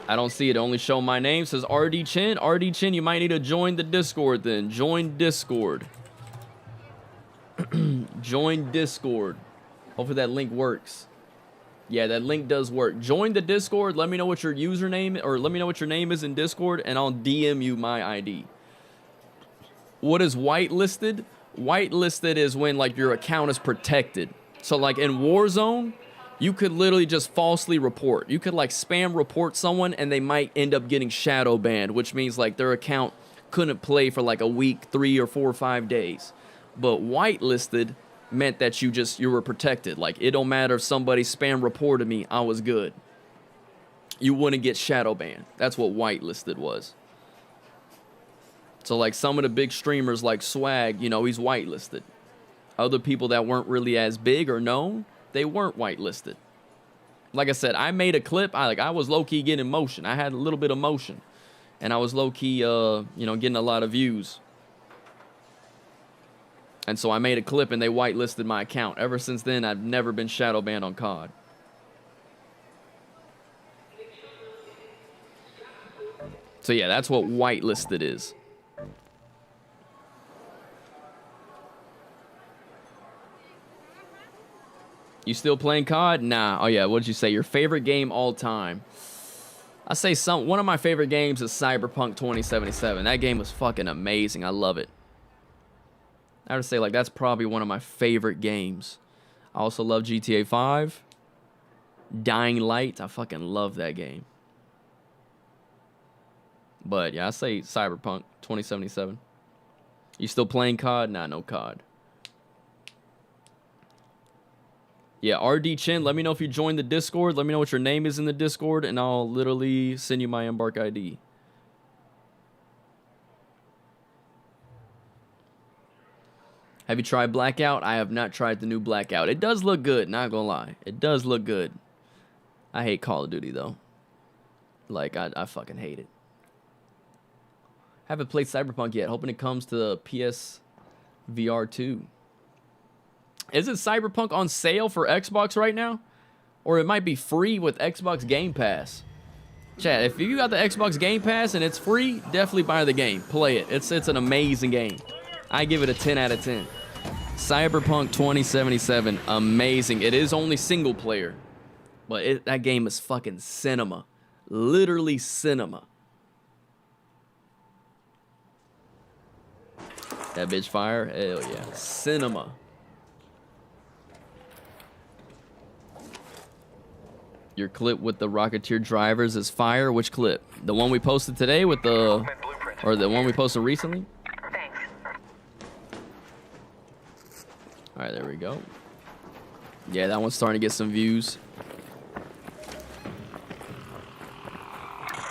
I don't see it. Only show my name. Says RD Chin. RD Chin, you might need to join the Discord then. Join Discord. Join Discord. Hopefully that link works. Yeah, that link does work. Join the Discord. Let me know what your username, or let me know what your name is in Discord, and I'll DM you my ID. What is whitelisted? Whitelisted is when like your account is protected. So like in Warzone, you could literally just falsely report. You could like spam report someone and they might end up getting shadow banned, which means like their account couldn't play for like a week, 3 or 4 or 5 days. But whitelisted meant that you were protected. Like, it don't matter if somebody spam reported me, I was good. You wouldn't get shadow banned. That's what whitelisted was. So like some of the big streamers like Swag, you know, he's whitelisted. Other people that weren't really as big or known, they weren't whitelisted. Like I said, I made a clip. I was low-key getting motion. I had a little bit of motion. And I was low-key, getting a lot of views. And so I made a clip and they whitelisted my account. Ever since then, I've never been shadow banned on COD. So yeah, that's what whitelisted is. You still playing COD? Nah. Oh yeah, what did you say? Your favorite game all time? I say one of my favorite games is Cyberpunk 2077. That game was fucking amazing. I love it. I would say like that's probably one of my favorite games. I also love GTA 5. Dying Light. I fucking love that game. But yeah, I say Cyberpunk 2077. You still playing COD? Nah, no COD. Yeah, RD Chin, let me know if you joined the Discord. Let me know what your name is in the Discord, and I'll literally send you my Embark ID. Have you tried Blackout? I have not tried the new Blackout. It does look good, not gonna lie. It does look good. I hate Call of Duty, though. Like, I fucking hate it. Haven't played Cyberpunk yet. Hoping it comes to the PS VR 2. Isn't Cyberpunk on sale for Xbox right now? Or it might be free with Xbox Game Pass. Chat, if you got the Xbox Game Pass and it's free, definitely buy the game. Play it. It's an amazing game. I give it a 10 out of 10. Cyberpunk 2077, amazing. It is only single player. But that game is fucking cinema. Literally cinema. That bitch fire? Hell yeah. Cinema. Your clip with the Rocketeer drivers is fire. Which clip? The one we posted today with the... Or the one we posted recently? Thanks. Alright, there we go. Yeah, that one's starting to get some views.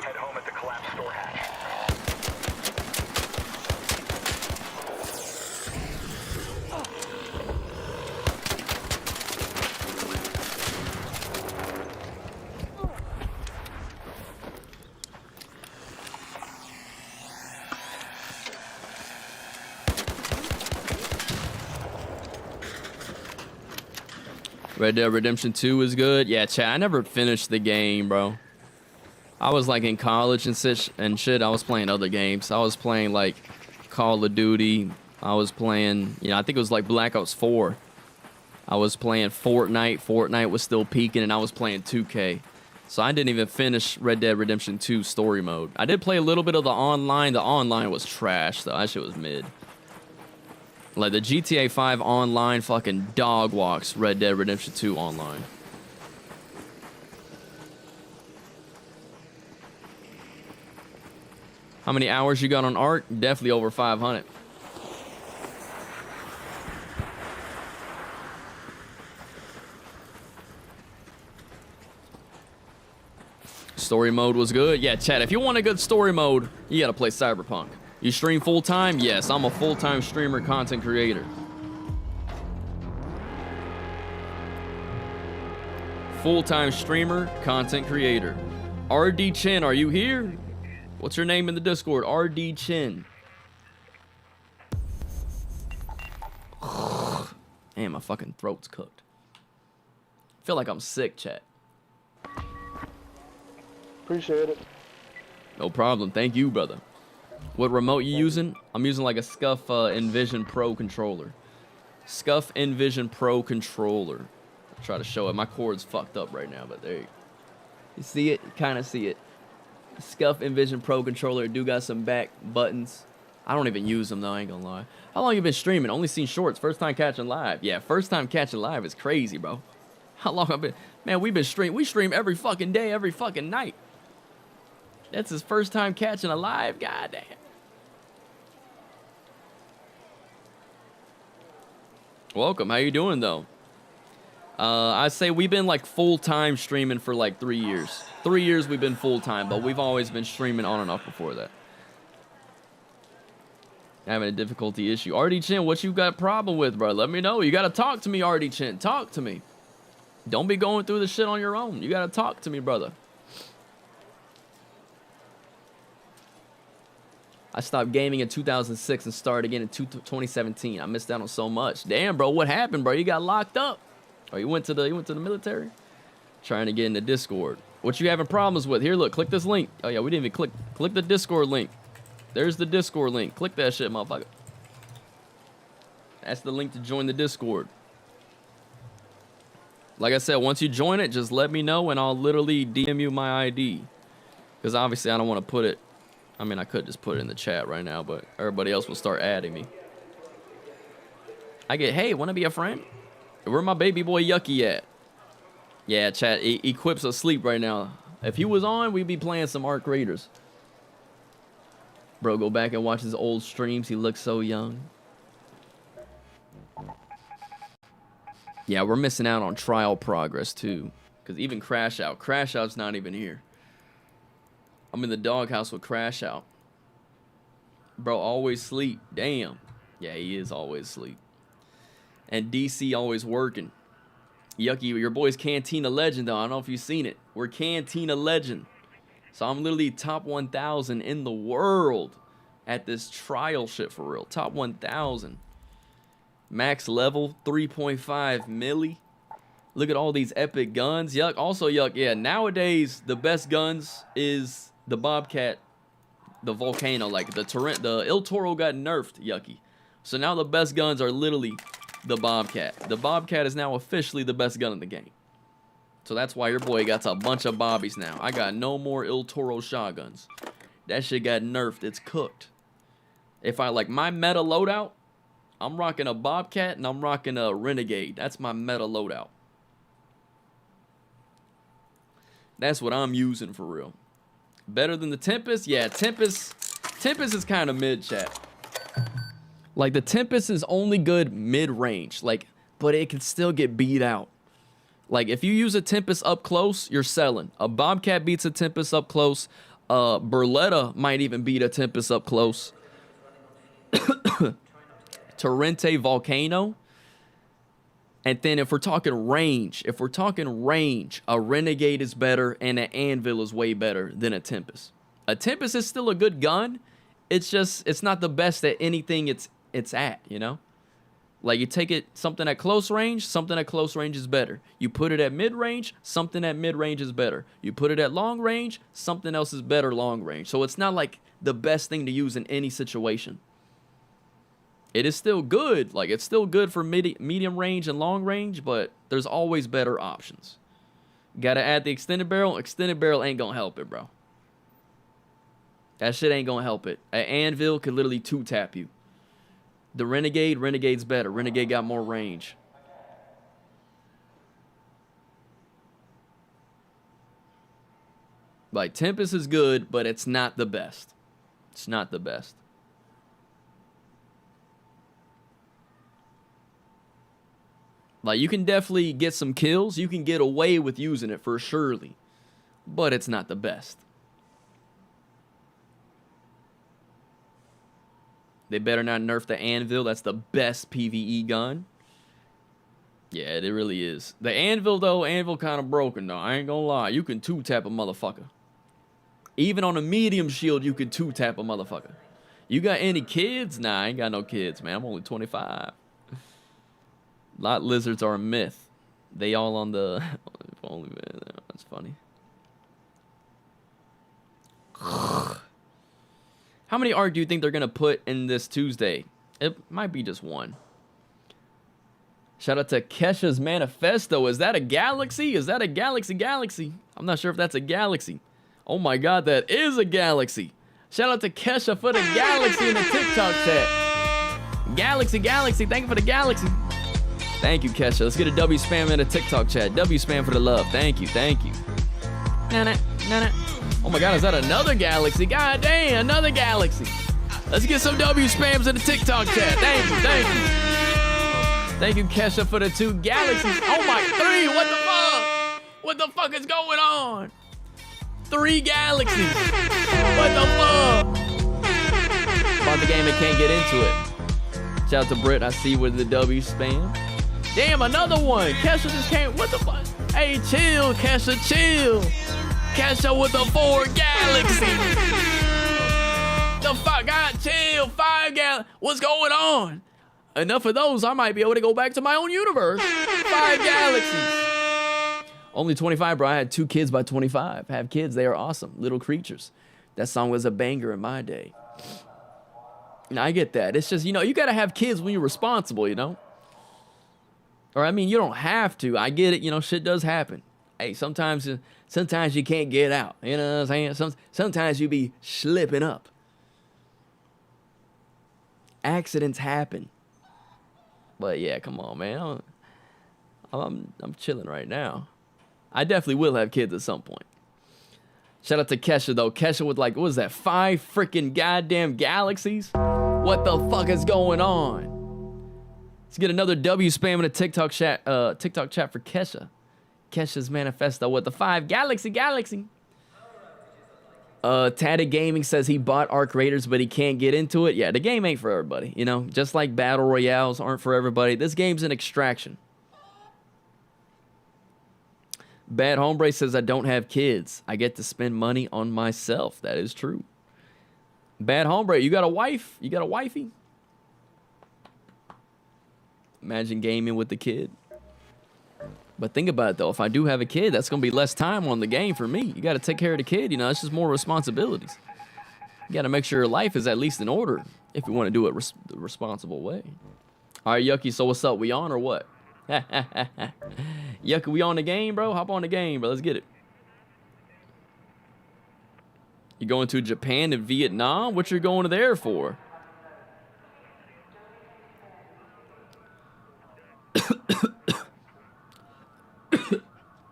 Head home at the collapsed store hatch. Red Dead Redemption 2 is good. Yeah, chat, I never finished the game, bro. I was like in college and shit. I was playing other games. I was playing like Call of Duty. I was playing, I think it was like Black Ops 4. I was playing Fortnite. Fortnite was still peaking, and I was playing 2K. So I didn't even finish Red Dead Redemption 2 story mode. I did play a little bit of the online. The online was trash, though. That shit was mid. Like, the GTA 5 online fucking dog walks Red Dead Redemption 2 online. How many hours you got on Ark? Definitely over 500. Story mode was good. Yeah, chat, if you want a good story mode, you gotta play Cyberpunk. You stream full-time? Yes, I'm a full-time streamer, content creator. Full-time streamer, content creator. RD Chin, are you here? What's your name in the Discord? RD Chin. Damn, my fucking throat's cooked. I feel like I'm sick, chat. Appreciate it. No problem. Thank you, brother. What remote you using? I'm using like a Scuff Envision Pro controller. Scuff Envision Pro controller. I'll try to show it. My cord's fucked up right now, but there you go. You see it? You kind of see it. Scuff Envision Pro controller. Do got some back buttons. I don't even use them though, I ain't gonna lie. How long you been streaming? Only seen shorts. First time catching live. Yeah, first time catching live is crazy, bro. How long I've been... Man, we stream every fucking day, every fucking night. That's his first time catching a live. Goddamn. Welcome. How you doing though? I say we've been like full-time streaming for like 3 years. 3 years we've been full-time, but we've always been streaming on and off before that. Having a difficulty issue. RD Chin, what you got a problem with, bro? Let me know. You gotta talk to me, RD Chin. Talk to me. Don't be going through the shit on your own. You gotta talk to me, brother. I stopped gaming in 2006 and started again in 2017. I missed out on so much. Damn, bro, what happened, bro? You got locked up. Oh, you went to the military? Trying to get into Discord. What you having problems with? Here, look, click this link. Oh yeah, we didn't even click the Discord link. There's the Discord link. Click that shit, motherfucker. That's the link to join the Discord. Like I said, once you join it, just let me know and I'll literally DM you my ID. Because obviously I don't want to put it. I mean, I could just put it in the chat right now, but everybody else will start adding me. I get, hey, want to be a friend? Where my baby boy Yucky at? Yeah, chat, Equip's asleep right now. If he was on, we'd be playing some Arc Raiders. Bro, go back and watch his old streams. He looks so young. Yeah, we're missing out on trial progress, too. Because even Crash Out's not even here. I'm in the doghouse with Crash Out. Bro, always sleep. Damn. Yeah, he is always asleep. And DC always working. Yucky, your boy's Cantina Legend, though. I don't know if you've seen it. We're Cantina Legend. So I'm literally top 1,000 in the world at this trial shit for real. Top 1,000. Max level, 3.5 milli. Look at all these epic guns. Yuck. Also, Yuck, yeah, nowadays, the best guns is the Bobcat, the Volcano. Like, the Il Toro got nerfed, Yucky. So now the best guns are literally the Bobcat. The Bobcat is now officially the best gun in the game. So that's why your boy got a bunch of Bobbies now. I got no more Il Toro shotguns. That shit got nerfed. It's cooked. If I like my meta loadout, I'm rocking a Bobcat and I'm rocking a Renegade. That's my meta loadout. That's what I'm using for real. Better than the Tempest? Yeah, Tempest is kind of mid, chat. Like, the Tempest is only good mid-range. Like, but it can still get beat out. Like, if you use a Tempest up close, you're selling. A Bobcat beats a Tempest up close. Berletta might even beat a Tempest up close. Torrente Volcano. And then if we're talking range, a Renegade is better and an Anvil is way better than a Tempest. A Tempest is still a good gun. It's just, it's not the best at anything it's at, you know? Like, you take it, something at close range is better. You put it at mid-range, something at mid-range is better. You put it at long range, something else is better long range. So it's not like the best thing to use in any situation. It is still good. Like, it's still good for medium range and long range, but there's always better options. Gotta add the extended barrel. Extended barrel ain't gonna help it, bro. That shit ain't gonna help it. An Anvil could literally two-tap you. The Renegade's better. Renegade got more range. Like, Tempest is good, but it's not the best. It's not the best. Like, you can definitely get some kills. You can get away with using it for surely. But it's not the best. They better not nerf the Anvil. That's the best PvE gun. Yeah, it really is. The Anvil, though, Anvil kind of broken, though. I ain't gonna lie. You can two-tap a motherfucker. Even on a medium shield, you can two-tap a motherfucker. You got any kids? Nah, I ain't got no kids, man. I'm only 25. Lot lizards are a myth. They all on the... Only, man, that's funny. How many art do you think they're going to put in this Tuesday? It might be just one. Shout out to Kesha's Manifesto. Is that a galaxy? Is that a galaxy? I'm not sure if that's a galaxy. Oh my god, that is a galaxy. Shout out to Kesha for the galaxy in the TikTok chat. Galaxy. Thank you for the galaxy. Thank you, Kesha. Let's get a W spam in the TikTok chat. W spam for the love. Thank you. Nah. Oh my god, is that another galaxy? God damn, another galaxy. Let's get some W spams in the TikTok chat. Thank you. Thank you, Kesha, for the 2 galaxies. Oh my, 3, what the fuck? What the fuck is going on? 3 galaxies. What the fuck? About the game and can't get into it. Shout out to Britt, I see you with the W spam. Damn, another one. Kesha just came, what the fuck? Hey, chill, Kesha, chill. Kesha with the 4 galaxies. The fuck, God, chill, 5 galaxies. What's going on? Enough of those, I might be able to go back to my own universe. 5 galaxies. Only 25, bro. I had 2 kids by 25. Have kids, they are awesome. Little creatures. That song was a banger in my day. And I get that. It's just, you know, you gotta have kids when you're responsible, you know? Or, I mean, you don't have to. I get it, you know, shit does happen. Hey, sometimes you can't get out. You know what I'm saying? Sometimes you be slipping up. Accidents happen. But yeah, come on, man. I'm chilling right now. I definitely will have kids at some point. Shout out to Kesha, though. Kesha with, like, what was that, 5 freaking goddamn galaxies? What the fuck is going on? Let's get another W spam in a TikTok chat for Kesha. Kesha's manifesto with the 5 galaxy. Tatted Gaming says he bought Arc Raiders, but he can't get into it. Yeah, the game ain't for everybody, you know? Just like Battle Royales aren't for everybody. This game's an extraction. Bad Hombre says, I don't have kids. I get to spend money on myself. That is true. Bad Hombre, you got a wife? You got a wifey? Imagine gaming with the kid. But think about it, though. If I do have a kid, that's going to be less time on the game for me. You got to take care of the kid. You know, it's just more responsibilities. You got to make sure your life is at least in order if you want to do it the responsible way. All right, Yucky, so what's up? We on or what? Yucky, we on the game, bro? Hop on the game, bro. Let's get it. You going to Japan and Vietnam? What you going there for?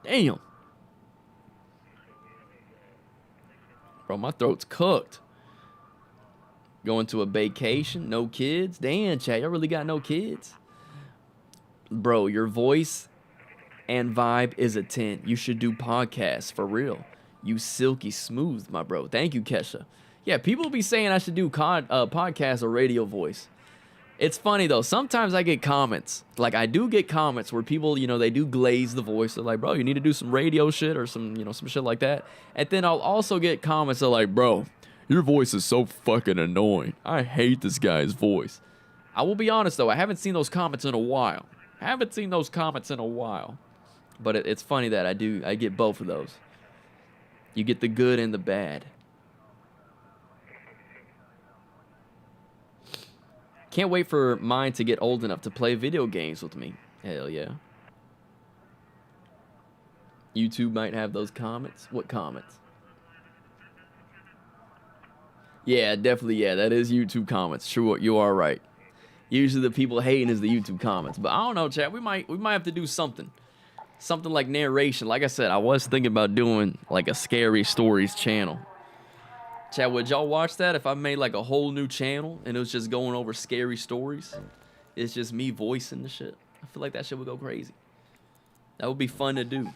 Damn. Bro, my throat's cooked. Going to a vacation? No kids? Damn, chat, y'all really got no kids? Bro, your voice and vibe is a 10. You should do podcasts, for real. You silky smooth, my bro. Thank you, Kesha. Yeah, people be saying I should do podcast or radio voice. It's funny, though. Sometimes I get comments. Like, I do get comments where people, you know, they do glaze the voice. They're like, bro, you need to do some radio shit or some, you know, some shit like that. And then I'll also get comments that are like, bro, your voice is so fucking annoying. I hate this guy's voice. I will be honest, though. I haven't seen those comments in a while. But it's funny that I get both of those. You get the good and the bad. Can't wait for mine to get old enough to play video games with me. Hell yeah. YouTube might have those comments. What comments? Yeah, definitely. Yeah, that is YouTube comments. Sure, you are right. Usually the people hating is the YouTube comments. But I don't know, chat. We might have to do something. Something like narration. Like I said, I was thinking about doing like a scary stories channel. Chat, would y'all watch that if I made like a whole new channel and it was just going over scary stories? It's just me voicing the shit. I feel like that shit would go crazy. That would be fun to do.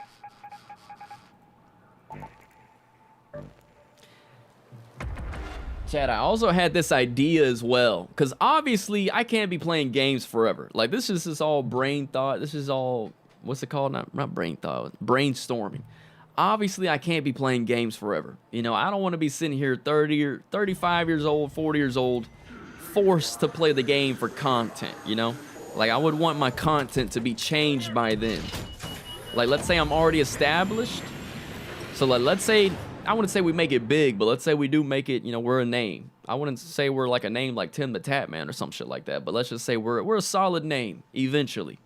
Chat, I also had this idea as well. Because obviously, I can't be playing games forever. Like, this is just all brain thought. This is all, what's it called? Not brain thought. Brainstorming. Obviously, I can't be playing games forever. You know, I don't want to be sitting here 30 or 35 years old, 40 years old, forced to play the game for content, you know? Like, I would want my content to be changed by then. Like, let's say I'm already established. So, like, let's say, I wouldn't say we make it big, but let's say we do make it, you know, we're a name. I wouldn't say we're like a name like Tim the Tap Man or some shit like that, but let's just say we're a solid name, eventually.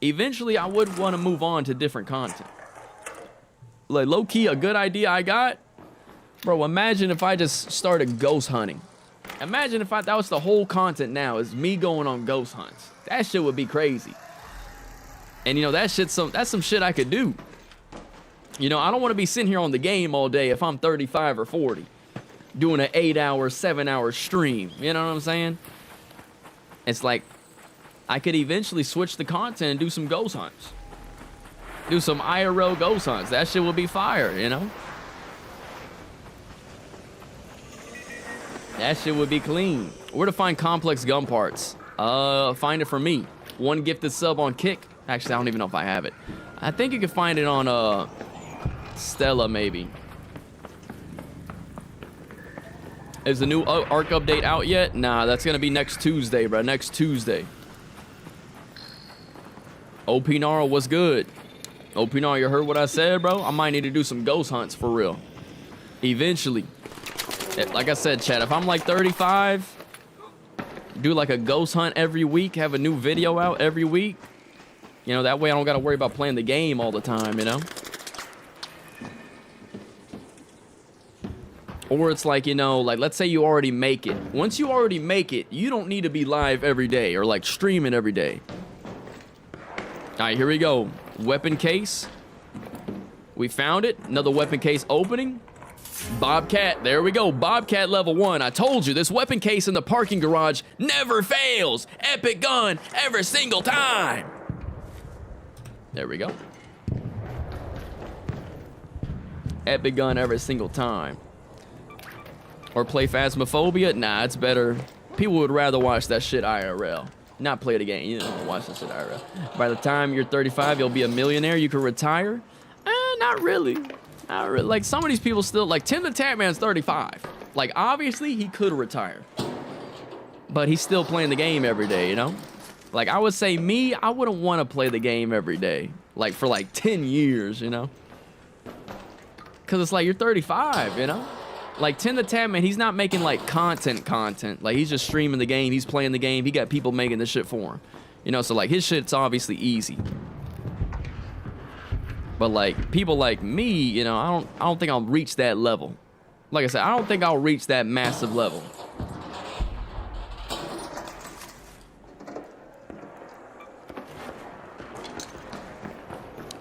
Eventually, I would want to move on to different content. Like, low-key, a good idea I got? Bro, imagine if I just started ghost hunting. Imagine if that was the whole content now, is me going on ghost hunts. That shit would be crazy. And, you know, that's some shit I could do. You know, I don't want to be sitting here on the game all day if I'm 35 or 40. Doing an 8-hour, 7-hour stream. You know what I'm saying? It's like, I could eventually switch the content and do some ghost hunts. Do some IRL ghost hunts. That shit would be fire, you know? That shit would be clean. Where to find complex gun parts? Find it for me. 1 gifted sub on Kick. Actually, I don't even know if I have it. I think you can find it on Stella, maybe. Is the new ARC update out yet? Nah, that's gonna be next Tuesday, bro. Next Tuesday. OP Nara, what's good? OP Nara, you heard what I said, bro? I might need to do some ghost hunts for real. Eventually. Like I said, chat, if I'm like 35, do like a ghost hunt every week, have a new video out every week. You know, that way I don't gotta worry about playing the game all the time, you know? Or it's like, you know, like let's say you already make it. Once you already make it, you don't need to be live every day or like streaming every day. All right, here we go. Weapon case. We found it. Another weapon case opening. Bobcat, there we go. Bobcat level 1. I told you, this weapon case in the parking garage never fails. Epic gun every single time. There we go. Epic gun every single time. Or play Phasmophobia? Nah, it's better. People would rather watch that shit IRL. Not play the game. You know, watch that shit IRL. By the time you're 35, you'll be a millionaire. You can retire. Not really. Not really. Like, some of these people still... Like, Tim the Tatman's 35. Like, obviously, he could retire. But he's still playing the game every day, you know? Like, I would say me, I wouldn't want to play the game every day. Like, for, like, 10 years, you know? Because it's like, you're 35, you know? Like, Tim the Tatman, he's not making, like, content. Like, he's just streaming the game. He's playing the game. He got people making this shit for him. You know, so, like, his shit's obviously easy. But, like, people like me, you know, I don't think I'll reach that level. Like I said, I don't think I'll reach that massive level.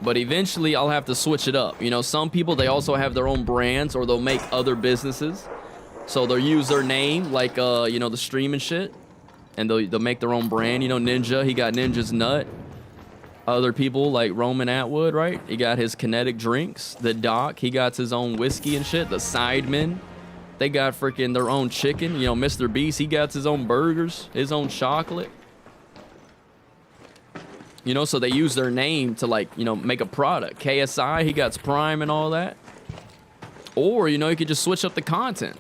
But eventually, I'll have to switch it up. You know, some people, they also have their own brands or they'll make other businesses. So they'll use their name, like, you know, the stream and shit. And they'll make their own brand. You know, Ninja, he got Ninja's Nut. Other people, like Roman Atwood, right? He got his kinetic drinks. The Doc, he got his own whiskey and shit. The Sidemen, they got freaking their own chicken. You know, Mr. Beast, he got his own burgers, his own chocolate. You know, so they use their name to, like, you know, make a product. KSI, he got Prime and all that. Or, you know, you could just switch up the content.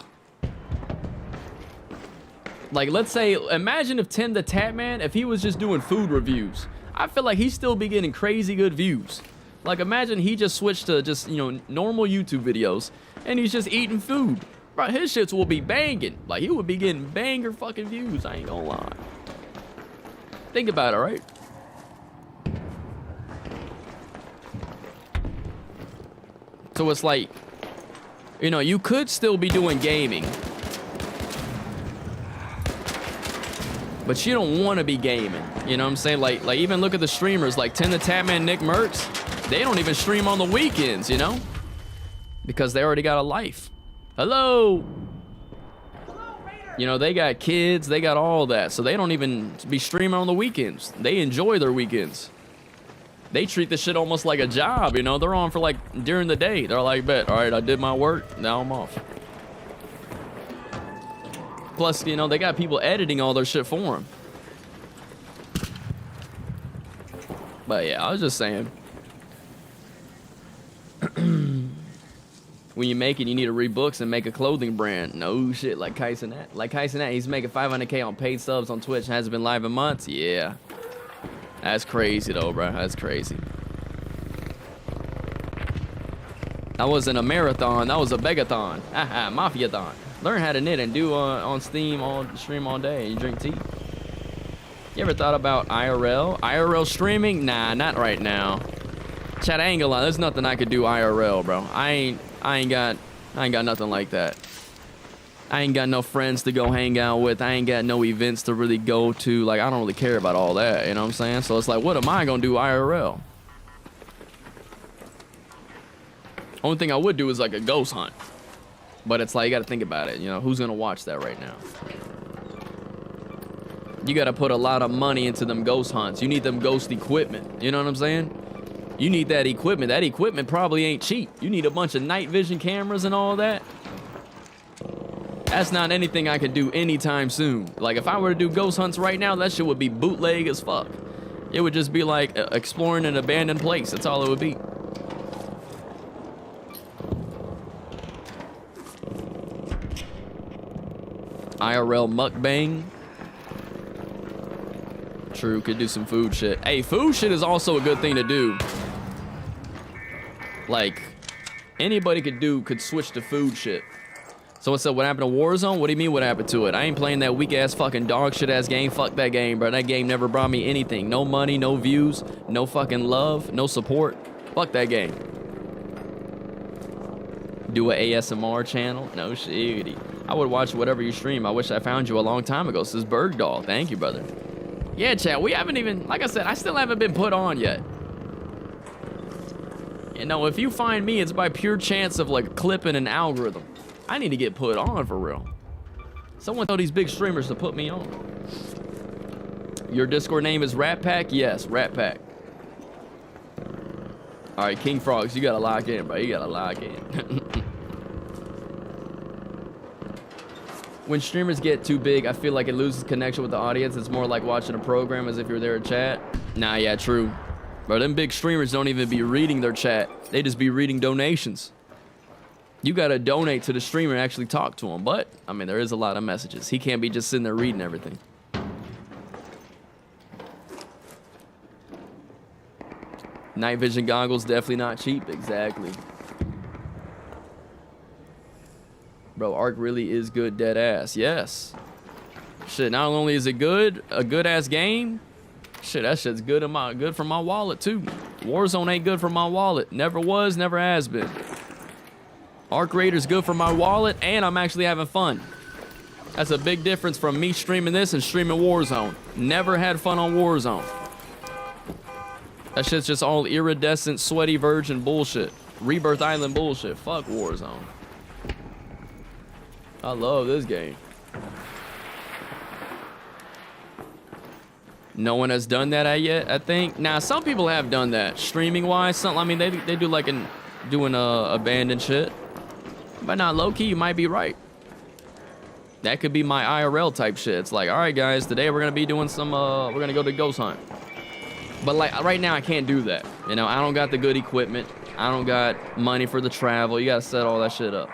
Like, let's say, imagine if Tim the Tatman, if he was just doing food reviews. I feel like he'd still be getting crazy good views. Like, imagine he just switched to just, you know, normal YouTube videos, and he's just eating food. Bro, his shits will be banging. Like, he would be getting banger fucking views, I ain't gonna lie. Think about it, right? So it's like, you know, you could still be doing gaming. But you don't want to be gaming. You know what I'm saying? Like even look at the streamers like Tim the Tatman, Nick Merckx. They don't even stream on the weekends, you know? Because they already got a life. Hello? You know, they got kids, they got all that. So they don't even be streaming on the weekends. They enjoy their weekends. They treat this shit almost like a job, you know? They're on for like during the day. They're like, bet, all right, I did my work, now I'm off. Plus, you know, they got people editing all their shit for them. But yeah, I was just saying. When you make it, you need to read books and make a clothing brand. No shit, like Kaisenat. Like Kaisenat, he's making 500K on paid subs on Twitch and hasn't been live in months. Yeah. That's crazy though, bro. That's crazy. That wasn't a marathon, that was a begathon. Haha, Mafia-thon. Learn how to knit and do on Steam stream all day. You drink tea. You ever thought about IRL? IRL streaming? Nah, not right now. Chat, I ain't gonna lie. There's nothing I could do IRL, bro. I ain't got nothing like that. I ain't got no friends to go hang out with. I ain't got no events to really go to. Like, I don't really care about all that. You know what I'm saying? So it's like, what am I gonna do IRL? Only thing I would do is like a ghost hunt. But it's like, you gotta think about it, you know, who's gonna watch that right now? You gotta put a lot of money into them ghost hunts. You need them ghost equipment. You know what I'm saying? You need that equipment. That equipment probably ain't cheap. You need a bunch of night vision cameras and all that. That's not anything I could do anytime soon. Like, if I were to do ghost hunts right now, that shit would be bootleg as fuck. It would just be like exploring an abandoned place. That's all it would be. IRL mukbang. True, could do some food shit. Hey, food shit is also a good thing to do. Like, anybody could switch to food shit. Someone said, what happened to Warzone? What do you mean what happened to it? I ain't playing that weak-ass fucking dog shit-ass game. Fuck that game, bro. That game never brought me anything. No money, no views, no fucking love, no support. Fuck that game. Do a ASMR channel? No shitty. I would watch whatever you stream. I wish I found you a long time ago. Says Bergdahl. Thank you, brother. Yeah, chat, we haven't even, like I said, I still haven't been put on yet. You know, if you find me, it's by pure chance of like clipping an algorithm. I need to get put on for real. Someone tell these big streamers to put me on. Your Discord name is Rat Pack? Yes, Rat Pack. All right, King Frogs, you gotta lock in, bro. You gotta lock in. When streamers get too big, I feel like it loses connection with the audience. It's more like watching a program as if you're there to chat. Nah, yeah, true. Bro, them big streamers don't even be reading their chat. They just be reading donations. You gotta donate to the streamer and actually talk to him. But, I mean, there is a lot of messages. He can't be just sitting there reading everything. Night vision goggles, definitely not cheap. Exactly. Bro, Ark really is good, dead ass. Yes. Shit, not only is it good, a good ass game, shit, that shit's good for my wallet too. Warzone ain't good for my wallet. Never was, never has been. Ark Raider's good for my wallet, and I'm actually having fun. That's a big difference from me streaming this and streaming Warzone. Never had fun on Warzone. That shit's just all iridescent, sweaty virgin bullshit. Rebirth Island bullshit. Fuck Warzone. I love this game. No one has done that yet, I think. Now, some people have done that, streaming-wise. I mean, they do like doing abandoned shit. But not low-key, you might be right. That could be my IRL type shit. It's like, all right, guys, today we're gonna be doing some. We're gonna go to ghost hunt. But like right now, I can't do that. You know, I don't got the good equipment. I don't got money for the travel. You gotta set all that shit up.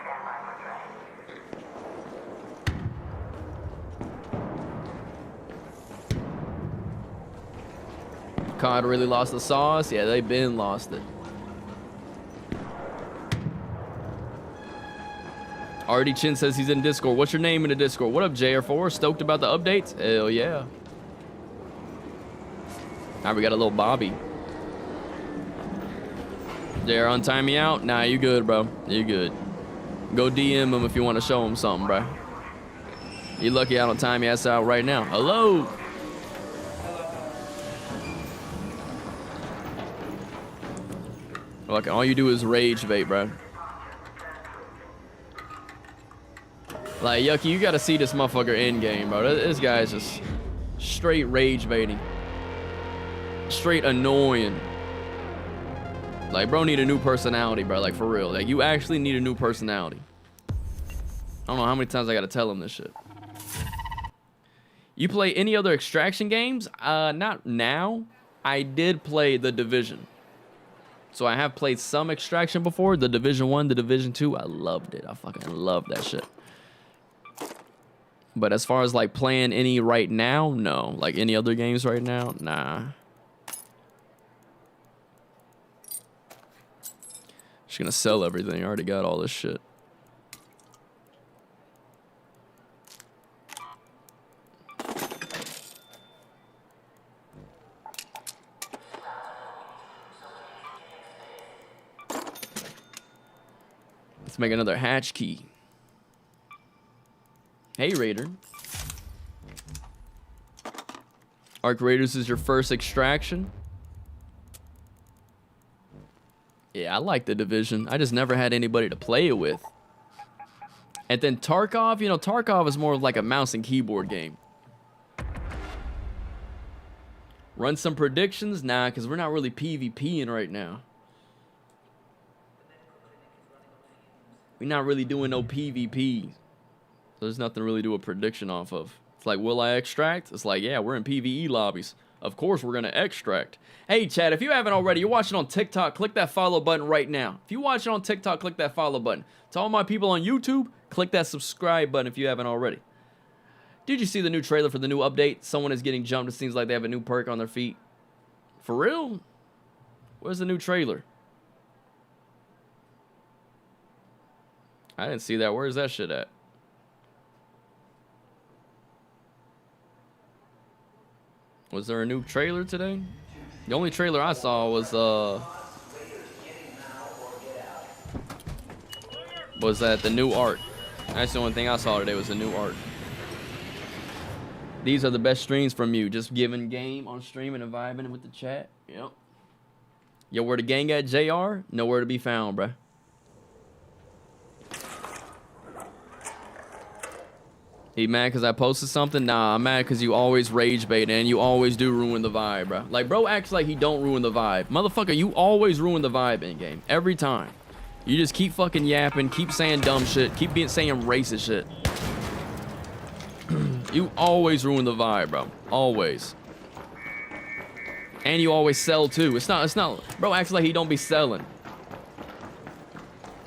COD really lost the sauce. Yeah, they been lost it. RD Chin says he's in Discord. What's your name in the Discord? What up, JR4? Stoked about the updates? Hell yeah. All right, we got a little Bobby. JR, untime me out? Nah, you good, bro. You good. Go DM him if you want to show him something, bro. You lucky I don't time your ass out right now. Hello. Look, all you do is rage bait, bro. Like, Yucky, you gotta see this motherfucker in game, bro. This guy's just straight rage baiting. Straight annoying. Like, bro need a new personality, bro. Like, for real. Like, you actually need a new personality. I don't know how many times I gotta tell him this shit. You play any other extraction games? Not now. I did play The Division. So I have played some extraction before. The Division 1, the Division 2. I loved it. I fucking loved that shit. But as far as like playing any right now, no. Like any other games right now, nah. Just gonna sell everything. I already got all this shit. Let's make another hatch key. Hey, Raider. Ark Raiders is your first extraction? Yeah, I like The Division. I just never had anybody to play it with. And then Tarkov, you know, Tarkov is more of like a mouse and keyboard game. Run some predictions? Nah, because we're not really PvPing right now. We're not really doing no PvP. So there's nothing to really do a prediction off of. It's like, will I extract? It's like, yeah, we're in PvE lobbies. Of course we're going to extract. Hey, chat, if you haven't already, you're watching on TikTok, click that follow button right now. If you're watching on TikTok, click that follow button. To all my people on YouTube, click that subscribe button if you haven't already. Did you see the new trailer for the new update? Someone is getting jumped. It seems like they have a new perk on their feet. For real? Where's the new trailer? I didn't see that. Where's that shit at? Was there a new trailer today? The only trailer I saw was that the new art. That's the only thing I saw today was the new art. These are the best streams from you. Just giving game on stream and vibing with the chat. Yep. Yo, where the gang at, JR? Nowhere to be found, bruh. He mad because I posted something? Nah, I'm mad because you always rage bait and you always do ruin the vibe, bro. Like, bro acts like he don't ruin the vibe. Motherfucker, you always ruin the vibe in game. Every time. You just keep fucking yapping, keep saying dumb shit, keep saying racist shit. You always ruin the vibe, bro. Always. And you always sell too. It's not, bro acts like he don't be selling.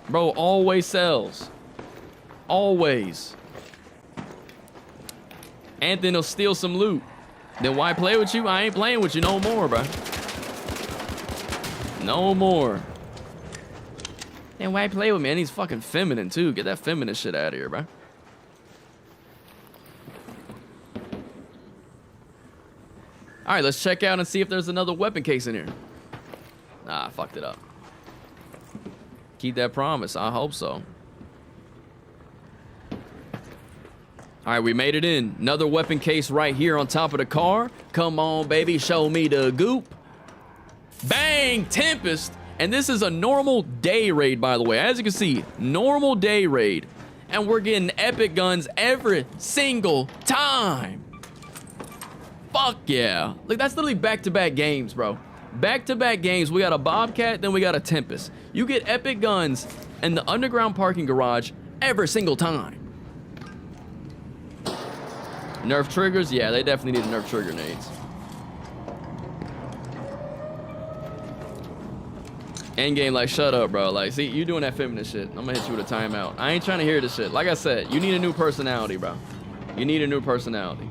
Bro always sells. Always. And then he'll steal some loot. Then why play with you? I ain't playing with you no more, bro. No more. Then why play with me? And he's fucking feminine too. Get that feminine shit out of here, bro. All right, let's check out and see if there's another weapon case in here. Nah, I fucked it up. Keep that promise. I hope so. All right, we made it in. Another weapon case right here on top of the car. Come on, baby, show me the goop. Bang, Tempest. And this is a normal day raid, by the way. As you can see, normal day raid. And we're getting epic guns every single time. Fuck yeah. Like, that's literally back-to-back games, bro. Back-to-back games. We got a Bobcat, then we got a Tempest. You get epic guns in the underground parking garage every single time. Nerf triggers? Yeah, they definitely need nerf trigger nades. Endgame, like, shut up, bro. Like, see, you doing that feminist shit. I'm gonna hit you with a timeout. I ain't trying to hear this shit. Like I said, you need a new personality, bro. You need a new personality.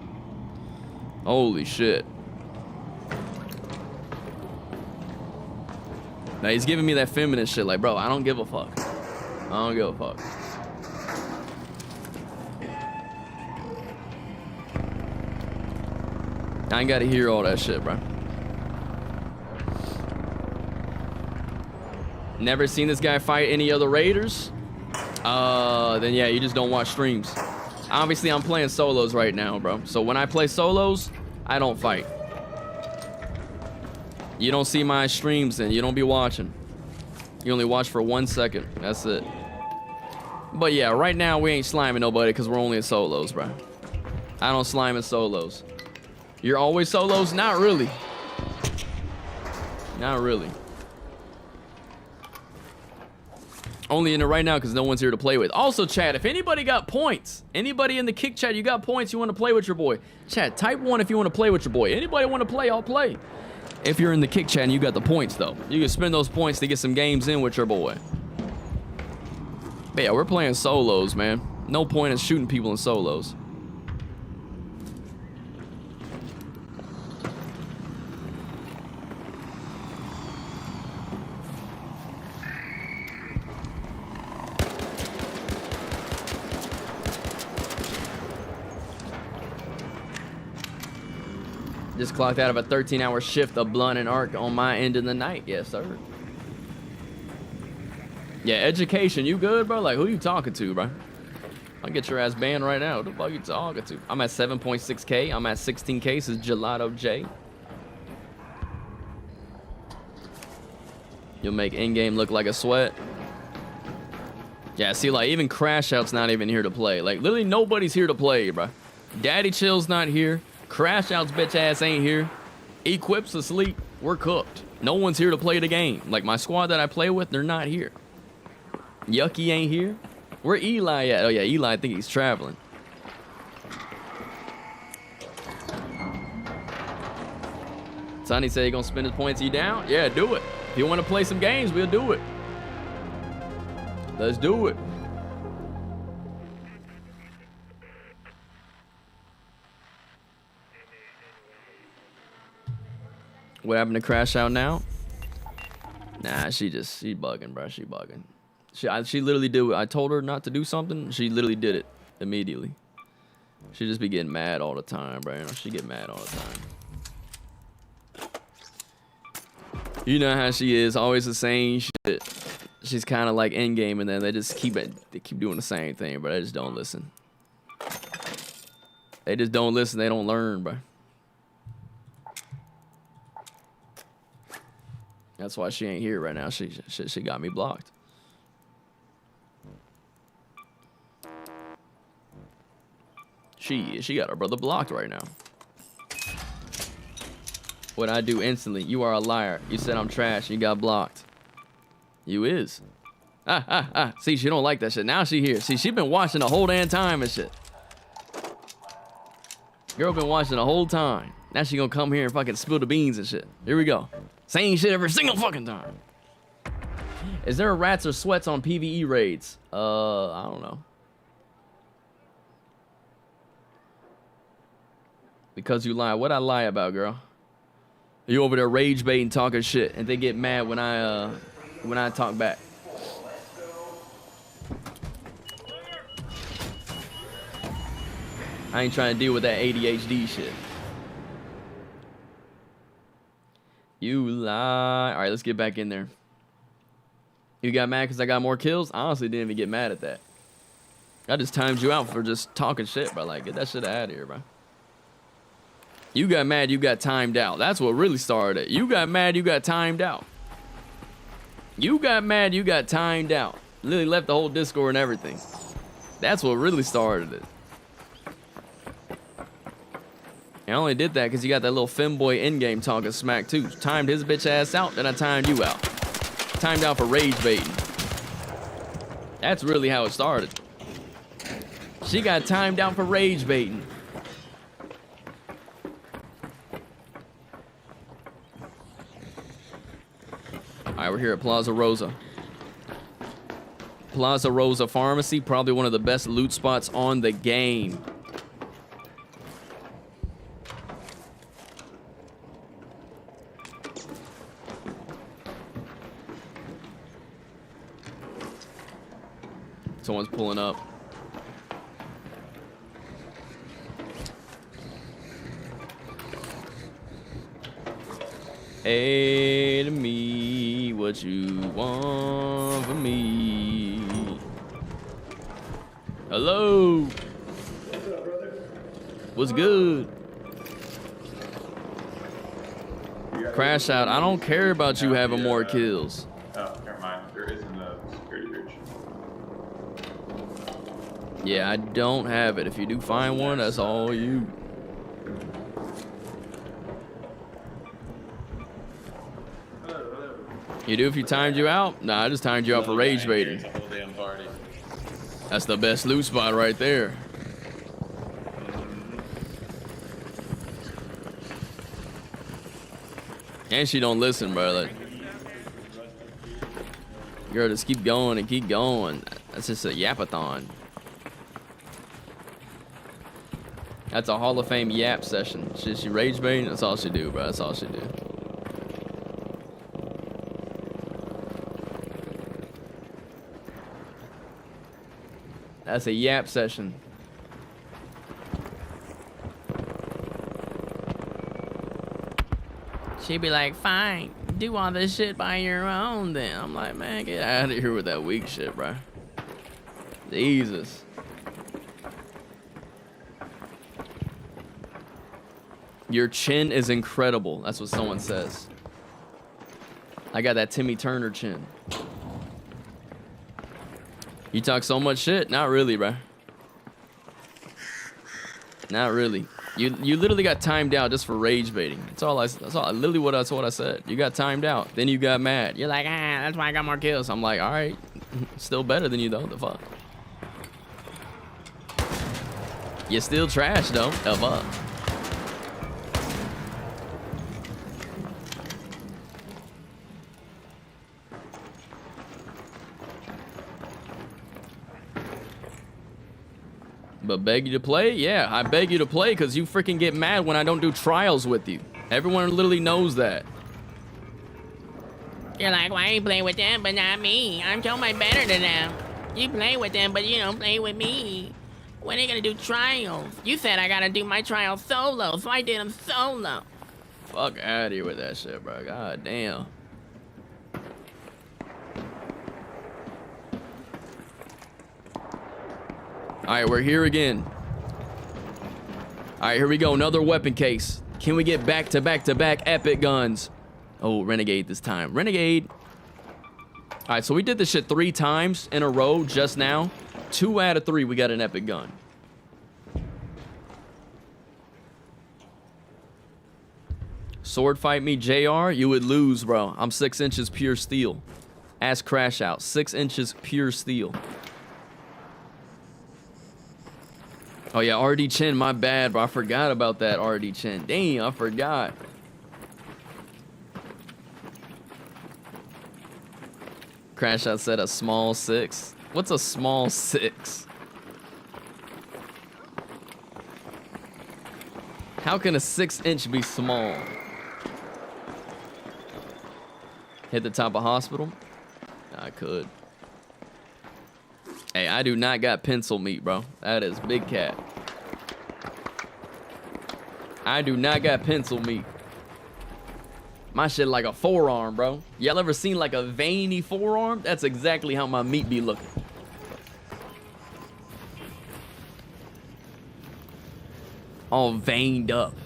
Holy shit. Now, he's giving me that feminist shit. Like, bro, I don't give a fuck. I don't give a fuck. I ain't gotta hear all that shit, bro. Never seen this guy fight any other raiders? Then yeah, you just don't watch streams. Obviously, I'm playing solos right now, bro. So when I play solos, I don't fight. You don't see my streams then. You don't be watching. You only watch for 1 second. That's it. But yeah, right now we ain't sliming nobody because we're only in solos, bro. I don't slime in solos. You're always solos? Not really. Not really. Only in it right now because no one's here to play with. Also, chat, if anybody got points, anybody in the kick chat, you got points, you want to play with your boy, chat, type 1 if you want to play with your boy. Anybody want to play, I'll play. If you're in the kick chat and you got the points, though. You can spend those points to get some games in with your boy. But yeah, we're playing solos, man. No point in shooting people in solos. Just clocked out of a 13-hour shift of blunt and arc on my end of the night. Yes, sir. Yeah, education. You good, bro? Like, who you talking to, bro? I'll get your ass banned right now. Who the fuck you talking to? I'm at 7.6K. I'm at 16K. This is Gelato J. You'll make in-game look like a sweat. Yeah, see, like, even Crash Out's not even here to play. Like, literally nobody's here to play, bro. Daddy Chill's not here. Crash Out's bitch ass ain't here. Equip's asleep. We're cooked. No one's here to play the game. Like my squad that I play with, they're not here. Yucky ain't here. Where Eli at? Oh yeah, Eli, I think he's traveling. Sonny said he gonna spend his points. You down? Yeah, do it. If you want to play some games, we'll do it. Let's do it. What happened to Crash Out now? Nah, she bugging, bro. She bugging. She literally did what I told her not to do something. She literally did it immediately. She just be getting mad all the time, bro. You know, she get mad all the time. You know how she is, always the same shit. She's kind of like Endgame, and then they just keep doing the same thing, but they just don't listen. They just don't listen. They don't learn, bro. That's why she ain't here right now. She got me blocked. She got her brother blocked right now. What I do instantly? You are a liar. You said I'm trash. You got blocked. You is. See, she don't like that shit. Now she here. See, she been watching the whole damn time and shit. Girl been watching the whole time. Now she gonna come here and fucking spill the beans and shit. Here we go. Same shit every single fucking time. Is there rats or sweats on PvE raids? I don't know. Because you lie. What I lie about, girl? You over there rage baiting, talking shit, and they get mad when I talk back. I ain't trying to deal with that ADHD shit. You lie. All right, let's get back in there. You got mad because I got more kills? I honestly didn't even get mad at that. I just timed you out for just talking shit, bro. Like, get that shit out of here, bro. You got mad, you got timed out. That's what really started it. You got mad, you got timed out. You got mad, you got timed out. Literally left the whole Discord and everything. That's what really started it. I only did that because you got that little femboy in-game talking smack too. Timed his bitch ass out, then I timed you out. Timed out for rage baiting. That's really how it started. She got timed out for rage baiting. All right, we're here at Plaza Rosa. Plaza Rosa Pharmacy, probably one of the best loot spots on the game. Someone's pulling up. Hey to me, what you want from me? Hello. What's up, brother? What's good? Crash Out. I don't care about you having more kills. Oh, never mind. There isn't a security breach. Yeah, I don't have it. If you do find one, that's all you. You do if you timed you out? Nah, I just timed you out for rage baiting. It's a whole damn party. That's the best loot spot right there. And she don't listen, bro. Like, girl, just keep going and keep going. That's just a yapathon. That's a Hall of Fame yap session. She rage baiting. That's all she do, bro. That's all she do. That's a yap session. She'd be like, fine, do all this shit by your own then. I'm like, man, get out of here with that weak shit, bro. Jesus. Your chin is incredible. That's what someone says. I got that Timmy Turner chin. You talk so much shit? Not really, bro. Not really. You literally got timed out just for rage baiting. That's all. Literally that's what I said. You got timed out. Then you got mad. You're like, that's why I got more kills. I'm like, all right, still better than you though. The fuck. You're still trash though. The fuck. But beg you to play? Yeah, I beg you to play because you freaking get mad when I don't do trials with you. Everyone literally knows that. You're like, why you play with them but not me? I'm so much better than them. You play with them, but you don't play with me. When are you gonna do trials? You said I gotta do my trials solo, so I did them solo. Fuck out of here with that shit, bro. God damn. All right, we're here again. All right, here we go. Another weapon case. Can we get back to back to back epic guns? Oh, Renegade this time. Renegade. All right, so we did this shit 3 times in a row just now. 2 out of 3, we got an epic gun. Sword fight me, JR. You would lose, bro. I'm 6 inches pure steel. Ask Crash Out. 6 inches pure steel. Oh yeah, RD Chin, my bad, bro. I forgot about that RD Chin. Damn, I forgot. Crash Out said a small 6. What's a small 6? How can a 6-inch be small? Hit the top of hospital? I could. Hey, I do not got pencil meat, bro. That is big cat. I do not got pencil meat. My shit like a forearm, bro. Y'all ever seen like a veiny forearm? That's exactly how my meat be looking. All veined up.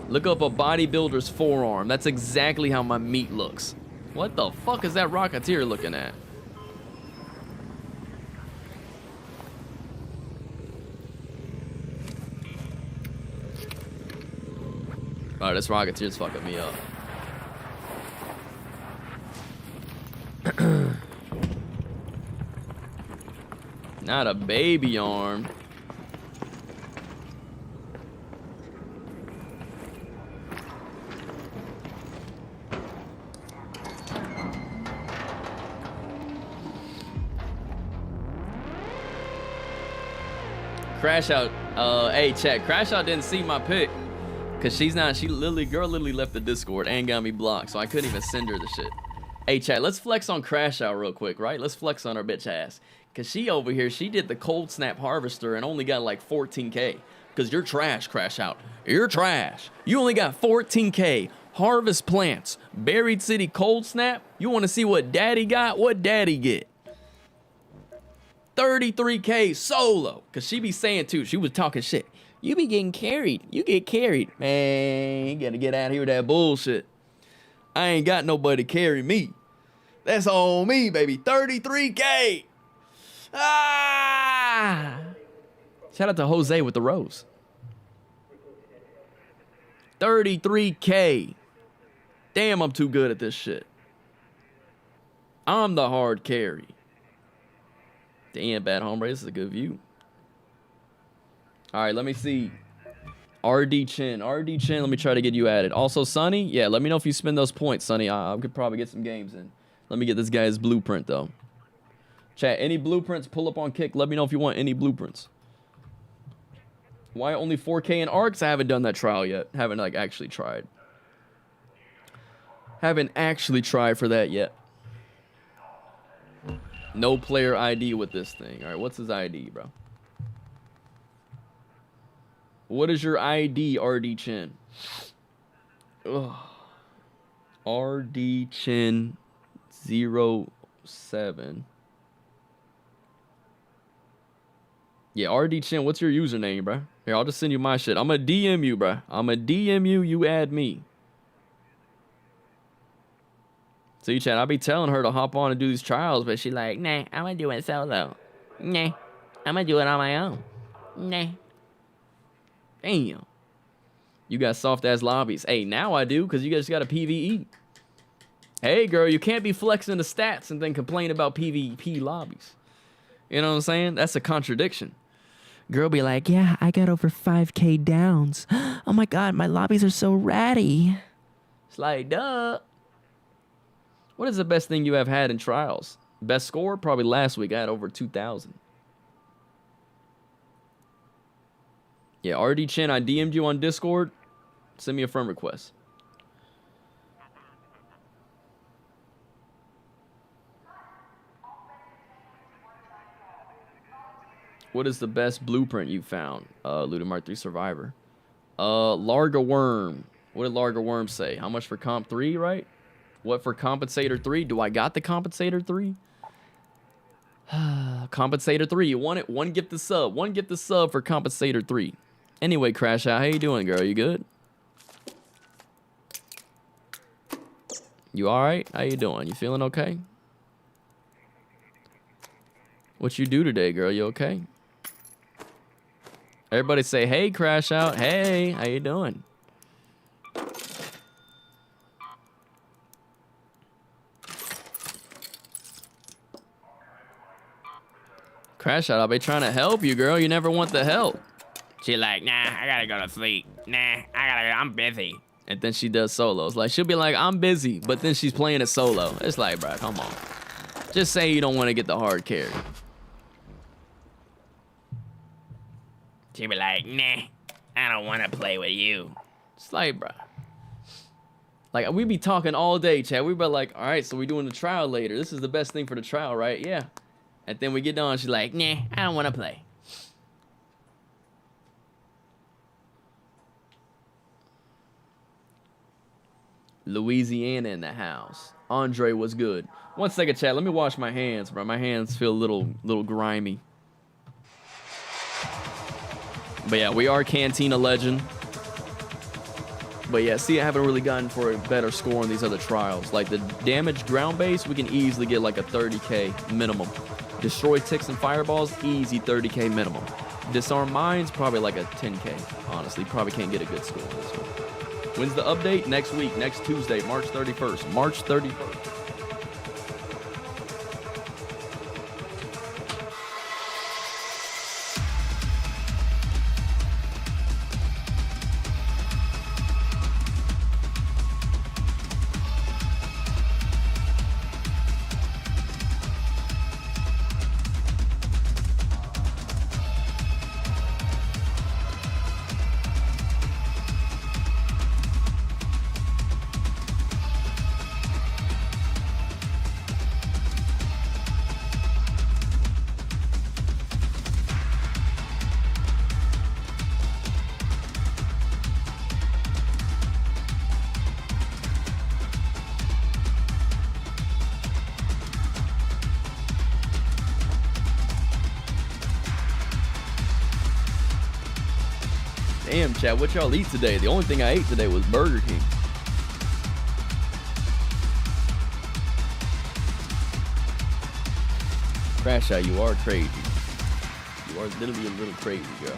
Look up a bodybuilder's forearm. That's exactly how my meat looks. What the fuck is that Rocketeer looking at? Oh, this Rocketeer's fucking me up. Not a baby arm. Crash Out, hey chat, Crash Out didn't see my pic. Cause she literally left the Discord and got me blocked, so I couldn't even send her the shit. Hey chat, let's flex on Crash Out real quick, right? Let's flex on her bitch ass. Cause she over here, she did the cold snap harvester and only got like 14K. Cause you're trash, Crash Out. You're trash. You only got 14K. Harvest plants, buried city cold snap. You wanna see what daddy got? What daddy get? 33K solo. Cause she be saying too, she was talking shit. You be getting carried. You get carried. Man, you gotta get out of here with that bullshit. I ain't got nobody to carry me. That's on me, baby. 33K. Ah! Shout out to Jose with the rose. 33K. Damn, I'm too good at this shit. I'm the hard carry. Damn, bad hombre. This is a good view. All right, let me see. RD Chin. RD Chin, let me try to get you added. Also, Sonny, yeah, let me know if you spend those points, Sonny. I could probably get some games in. Let me get this guy's blueprint, though. Chat, any blueprints, pull up on Kick. Let me know if you want any blueprints. Why only 4K in ARCs? I haven't done that trial yet. Haven't, like, actually tried. Haven't actually tried for that yet. No player ID with this thing. All right, what's his ID, bro? What is your ID, RD Chin? Ugh. RD Chin 07. Yeah, RD Chin, what's your username, bro? Here, I'll just send you my shit. I'm going to DM you, bro. I'm going to DM you. You add me. So you chat, I'll be telling her to hop on and do these trials, but she like, nah, I want to do it solo. Nah. I'm gonna do it on my own. Nah. Damn. You got soft ass lobbies. Hey, now I do, because you guys got a PvE. Hey, girl, you can't be flexing the stats and then complain about PvP lobbies. You know what I'm saying? That's a contradiction. Girl be like, yeah, I got over 5K downs. Oh my god, my lobbies are so ratty. It's like, duh. What is the best thing you have had in trials? Best score? Probably last week. I had over 2,000. Yeah, RD Chin, I DM'd you on Discord. Send me a friend request. What is the best blueprint you found? Ludamar 3 Survivor. Larga Worm. What did Larga Worm say? How much for Comp 3, right? What for Compensator 3? Do I got the Compensator 3? Compensator 3. You want it? One gift the sub. One gift the sub for Compensator 3. Anyway, Crash Out, how you doing, girl? You good? You alright? How you doing? You feeling okay? What you do today, girl? You okay? Everybody say, hey, Crash Out. Hey, how you doing? Crash Out, I'll be trying to help you, girl. You never want the help. She like, nah, I gotta go to sleep. Nah, I'm busy. And then she does solos. Like, she'll be like, I'm busy, but then she's playing a solo. It's like, bro, come on. Just say you don't want to get the hard carry. She be like, nah, I don't want to play with you. It's like, bro. Like, we be talking all day, Chad. We be like, all right, so we doing the trial later. This is the best thing for the trial, right? Yeah. And then we get done, she's like, nah, I don't want to play. Louisiana in the house. Andre was good. 1 second, chat. Let me wash my hands, bro. My hands feel a little grimy. But yeah, we are Cantina Legend. But yeah, see, I haven't really gotten for a better score on these other trials. Like the damage ground base, we can easily get like a 30k minimum. Destroy ticks and fireballs, easy 30k minimum. Disarm mines, probably like a 10k. Honestly, probably can't get a good score on this one. When's the update? Next week, next Tuesday, March 31st. March 31st. Damn, chat, what y'all eat today? The only thing I ate today was Burger King. Crash Out, you are crazy. You are literally a little crazy, girl.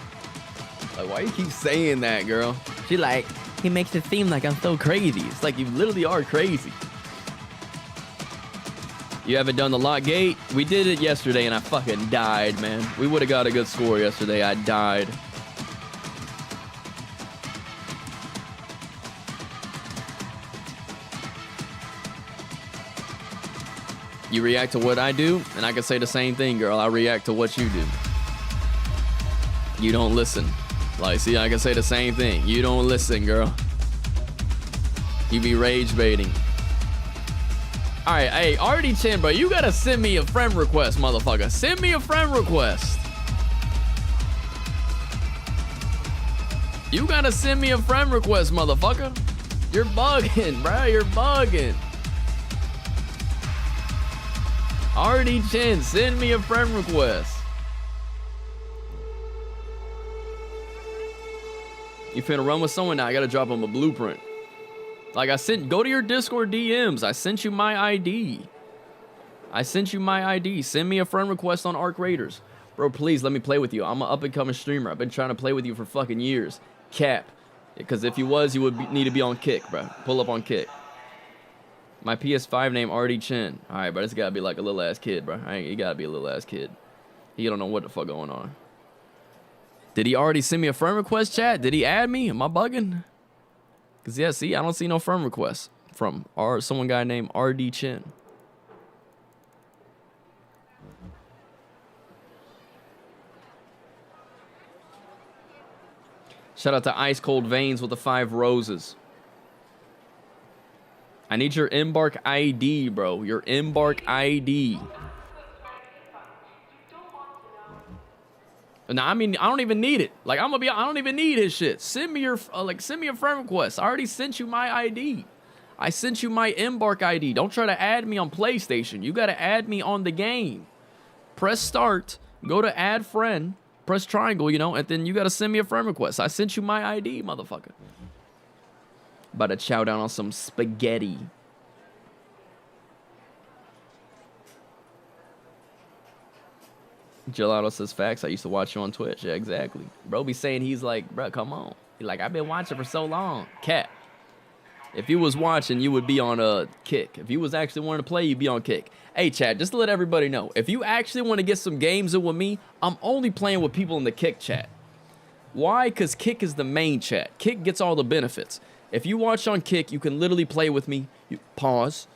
Like, why you keep saying that, girl? She like, he makes it seem like I'm so crazy. It's like you literally are crazy. You haven't done the lock gate? We did it yesterday and I fucking died, man. We would have got a good score yesterday. I died. You react to what I do, and I can say the same thing, girl. I react to what you do. You don't listen. Like, see, I can say the same thing. You don't listen, girl. You be rage baiting. All right, hey, RD Chin, bro, you gotta send me a friend request, motherfucker. Send me a friend request. You gotta send me a friend request, motherfucker. You're bugging, bro. You're bugging. RD Chin, send me a friend request. You finna run with someone now? I gotta drop them a blueprint. Like I sent, go to your Discord DMs. I sent you my ID. I sent you my ID. Send me a friend request on Arc Raiders. Bro, please let me play with you. I'm an up-and-coming streamer. I've been trying to play with you for fucking years. Cap. Because if you was, you would need to be on Kick, bro. Pull up on Kick. My PS5 name, RD Chin. Alright, bro, it's gotta be like a little-ass kid, bro. He gotta be a little-ass kid. He don't know what the fuck going on. Did he already send me a friend request, chat? Did he add me? Am I bugging? Because, yeah, see, I don't see no friend requests from someone guy named RD Chin. Shout out to Ice Cold Veins with the 5 roses. I need your Embark ID, bro. Your Embark ID. Now, I mean, I don't even need it. Like, I don't even need his shit. Send me your, send me a friend request. I already sent you my ID. I sent you my Embark ID. Don't try to add me on PlayStation. You got to add me on the game. Press start. Go to add friend. Press triangle, you know, and then you got to send me a friend request. I sent you my ID, motherfucker. About to chow down on some spaghetti. Gelato says facts. I used to watch you on Twitch. Yeah, exactly. Bro be saying he's like, bro, come on. He's like, I've been watching for so long. Cat. If you was watching, you would be on a Kick. If you was actually wanting to play, you'd be on Kick. Hey, chat, just to let everybody know, if you actually want to get some games in with me, I'm only playing with people in the Kick chat. Why? Because Kick is the main chat. Kick gets all the benefits. If you watch on Kick, you can literally play with me. You pause.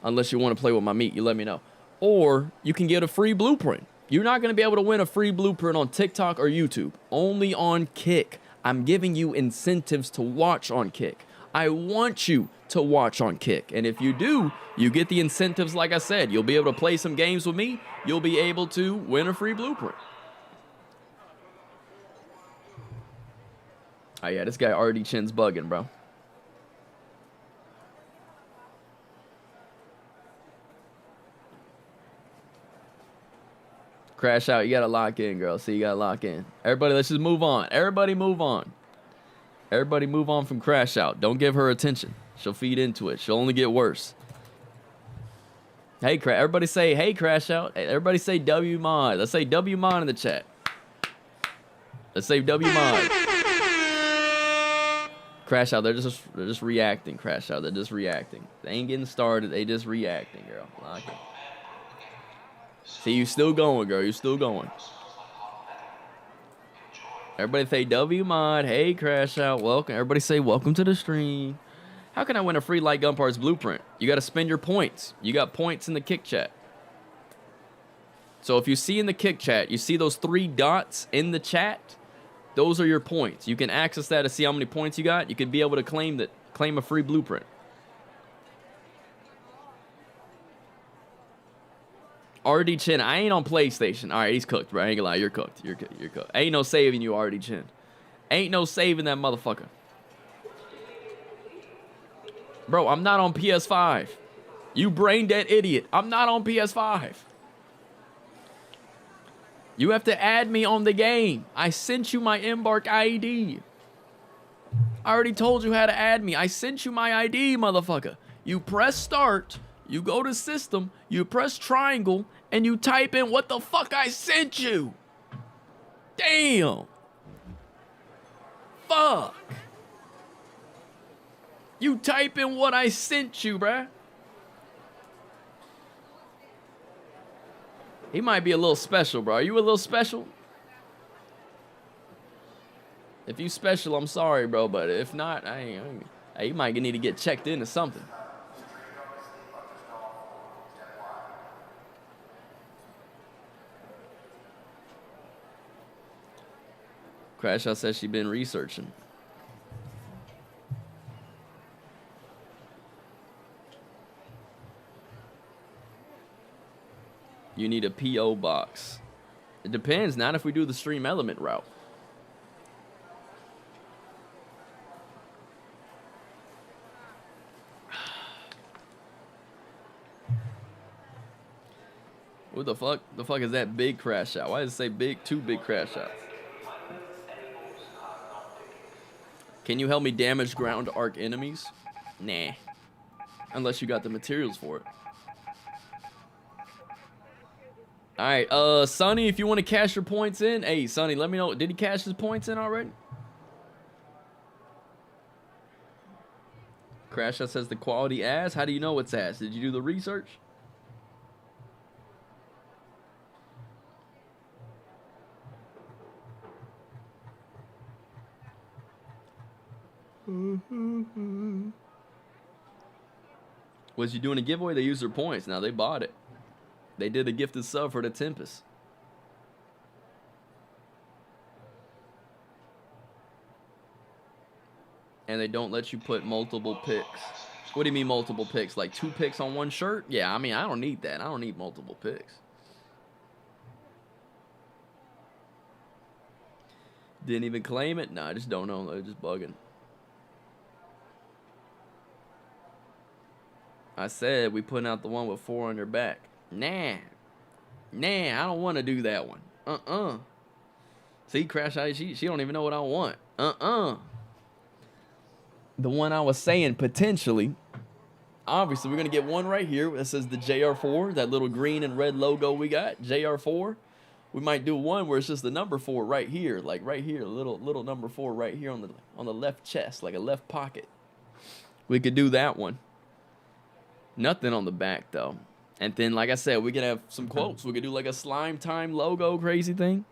Unless you want to play with my meat, you let me know. Or you can get a free blueprint. You're not going to be able to win a free blueprint on TikTok or YouTube. Only on Kick. I'm giving you incentives to watch on Kick. I want you to watch on Kick. And if you do, you get the incentives like I said. You'll be able to play some games with me. You'll be able to win a free blueprint. Oh, yeah, this guy RD Chin's bugging, bro. Crash out. You got to lock in, girl. See, you got to lock in. Everybody, let's just move on. Everybody move on. Everybody move on from Crash out. Don't give her attention. She'll feed into it. She'll only get worse. Hey, everybody say, hey, Crash out. Hey, everybody say W mod. Let's say W mod in the chat. Let's say W mod. Crash out. They're just reacting. Crash out. They're just reacting. They ain't getting started. They just reacting, girl. Lock it. See, you still going, girl. You still going. Everybody say W mod. Hey, Crash out. Welcome. Everybody say welcome to the stream. How can I win a free Light Gun Parts blueprint? You got to spend your points. You got points in the Kick chat. So if you see in the Kick chat, you see those 3 dots in the chat. Those are your points. You can access that to see how many points you got. You could be able to claim a free blueprint. RD Chin, I ain't on PlayStation. All right, he's cooked, bro. I ain't gonna lie, you're cooked. You're cooked. Ain't no saving you, RD Chin. Ain't no saving that motherfucker. Bro, I'm not on PS5. You brain dead idiot. I'm not on PS5. You have to add me on the game. I sent you my Embark ID. I already told you how to add me. I sent you my ID, motherfucker. You press start. You go to system, you press triangle, and you type in what the fuck I sent you. Damn. Fuck. You type in what I sent you, bruh. He might be a little special, bro. Are you a little special? If you special, I'm sorry, bro. But if not, you might need to get checked into something. Crash Out says she been researching. You need a P.O. box. It depends, not if we do the stream element route. What the fuck? The fuck is that big crash out? Why does it say big, 2 big crash outs? Can you help me damage ground arc enemies? Nah. Unless you got the materials for it. All right, Sonny, if you want to cash your points in, hey, Sonny, let me know. Did he cash his points in already? Crash that says the quality ass. How do you know it's ass? Did you do the research? Was you doing a giveaway? They used their points. Now they bought it. They did a gifted sub for the Tempest. And they don't let you put multiple picks. What do you mean multiple picks? Like 2 picks on one shirt? Yeah, I mean, I don't need that. I don't need multiple picks. Didn't even claim it? Nah, I just don't know. They're just bugging. I said we putting out the one with 4 on your back. Nah, I don't want to do that one. See, Crash Out, she don't even know what I want. The one I was saying potentially. Obviously, we're gonna get one right here that says the JR4, that little green and red logo we got, JR4. We might do one where it's just the number 4 right here, like right here, little number 4 right here on the left chest, like a left pocket. We could do that one. Nothing on the back though. And then, like I said, we could have some quotes. We could do like a slime time logo crazy thing.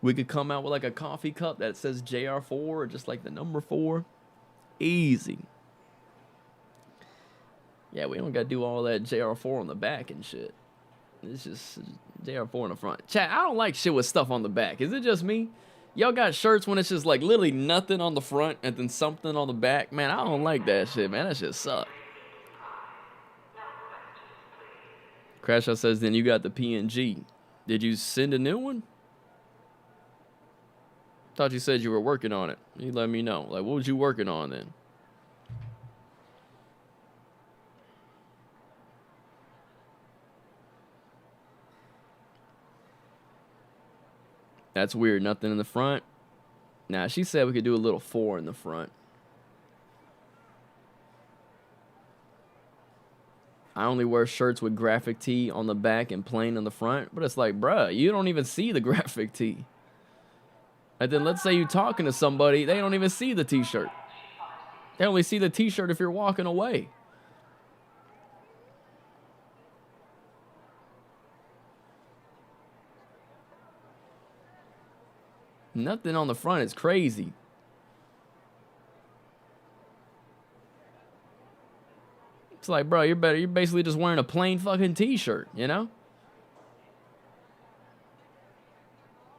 We could come out with like a coffee cup that says JR4 or just like the number 4. Easy. Yeah, we don't got to do all that JR4 on the back and shit. It's just JR4 in the front. Chat, I don't like shit with stuff on the back. Is it just me? Y'all got shirts when it's just like literally nothing on the front and then something on the back? Man, I don't like that shit, man. That shit sucks. Crash Out says, then you got the PNG. Did you send a new one? Thought you said you were working on it. You let me know. Like, what was you working on then? That's weird. Nothing in the front. Nah, she said we could do a little 4 in the front. I only wear shirts with graphic tee on the back and plain on the front. But it's like, bruh, you don't even see the graphic tee. And then let's say you're talking to somebody, they don't even see the t-shirt. They only see the t-shirt if you're walking away. Nothing on the front is crazy. It's like, bro, you're basically just wearing a plain fucking t-shirt, you know?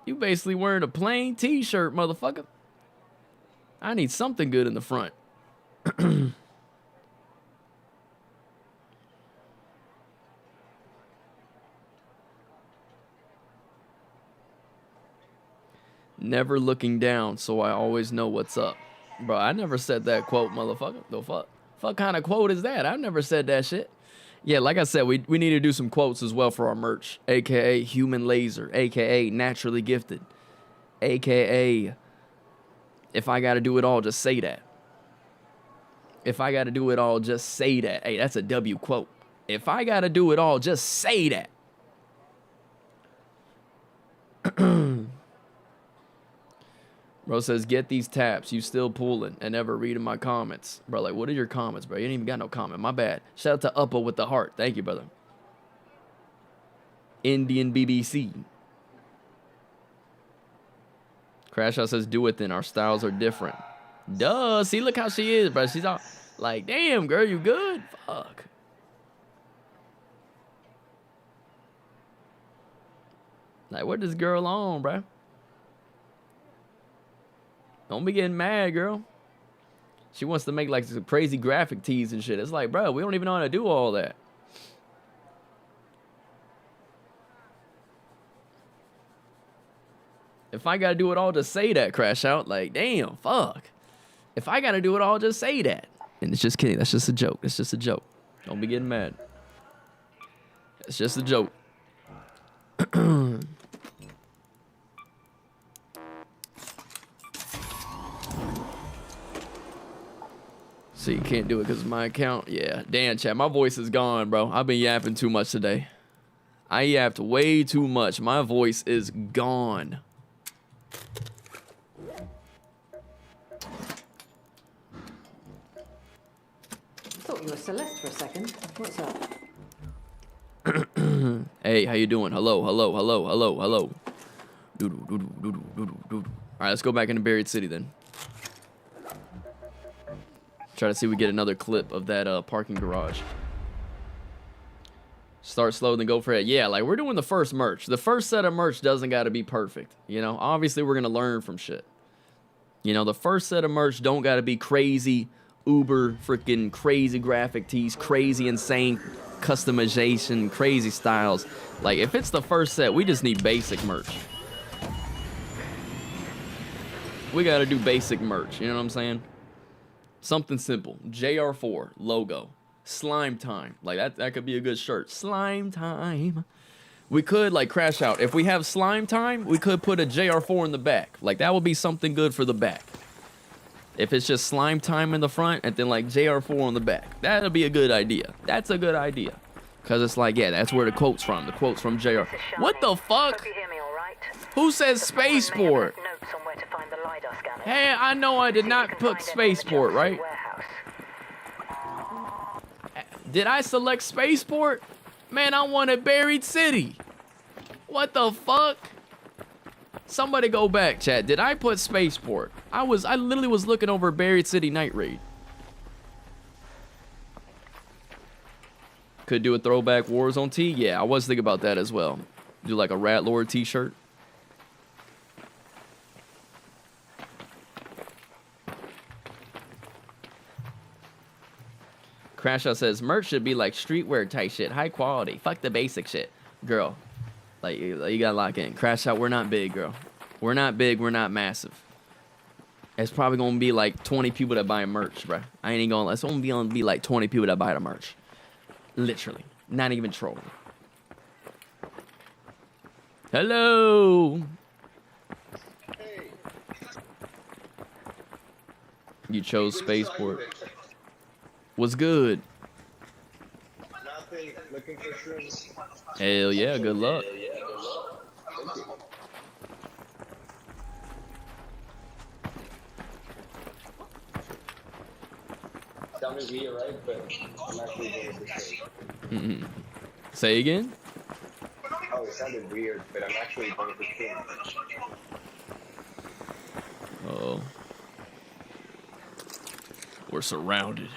You basically wearing a plain t-shirt, motherfucker. I need something good in the front. Never looking down, so I always know what's up. Bro, I never said that quote, motherfucker. The fuck? Fuck kind of quote is that? I've never said that shit. Yeah, like I said, we need to do some quotes as well for our merch. AKA Human Laser. AKA Naturally Gifted. AKA if I gotta do it all, just say that. If I gotta do it all, just say that. Hey, that's a W quote. If I gotta do it all, just say that. Bro says, get these taps. You still pulling and never reading my comments. Bro, like, what are your comments, bro? You ain't even got no comment. My bad. Shout out to Uppa with the heart. Thank you, brother. Indian BBC. Crash Out says, do it then. Our styles are different. Duh. See, look how she is, bro. She's all like, damn, girl, you good? Fuck. Like, what this girl on, bro? Don't be getting mad, girl. She wants to make like some crazy graphic tees and shit. It's like, bro, we don't even know how to do all that. If I gotta do it all, just say that, Crash Out. Like, damn, fuck. If I gotta do it all, just say that. And it's just kidding. That's just a joke. It's just a joke. Don't be getting mad. It's just a joke. So you can't do it because of my account? Yeah. Damn, chat. My voice is gone, bro. I've been yapping too much today. I yapped way too much. My voice is gone. Thought you were Celeste for a second. What's up? Hey, how you doing? Hello, hello, hello, hello, hello. Doodoo, doodoo, doodoo, doodoo, doodoo. All right, let's go back into Buried City then. Try to see if we get another clip of that parking garage. Start slow, then go for it. Yeah, like we're doing the first merch. The first set of merch doesn't got to be perfect. You know, obviously we're gonna learn from shit. You know, the first set of merch don't got to be crazy, uber freaking crazy graphic tees, crazy insane customization, crazy styles. Like if it's the first set, we just need basic merch. We got to do basic merch. You know what I'm saying? Something simple. JR4 logo. Slime time. Like that could be a good shirt. Slime time. We could like crash out. If we have slime time, we could put a JR4 in the back. Like that would be something good for the back. If it's just slime time in the front and then like JR4 on the back. That'll be a good idea. That's a good idea. Cause it's like, yeah, that's where the quote's from. The quote's from JR. What the fuck? Hope you hear me all right. Who says spaceport? Notes on where to find the LiDAR scanner. Hey, I know I did not put spaceport, right? Did I select spaceport? Man, I wanted Buried City. What the fuck? Somebody go back, chat. Did I put spaceport? I literally was looking over Buried City Night Raid. Could do a throwback Warzone tee. Yeah, I was thinking about that as well. Do like a Rat Lord t-shirt. Crash Out says merch should be like streetwear type shit, high quality. Fuck the basic shit, girl. Like you gotta lock in. Crash Out, we're not big, girl. We're not big. We're not massive. It's probably gonna be like 20 people that buy merch, bro. I ain't gonna. It's gonna be like 20 people that buy the merch. Literally, not even trolling. Hello. You chose spaceport. What's good? Nothing. Looking for shrooms. Hell yeah, good luck. Sounded weird, right? But I'm actually going to say. Mm-hmm. Say again? Oh, it sounded weird, but I'm actually going to say. Oh. We're surrounded.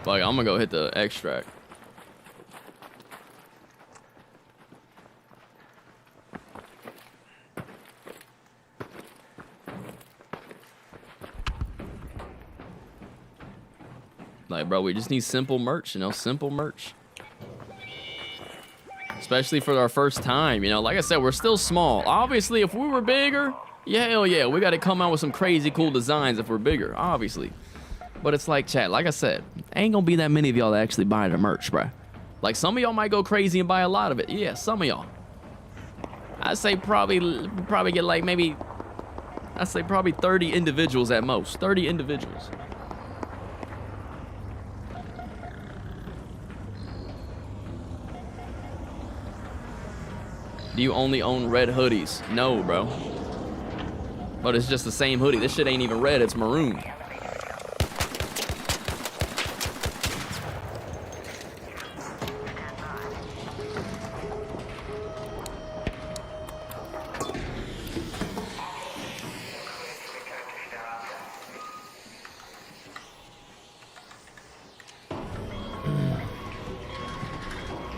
Like, I'm gonna go hit the extract. Like, bro, we just need simple merch, you know, simple merch. Especially for our first time, you know. Like I said, we're still small. Obviously, if we were bigger, yeah, hell yeah, we gotta come out with some crazy cool designs if we're bigger, obviously. But it's like, chat, like I said, ain't gonna be that many of y'all that actually buy the merch, bruh. Like, some of y'all might go crazy and buy a lot of it. Yeah, some of y'all. I'd say probably get like maybe, I'd say probably 30 individuals at most. 30 individuals. Do you only own red hoodies? No, bro. But it's just the same hoodie. This shit ain't even red, it's maroon.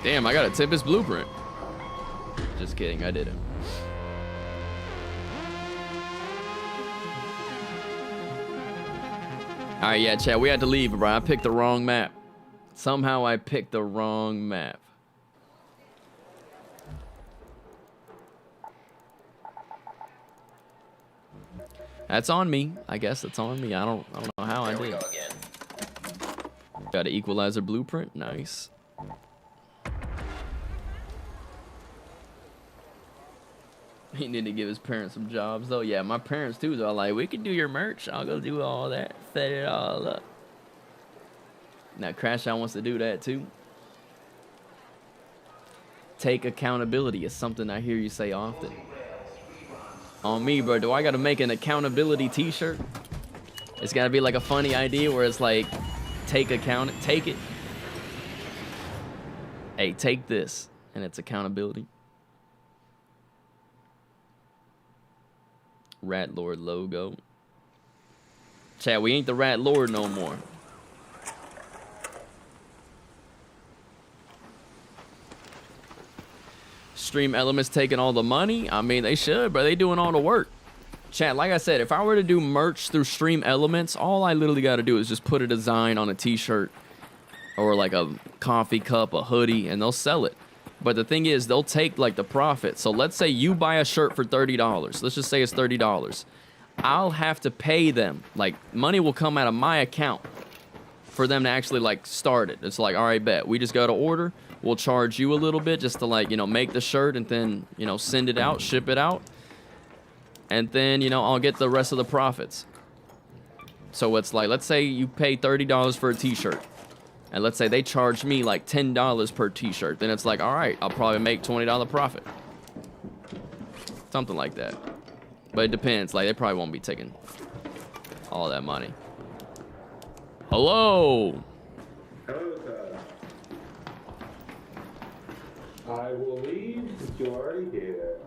Damn, I gotta tip his blueprint. Just kidding, I didn't. Alright, yeah, chat, we had to leave, bro. I picked the wrong map. Somehow I picked the wrong map. That's on me. I guess it's on me. I don't know how I did. Got an equalizer blueprint. Nice. He need to give his parents some jobs, though. Yeah, my parents, too, are like, we can do your merch. I'll go do all that. Set it all up. Now, Crash Out wants to do that, too. Take accountability is something I hear you say often. On me, bro. Do I got to make an accountability t-shirt? It's got to be like a funny idea where it's like, take it. Hey, take this. And it's accountability. Rat Lord logo. Chat, we ain't the Rat Lord no more. Stream Elements taking all the money? I mean, they should, but they doing all the work. Chat, like I said, if I were to do merch through Stream Elements, all I literally got to do is just put a design on a t-shirt or like a coffee cup, a hoodie, and they'll sell it. But the thing is, they'll take like the profit. So let's say you buy a shirt for $30. Let's just say it's $30. I'll have to pay them. Like, money will come out of my account for them to actually like start it. It's like, all right, bet. We just got to order. We'll charge you a little bit just to like, you know, make the shirt and then, you know, send it out, ship it out. And then, you know, I'll get the rest of the profits. So it's like, let's say you pay $30 for a t-shirt. And let's say they charge me like $10 per t-shirt. Then it's like, all right, I'll probably make $20 profit. Something like that. But it depends. Like, they probably won't be taking all that money. Hello. Hello, sir. I will leave since you're already here.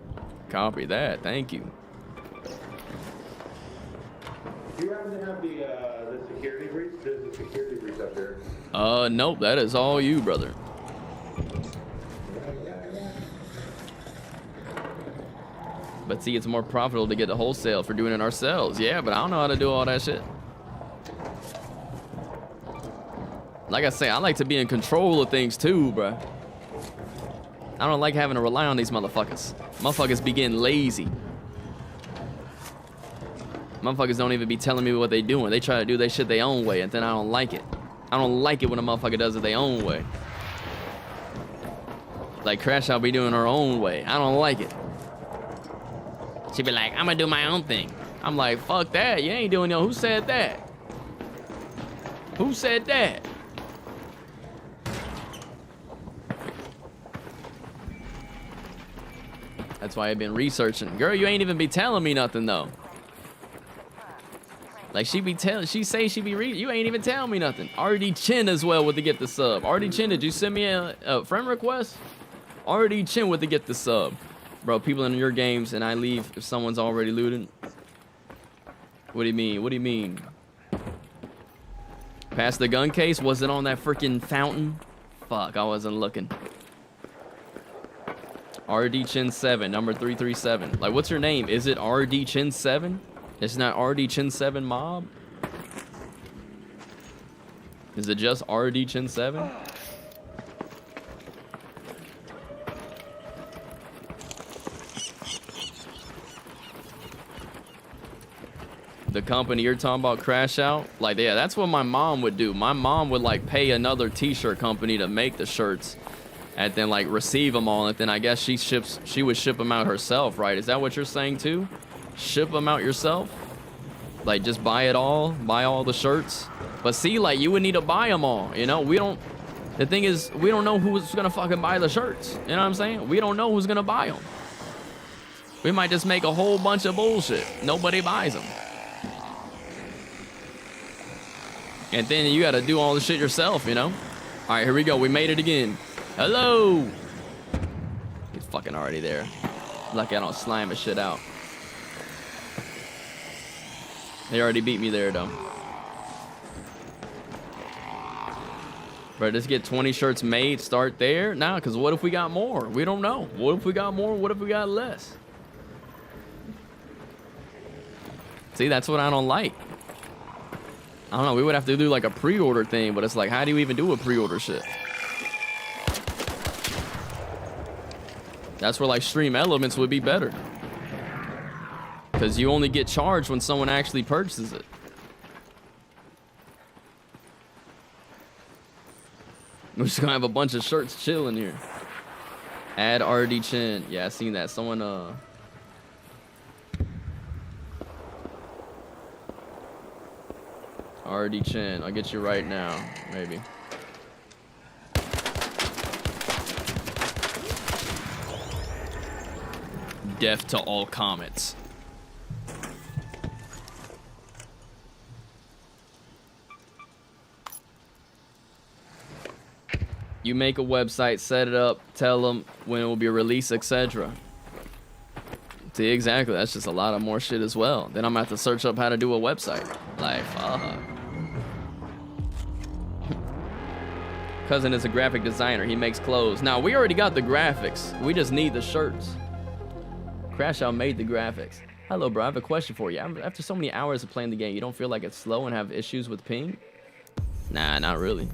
Copy that. Thank you. Do you happen to have the security breach? There's a security breach up there. Nope. That is all you, brother. But see, it's more profitable to get the wholesale for doing it ourselves. Yeah, but I don't know how to do all that shit. Like I say, I like to be in control of things too, bruh. I don't like having to rely on these motherfuckers. Motherfuckers be getting lazy. Motherfuckers don't even be telling me what they doing. They try to do their shit their own way, and then I don't like it. I don't like it when a motherfucker does it their own way. Like Crash Out be doing her own way. I don't like it. She be like, I'm gonna do my own thing. I'm like, fuck that. You ain't doing no. Who said that? Who said that? That's why I've been researching. Girl, you ain't even be telling me nothing though. Like she say she be reading. You ain't even tell me nothing. RD Chin as well with the get the sub. RD Chin, did you send me a friend request? RD Chin with the get the sub. Bro, people in your games and I leave if someone's already looting. What do you mean? What do you mean? Past the gun case? Was it on that freaking fountain? Fuck, I wasn't looking. RD Chin 7, number 337. Like, what's your name? Is it RD Chin 7? It's not RD Chin 7 Mob? Is it just RD Chin 7? The company you're talking about, Crash Out? Like, yeah, that's what my mom would do. My mom would, like, pay another t-shirt company to make the shirts and then, like, receive them all. And then I guess she would ship them out herself, right? Is that what you're saying, too? Ship them out yourself? Like, just buy it all? Buy all the shirts? But see, like, you would need to buy them all, you know? The thing is, we don't know who's gonna fucking buy the shirts. You know what I'm saying? We don't know who's gonna buy them. We might just make a whole bunch of bullshit. Nobody buys them. And then you gotta do all the shit yourself, you know? All right, here we go. We made it again. Hello! He's fucking already there. Lucky I don't slime his shit out. They already beat me there, though. Bro, just get 20 shirts made, start there? Nah, because what if we got more? We don't know. What if we got more? What if we got less? See, that's what I don't like. I don't know, we would have to do like a pre-order thing, but it's like, how do you even do a pre-order shit? That's where like Stream Elements would be better. Because you only get charged when someone actually purchases it. We're just gonna have a bunch of shirts chilling here. Add RD Chin. Yeah, I seen that. Someone RD Chin. I'll get you right now, maybe. Death to all comets. You make a website, set it up, tell them when it will be released, etc. See, exactly. That's just a lot of more shit as well. Then I'm gonna have to search up how to do a website. Like, fuck. Cousin is a graphic designer. He makes clothes. Now, we already got the graphics. We just need the shirts. Crash Out made the graphics. Hello, bro. I have a question for you. After so many hours of playing the game, you don't feel like it's slow and have issues with ping? Nah, not really.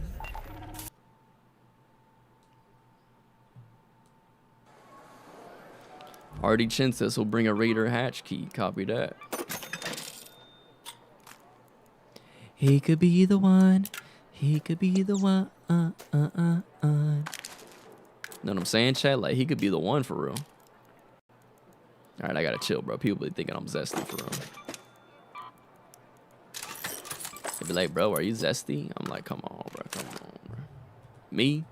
Hardy Chin says he'll bring a Raider hatch key. Copy that. He could be the one. He could be the one. Know what I'm saying, chat? Like, he could be the one for real. All right, I gotta chill, bro. People be thinking I'm zesty for real. They be like, bro, are you zesty? I'm like, come on, bro. Come on, bro. Me?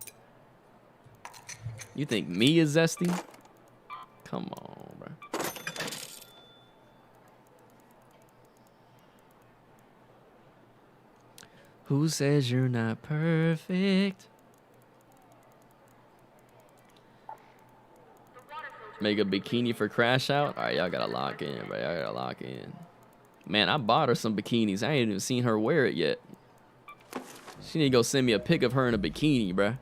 You think me is zesty? Come on, bro. Who says you're not perfect? Make a bikini for Crash Out? All right, y'all gotta lock in, bro. Y'all gotta lock in. Man, I bought her some bikinis. I ain't even seen her wear it yet. She need to go send me a pic of her in a bikini, bro.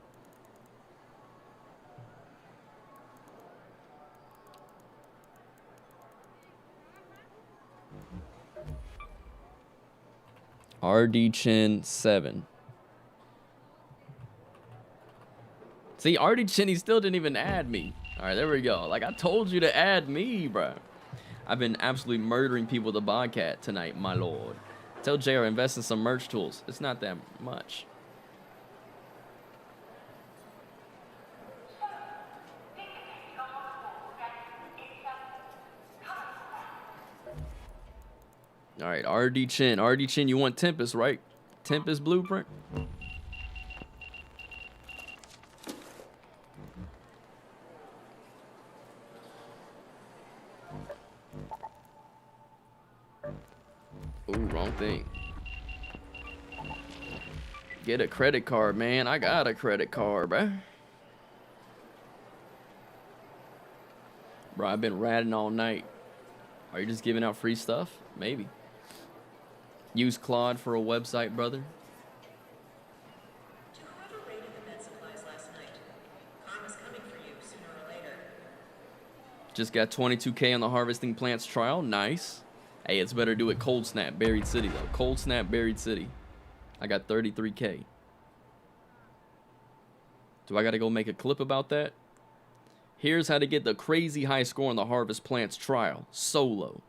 RD Chin 7. See, RD Chin, he still didn't even add me. All right, there we go. Like, I told you to add me, bro. I've been absolutely murdering people with the Bobcat tonight, my lord. Tell JR invest in some merch tools. It's not that much. All right, RD Chin. RD Chin, you want Tempest, right? Tempest Blueprint? Ooh, wrong thing. Get a credit card, man. I got a credit card, bruh. Bro, I've been ratting all night. Are you just giving out free stuff? Maybe. Use Claude for a website, brother. To whoever raided the med supplies last night, karma's coming for you sooner or later. Just got 22K on the harvesting plants trial. Nice. Hey, it's better do it Cold Snap, Buried City, though. Cold Snap, Buried City. I got 33K. Do I got to go make a clip about that? Here's how to get the crazy high score on the harvest plants trial. Solo.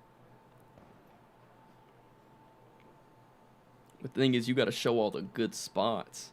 The thing is, you got to show all the good spots.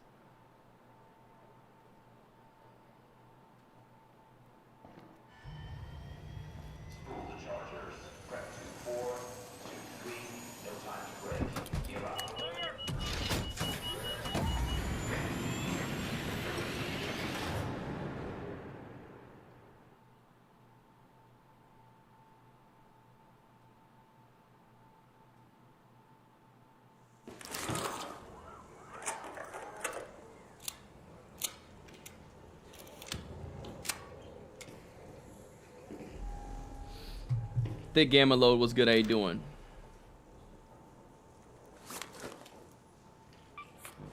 Thick Gamma Load, what's good? How you doing?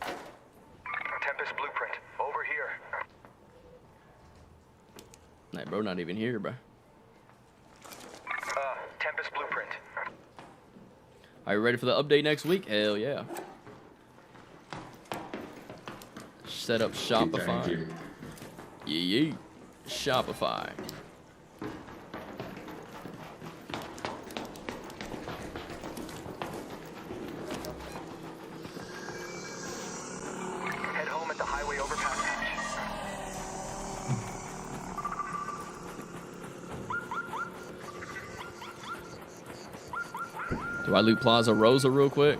Tempest Blueprint, over here. Nah, bro, not even here, bro. Tempest Blueprint. Are you ready for the update next week? Hell yeah. Set up Shopify. Yeah. Shopify. Head home at the highway overpass hatch. Do I loot Plaza Rosa real quick?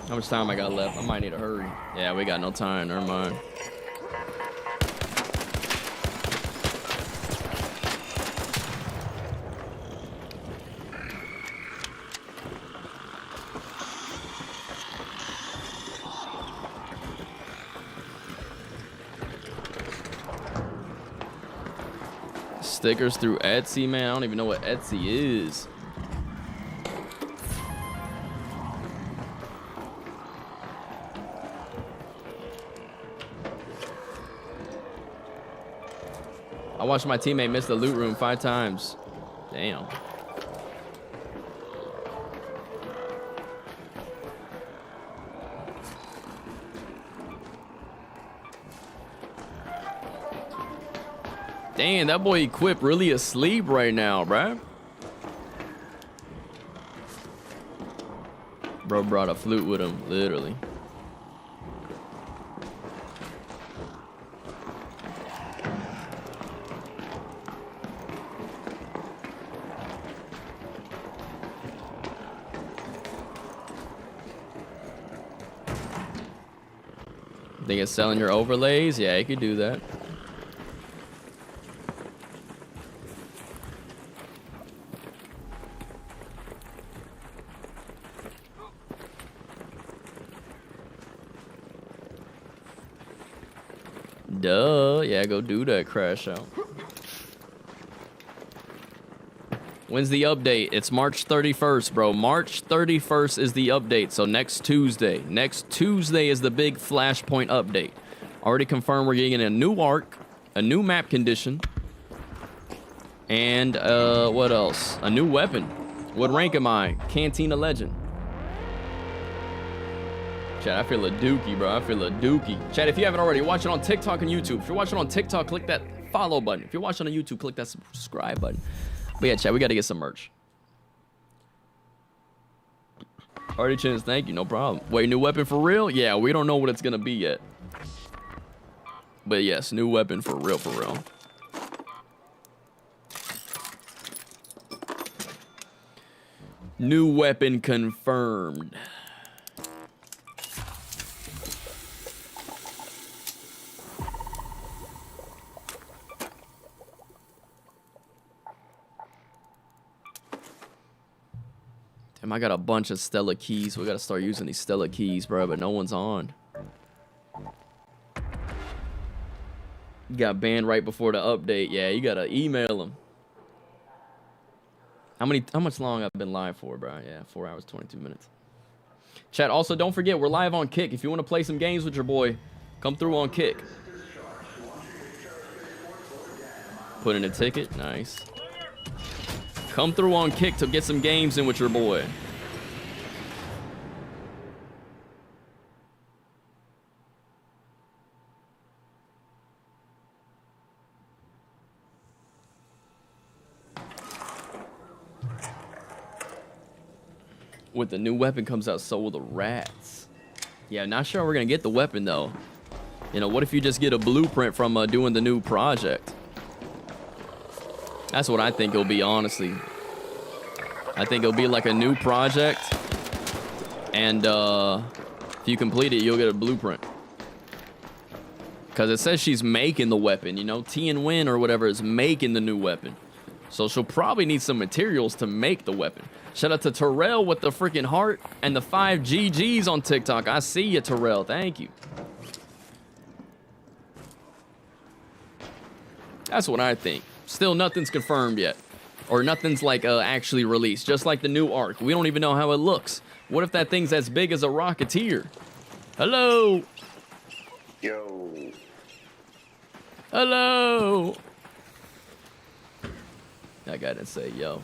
How much time I got left? I might need to hurry. Yeah, we got no time. Never mind. Stickers through Etsy, man. I don't even know what Etsy is. I watched my teammate miss the loot room 5 times. Damn. Damn, that boy Equip really asleep right now, bruh. Bro brought a flute with him, literally. Think it's selling your overlays? Yeah, you could do that. Duh. Yeah, go do that, Crash Out. When's the update? It's March 31st, bro. March 31st is the update, so next Tuesday. Next Tuesday is the big Flashpoint update. Already confirmed we're getting a new arc, a new map condition, and what else? A new weapon. What rank am I? Cantina Legend. Chat, I feel a dookie, bro. I feel a dookie. Chat, if you haven't already, watch it on TikTok and YouTube. If you're watching on TikTok, click that follow button. If you're watching on YouTube, click that subscribe button. But yeah, chat, we got to get some merch. Already changed, thank you, no problem. Wait, new weapon for real? Yeah, we don't know what it's going to be yet. But yes, new weapon for real, for real. New weapon confirmed. Damn, I got a bunch of Stella keys. We gotta start using these Stella keys, bro, but no one's on. Got banned right before the update. Yeah, you gotta email them. How much long I've been live for, bro? Yeah, 4 hours, 22 minutes. Chat, also don't forget, we're live on Kick. If you want to play some games with your boy, come through on Kick. Put in a ticket, nice. Come through on Kick to get some games in with your boy. With the new weapon comes out, so will the rats. Yeah, not sure we're gonna get the weapon though. You know, what if you just get a blueprint from doing the new project? That's what I think it'll be, honestly. I think it'll be like a new project, and if you complete it, you'll get a blueprint. Because it says she's making the weapon, you know? T and Win or whatever is making the new weapon. So she'll probably need some materials to make the weapon. Shout out to Terrell with the freaking heart and the 5 GGs on TikTok. I see you, Terrell. Thank you. That's what I think. Still, nothing's confirmed yet. Or nothing's like actually released. Just like the new arc. We don't even know how it looks. What if that thing's as big as a Rocketeer? Hello. Yo. Hello. That guy didn't say yo.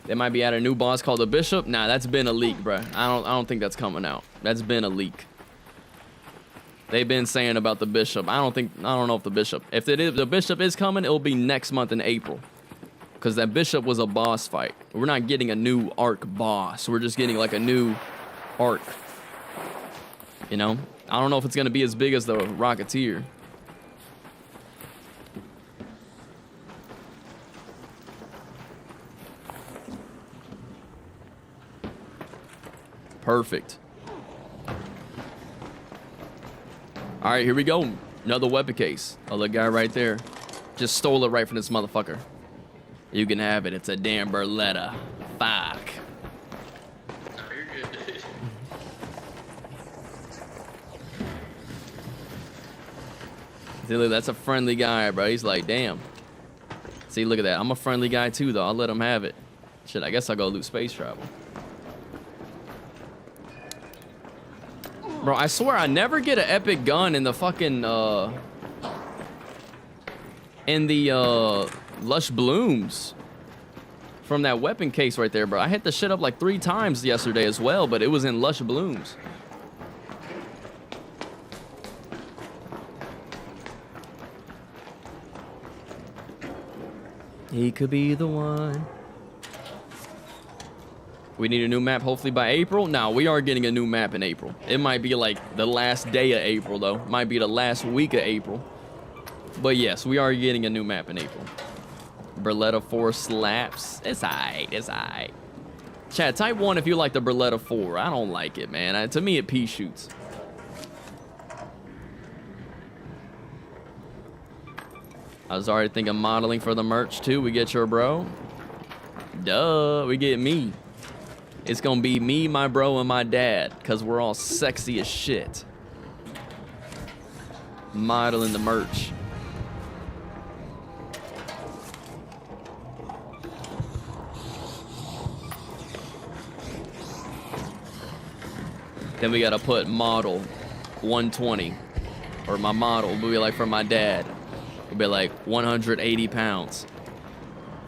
They might be at a new boss called the Bishop. Nah, that's been a leak, bruh. I don't think that's coming out. That's been a leak. They've been saying about the Bishop. I don't know if the Bishop. If the Bishop is coming, it'll be next month in April. Because that Bishop was a boss fight. We're not getting a new arc boss. We're just getting like a new arc. You know? I don't know if it's going to be as big as the Rocketeer. Perfect. All right, here we go. Another weapon case. Oh, the guy right there just stole it right from this motherfucker. You can have it. It's a damn Berletta. Fuck. See, look, that's a friendly guy, bro. He's like, damn. See, look at that. I'm a friendly guy too, though. I'll let him have it. Shit, I guess I'll go loot space travel. Bro, I swear I never get an epic gun in the fucking, Lush Blooms from that weapon case right there, bro. I hit the shit up like 3 times yesterday as well, but it was in Lush Blooms. He could be the one. We need a new map hopefully by April. Now we are getting a new map in April. It might be like the last day of April though. Might be the last week of April. But yes, we are getting a new map in April. Berletta 4 slaps. It's alright. It's alright. Chat, type 1 if you like the Berletta 4. I don't like it, man. To me, it pea shoots. I was already thinking modeling for the merch too. We get your bro. Duh, we get me. It's gonna be me, my bro, and my dad, because we're all sexy as shit. Modeling the merch. Then we gotta put model 120. Or my model will be like for my dad. It'll be like 180 pounds.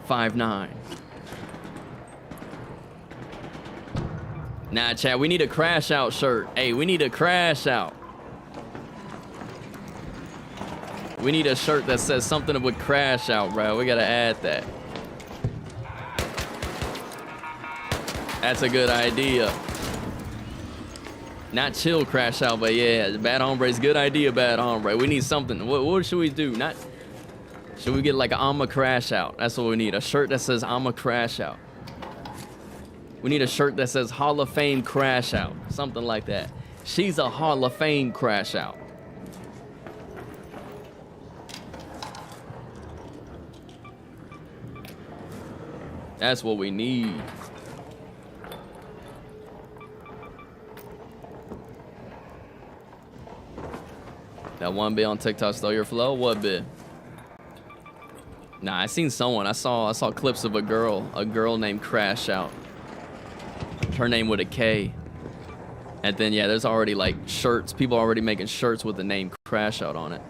5'9". Nah, chat, we need a crash out shirt. Hey, we need a crash out. We need a shirt that says something with crash out, bro. We gotta add that. That's a good idea. Not chill crash out, but yeah, Bad Hombre's good idea, Bad Hombre. We need something. What should we do? Should we get like an I'ma crash out? That's what we need. A shirt that says I'ma crash out. We need a shirt that says Hall of Fame crash out. Something like that. She's a Hall of Fame crash out. That's what we need. That one bit on TikTok stole your flow? What bit? Nah, I seen someone. I saw clips of a girl named Crash Out. Her name with a K. And then yeah, there's already like shirts. People are already making shirts with the name Crash Out on it.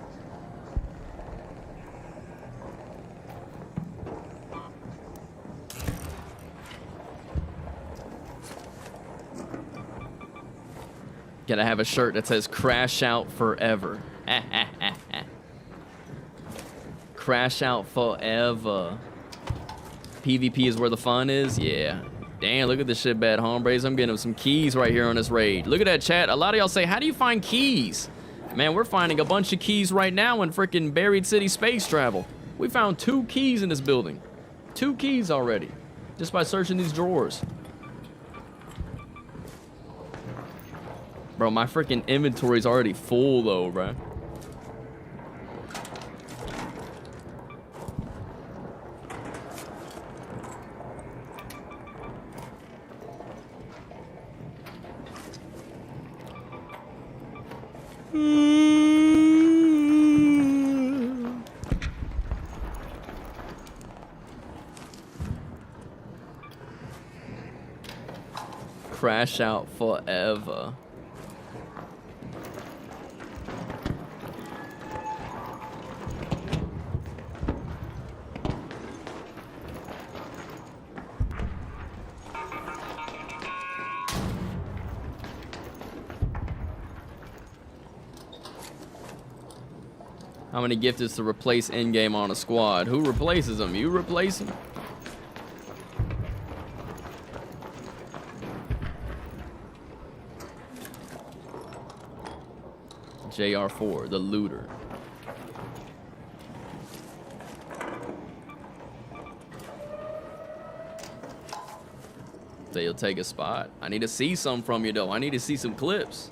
Gotta have a shirt that says Crash Out Forever. Crash out forever. PvP is where the fun is? Yeah. Damn, look at this shit, Bad Hombres. I'm getting some keys right here on this raid. Look at that, chat. A lot of y'all say, how do you find keys? Man, we're finding a bunch of keys right now in freaking Buried City Space Travel. We found 2 keys in this building. 2 keys already. Just by searching these drawers. Bro, my freaking inventory's already full though, bro. Crash out forever. How many gifteds to replace in-game on a squad? Who replaces them? You replace them? JR4, the looter. So you'll take a spot. I need to see some from you though. I need to see some clips.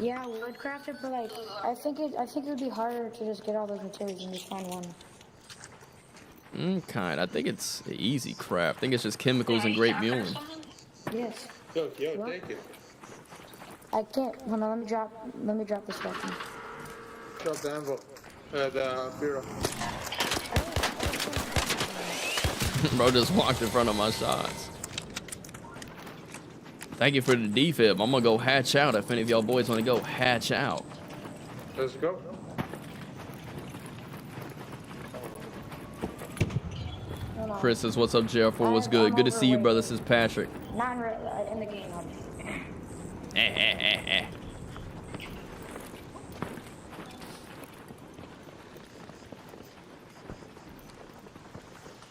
Yeah, wood crafted, but like I think it would be harder to just get all those materials and just find one. I think it's an easy craft. I think it's just chemicals and grape mulling. Yes. Yo, What? take it. I can't. Hold on. Let me drop this weapon. Drop the envelope. The bureau. Bro just walked in front of my shots. Thank you for the defib. I'm gonna go hatch out if any of y'all boys wanna go hatch out. Let's go. Chris says, what's up, JR4? What's good? Good to see you, brother. This is Patrick. Not in the game.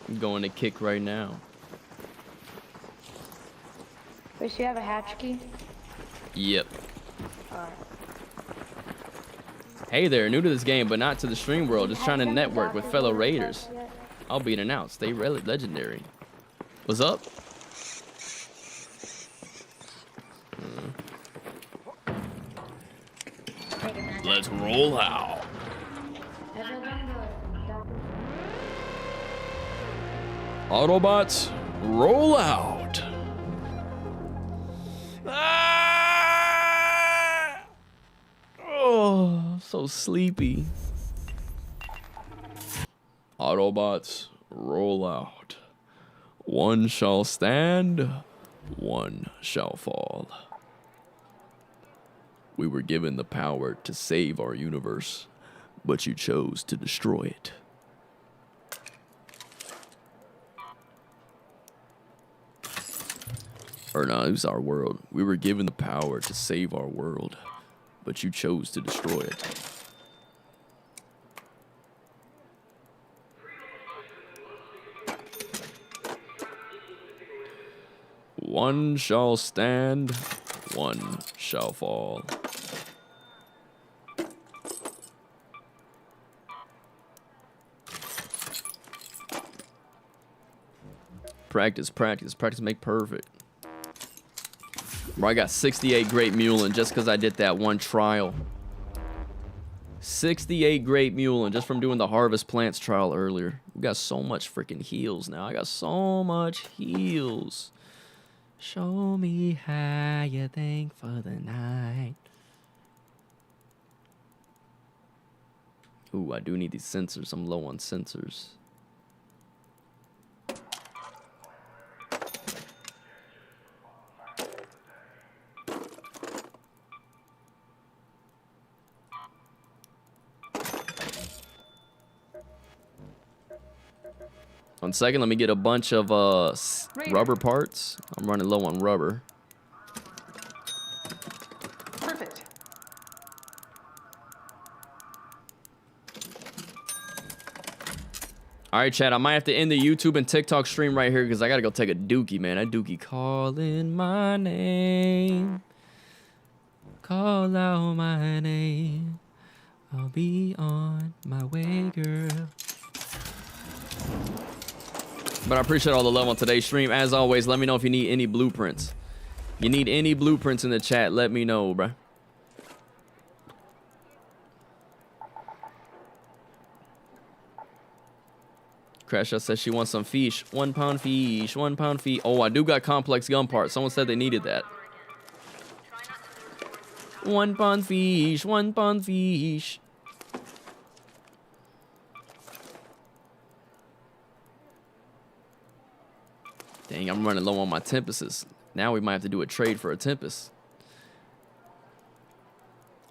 I'm going to kick right now. Wait, so you have a hatch key? Yep. Alright. Hey there, new to this game, but not to the stream world. Just trying to network with fellow raiders. I'll beat it out. Stay legendary. What's up? Let's roll out. Autobots, roll out. Ah! Oh, so sleepy. Autobots, roll out. One shall stand, one shall fall. We were given the power to save our universe, but you chose to destroy it. Or no, it was our world. We were given the power to save our world, but you chose to destroy it. One shall stand, one shall fall. Practice, practice, practice make perfect. Bro, I got 68 grape mulling just because I did that one trial. 68 grape mulling just from doing the harvest plants trial earlier. We got so much freaking heals now. I got so much heals. Show me how you think for the night. Ooh, I do need these sensors. I'm low on sensors. One second, let me get a bunch of rubber parts. I'm running low on rubber. Perfect. All right, chat, I might have to end the YouTube and TikTok stream right here because I got to go take a dookie, man. That dookie calling my name. Call out my name. I'll be on my way, girl. But I appreciate all the love on today's stream. As always, let me know if you need any blueprints. You need any blueprints in the chat, let me know, bruh. Crasha says she wants some fish. 1 pound fish, 1 pound fish. Oh, I do got complex gun parts. Someone said they needed that. 1 pound fish, 1 pound fish. Dang, I'm running low on my tempests. Now we might have to do a trade for a tempest.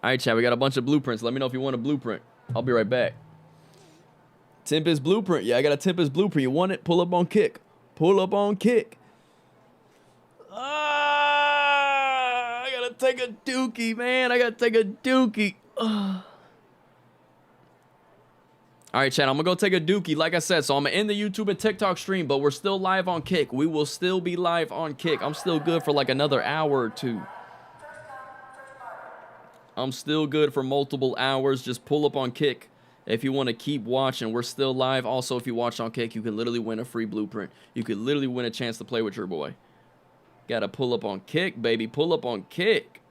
All right, chat, we got a bunch of blueprints. Let me know if you want a blueprint. I'll be right back. Tempest blueprint. Yeah, I got a Tempest blueprint. You want it? Pull up on Kick. Pull up on Kick. Ah, I gotta take a dookie, man. I gotta take a dookie. All right, chat, I'm gonna go take a dookie, like I said. So I'm gonna end the YouTube and TikTok stream, but we're still live on Kick. We will still be live on Kick. I'm still good for like another hour or two. I'm still good for multiple hours. Just pull up on Kick if you want to keep watching. We're still live. Also, if you watch on Kick, you can literally win a free blueprint. You could literally win a chance to play with your boy. Gotta pull up on Kick, baby. Pull up on Kick.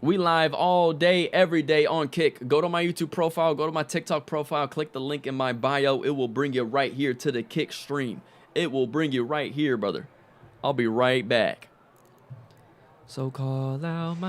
We live all day, every day on Kick. Go to my YouTube profile, go to my TikTok profile, click the link in my bio. It will bring you right here to the Kick stream. It will bring you right here, brother. I'll be right back. So call out my